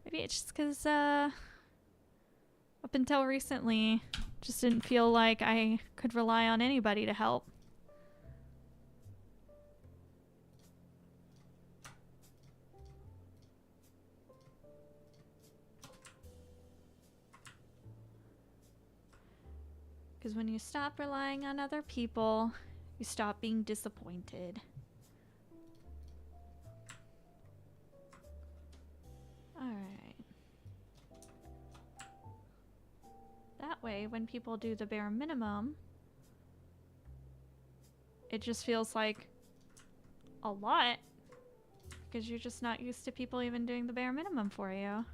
A: Maybe it's just because up until recently just didn't feel like I could rely on anybody to help. Because when you stop relying on other people, you stop being disappointed. Alright. That way, when people do the bare minimum, it just feels like a lot. Because you're just not used to people even doing the bare minimum for you.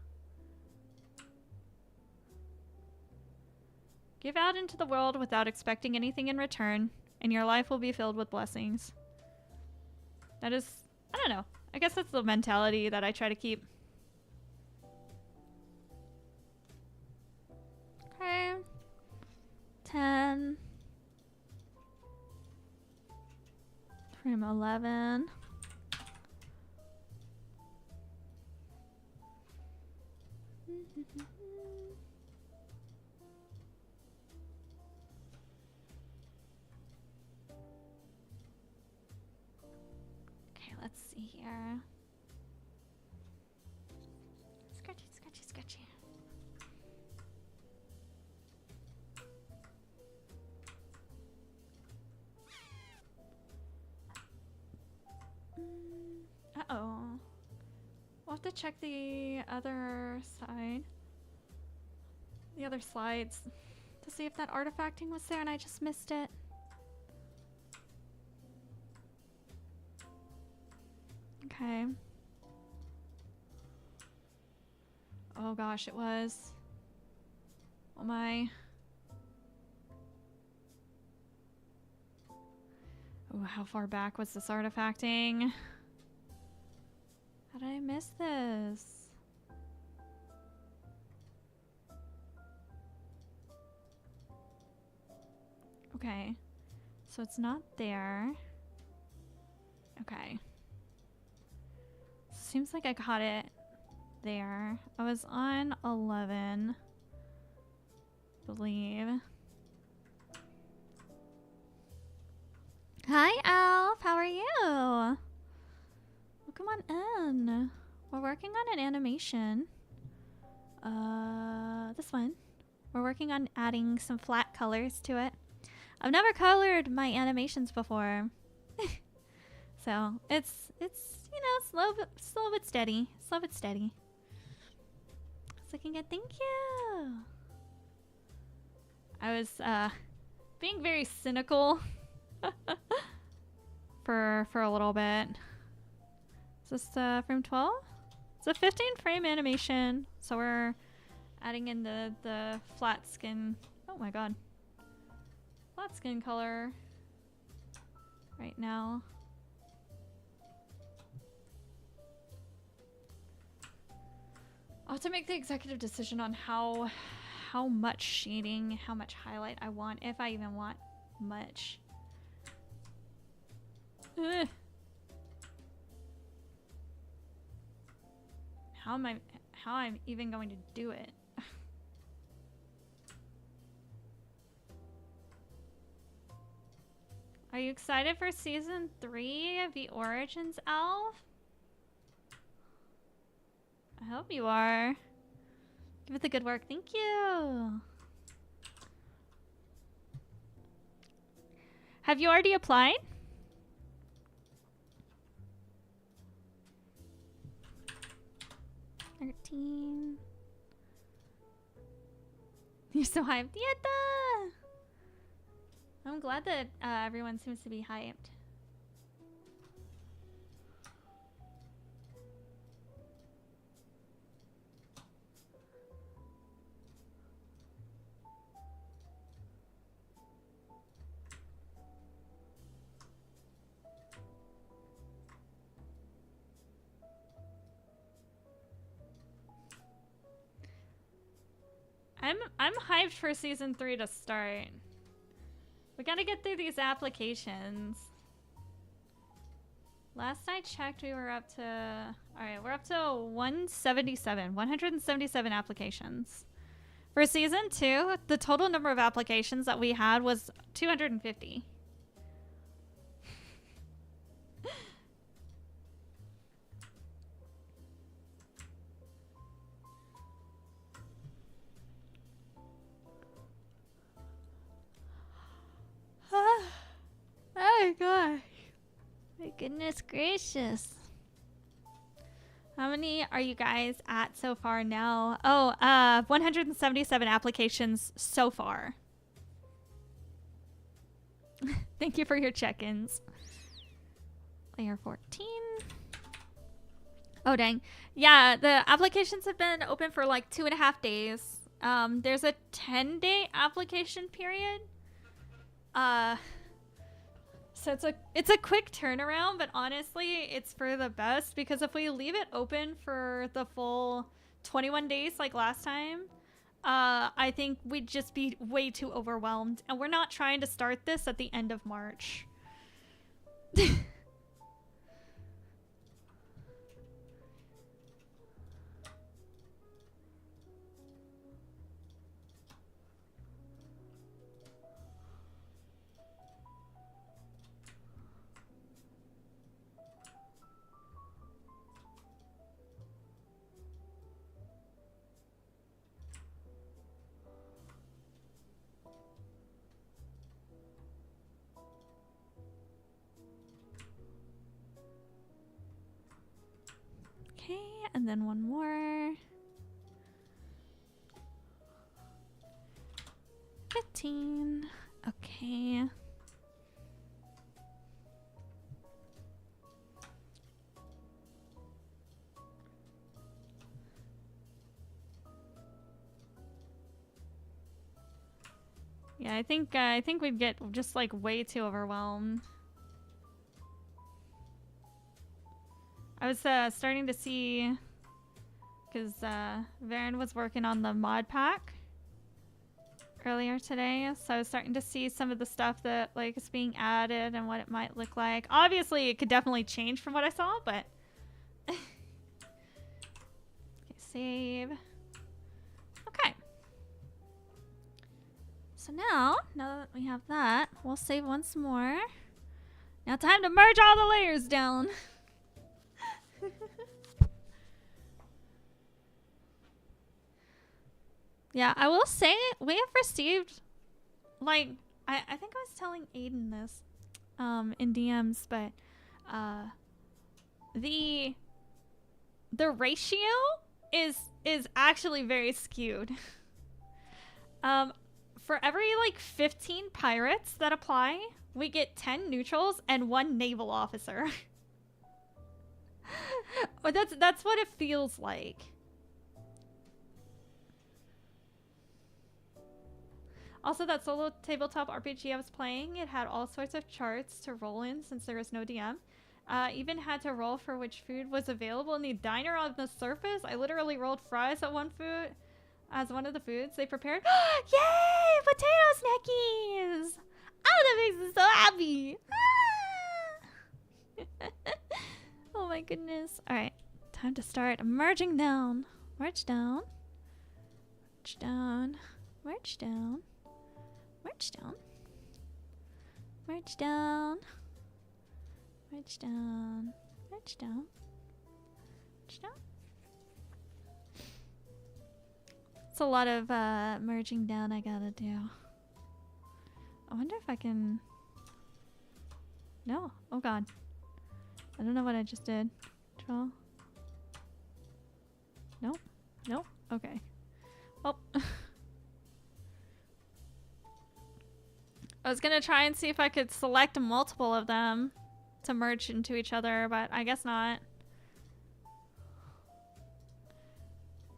A: Give out into the world without expecting anything in return, and your life will be filled with blessings. That is, I don't know. I guess that's the mentality that I try to keep. Okay. 10. Frame 11. Okay, let's see here. Scratchy, scratchy, scratchy. Uh-oh. We'll have to check the other side. The other slides. To see if that artifacting was there and I just missed it. Okay. Oh gosh, it was. Oh my. Oh, how far back was this artifacting? How did I miss this? Okay. So it's not there. Okay. Seems like I caught it there. I was on 11. Believe. Hi, Alf. How are you? Well, come on in. We're working on an animation. This one. We're working on adding some flat colors to it. I've never colored my animations before. So, it's you know, slow but steady. Slow but steady. It's looking good. Thank you. I was being very cynical for a little bit. Is this frame 12? It's a 15 frame animation, so we're adding in the flat skin. Oh my god. Flat skin color right now. I'll have to make the executive decision on how much shading, how much highlight I want, if I even want much. Ugh. How I'm even going to do it? Are you excited for season 3 of the Origins Elf? I hope you are. Give it the good work. Thank you. Have you already applied? $13. You're so hyped. Yatta! I'm glad that everyone seems to be hyped. I'm hyped for season 3 to start. We gotta get through these applications. Last I checked, we were up to... Alright, we're up to 177 applications. For season 2, the total number of applications that we had was 250. Oh my gosh. My goodness gracious. How many are you guys at so far now? Oh, 177 applications so far. Thank you for your check-ins. Layer 14. Oh, dang. Yeah, the applications have been open for like 2.5 days. There's a 10-day application period. So it's a quick turnaround, but honestly, it's for the best because if we leave it open for the full 21 days like last time, I think we'd just be way too overwhelmed. And we're not trying to start this at the end of March. Okay, and then one more. 15. Okay. Yeah, I think we'd get just like way too overwhelmed. I was starting to see, because Varen was working on the mod pack earlier today, so I was starting to see some of the stuff that like is being added and what it might look like. Obviously, it could definitely change from what I saw, but okay, save. Okay. So now that we have that, we'll save once more. Now time to merge all the layers down. Yeah, I will say we have received, like, I think I was telling Aiden this in DMs, but the ratio is actually very skewed. For every like 15 pirates that apply, we get 10 neutrals and 1 naval officer. But that's what it feels like. Also, that solo tabletop RPG I was playing, it had all sorts of charts to roll in since there was no DM. Even had to roll for which food was available in the diner on the surface. I literally rolled fries as one of the foods they prepared. Yay! Potato snackies! Oh, that makes me so happy! Ah! Oh my goodness. Alright, time to start merging down. Merge down. Merge down. Merge down. Merge down. Merch down. Merch down. Merch down. Merch down. It's a lot of merging down I gotta do. I wonder if I can... No. Oh god. I don't know what I just did. 12. Nope. Nope. Okay. Oh. I was gonna try and see if I could select multiple of them to merge into each other, but I guess not.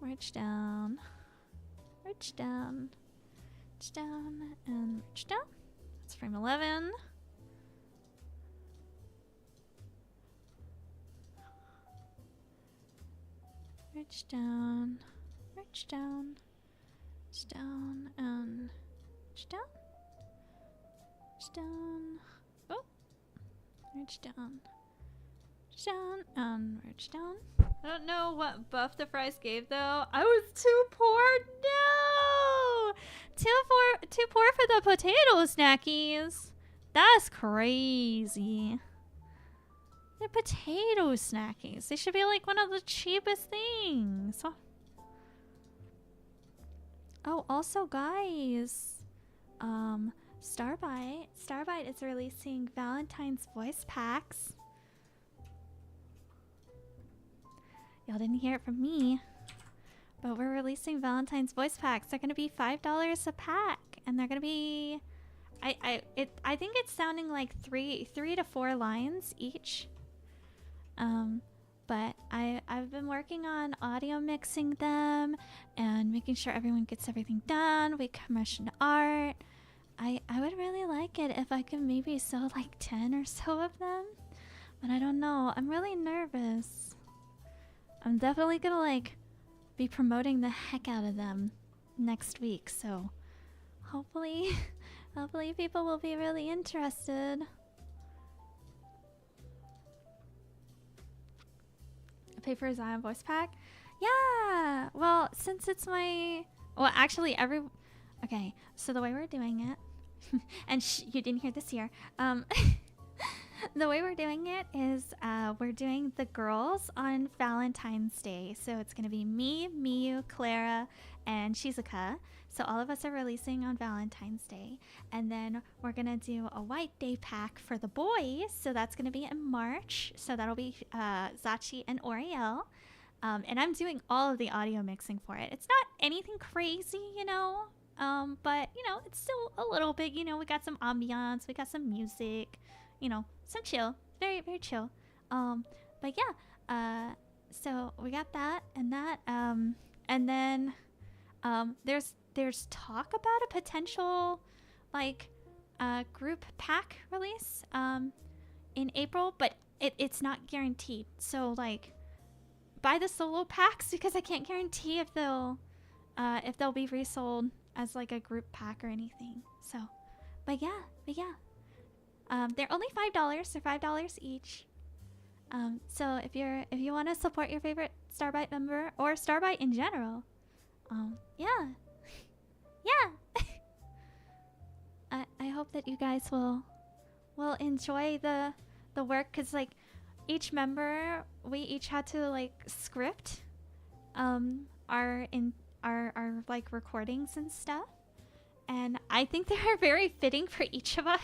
A: Merge down. Merge down. Merge down and merge down. That's frame 11. Merge down. Merge down. Merge down and merge down. Merge down. Oh. Merge down. Merge down and merge down. I don't know what buff the fries gave though. I was too poor. No! Too poor for the potato snackies. That's crazy. They're potato snackies. They should be like one of the cheapest things. Oh, also guys, Starbite is releasing Valentine's voice packs. Y'all didn't hear it from me, but we're releasing Valentine's voice packs. They're gonna be $5 a pack, and they're gonna be, I think it's sounding like three to 4 lines each. But I've been working on audio mixing them and making sure everyone gets everything done. We commissioned art. I would really like it if I could maybe sell like 10 or so of them, but I don't know. I'm really nervous. I'm definitely gonna like be promoting the heck out of them next week, so hopefully people will be really interested. Pay for a Zion voice pack? Yeah! Well, since it's my... Well, actually, okay, so the way we're doing it... and you didn't hear this here. The way we're doing it is we're doing the girls on Valentine's Day. So it's going to be me, Miyu, Clara, and Shizuka. So all of us are releasing on Valentine's Day. And then we're going to do a White Day pack for the boys. So that's going to be in March. So that'll be Zachi and Oriel. And I'm doing all of the audio mixing for it. It's not anything crazy, you know. But, you know, it's still a little bit, you know, we got some ambiance. We got some music, you know, some chill. Very, very chill. But yeah. So we got that and that. And then there's talk about a potential like group pack release in April, but it's not guaranteed. So like buy the solo packs because I can't guarantee if they'll be resold as like a group pack or anything. So but yeah. They're only $5. They're $5 each. So if you want to support your favorite Starbite member or Starbite in general, yeah. I hope that you guys will enjoy the work, because like each member, we each had to like script our like recordings and stuff, and I think they are very fitting for each of us.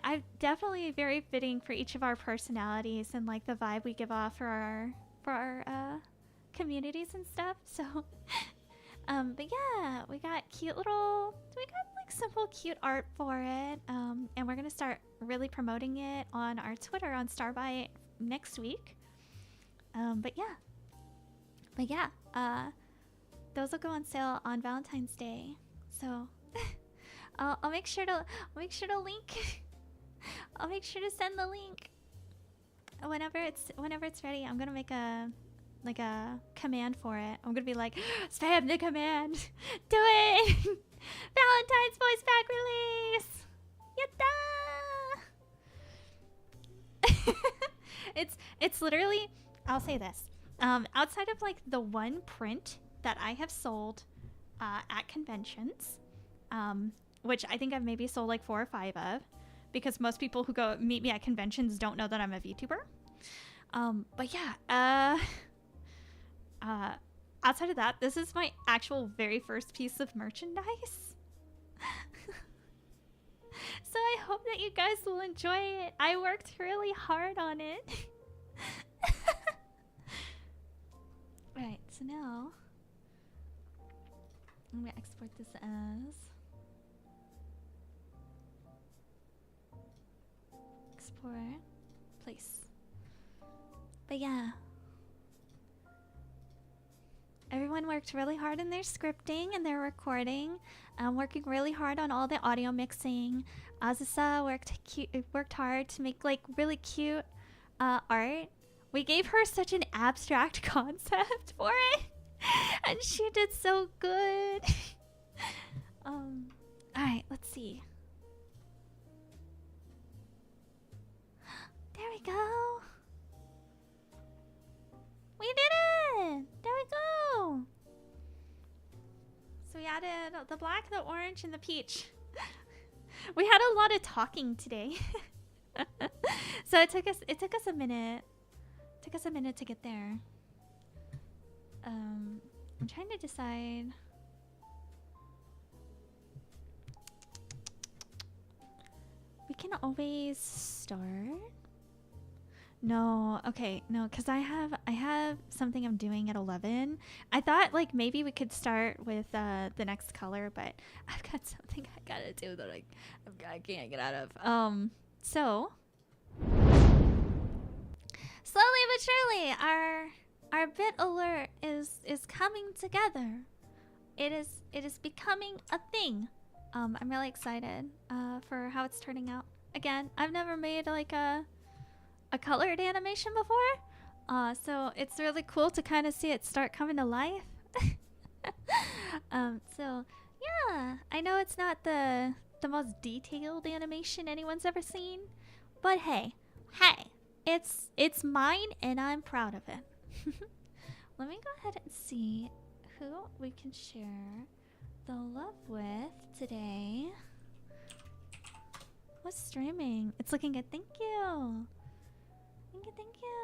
A: I'm definitely very fitting for each of our personalities and like the vibe we give off for our communities and stuff. So but yeah, we got like simple cute art for it, and we're gonna start really promoting it on our Twitter on Starbite next week. But yeah, those will go on sale on Valentine's Day, so I'll make sure to link. I'll make sure to send the link whenever it's ready. I'm gonna make a command for it. I'm gonna be like, spam the command. Do it. Valentine's voice pack release. Yatta. It's literally, I'll say this. Outside of like the one print that I have sold at conventions, which I think I've maybe sold like 4 or 5 of, because most people who go meet me at conventions don't know that I'm a VTuber. But yeah, outside of that, this is my actual very first piece of merchandise. So I hope that you guys will enjoy it. I worked really hard on it. Alright, so now I'm gonna export this as export place. But yeah, everyone worked really hard in their scripting and their recording. Working really hard on all the audio mixing. Azusa worked hard to make like really cute art. We gave her such an abstract concept for it, and she did so good. Alright, let's see. There we go. We did it! There we go! So we added the black, the orange, and the peach. We had a lot of talking today. So it took us a minute. It took us a minute to get there. I'm trying to decide. We can always start. No, okay, no, because I have something I'm doing at 11. I thought like maybe we could start with the next color, but I've got something I gotta do that I can't get out of. So slowly but surely our bit alert is coming together. It is becoming a thing. I'm really excited for how it's turning out. Again, I've never made like a colored animation before, so it's really cool to kind of see it start coming to life. So yeah, I know it's not the most detailed animation anyone's ever seen, but hey, it's mine and I'm proud of it. Let me go ahead and see who we can share the love with today. What's streaming? It's looking good. Thank you. Thank you.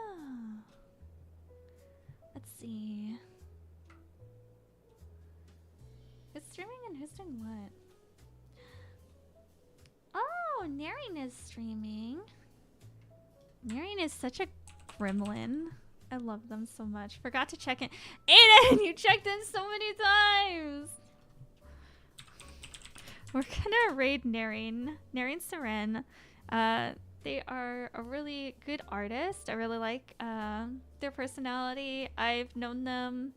A: Let's see. Who's streaming and who's doing what? Oh, Naring is streaming. Naring is such a gremlin. I love them so much. Forgot to check in. Aiden, you checked in so many times. We're gonna raid Naring. Naring Seren. They are a really good artist. I really like their personality. I've known them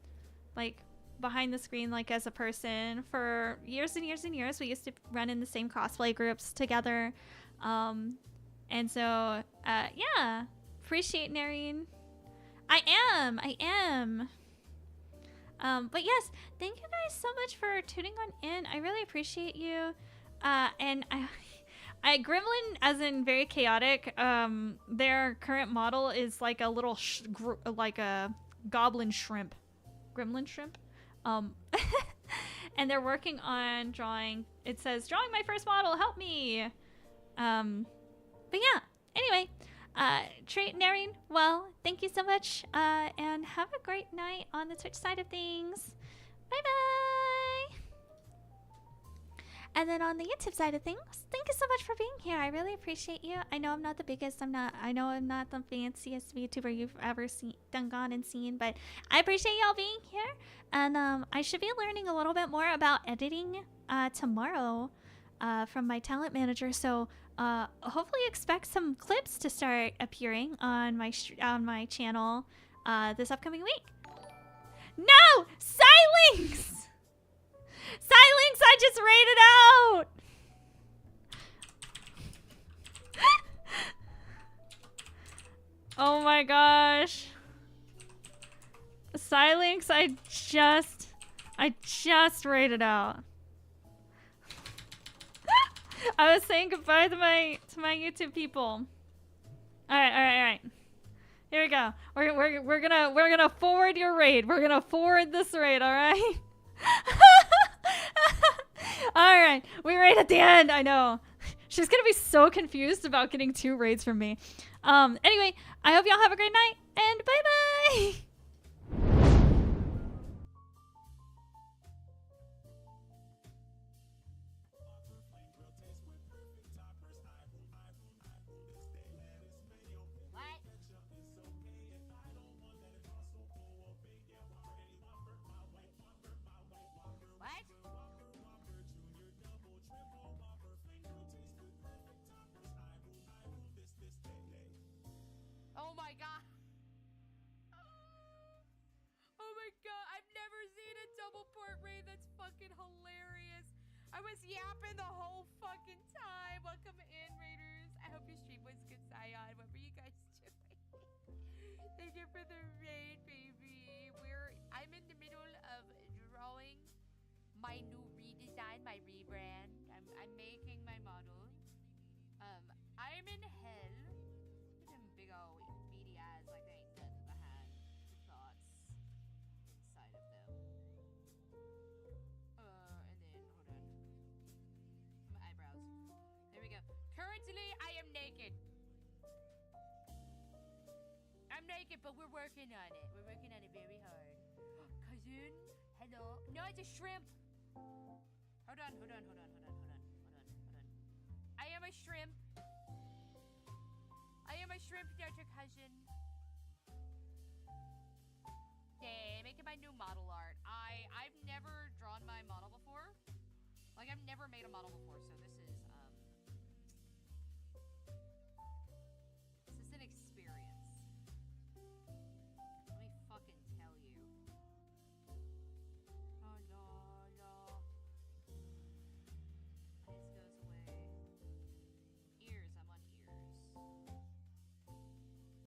A: like behind the screen, like as a person for years and years and years. We used to run in the same cosplay groups together. And so, yeah, appreciate Naring. I am. But yes, thank you guys so much for tuning on in. I really appreciate you. And I Gremlin, as in very chaotic. Their current model is like a little like a goblin shrimp, gremlin shrimp. And they're working on drawing. It says drawing my first model. Help me. But yeah. Anyway, treat Naring well. Thank you so much. And have a great night on the Twitch side of things. Bye bye. And then on the YouTube side of things, thank you so much for being here. I really appreciate you. I know I'm not the biggest. I know I'm not the fanciest VTuber you've ever gone and seen, but I appreciate y'all being here. And I should be learning a little bit more about editing tomorrow from my talent manager. So hopefully expect some clips to start appearing on my channel this upcoming week. No! Silence! Silence! I just rated out! Oh my gosh. Silence, I just rated out. I was saying goodbye to my YouTube people. Alright. Here we go. We're gonna forward your raid. We're gonna forward this raid, alright? All right, we raid at the end. I know. She's gonna be so confused about getting 2 raids from me. Anyway, I hope y'all have a great night, and bye-bye.
E: Oh my god. Oh my god, I've never seen a double port raid. That's fucking hilarious. I was yapping the whole fucking time. Welcome in, Raiders. I hope your stream was good, Zion. What were you guys doing? Thank you for the raid, baby. I'm in the middle of drawing my new redesign, my rebrand. I'm making my model. I'm in hell. Them big old beady eyes like they ain't nothing behind the thoughts inside of them. And then hold on. My eyebrows. There we go. Currently, I am naked. I'm naked, but we're working on it. We're working on it very hard. Cousin, hello. No, it's a shrimp. Hold on. I am a shrimp. I am a shrimp, Dr. Cousin. Okay, making my new model art. I've never drawn my model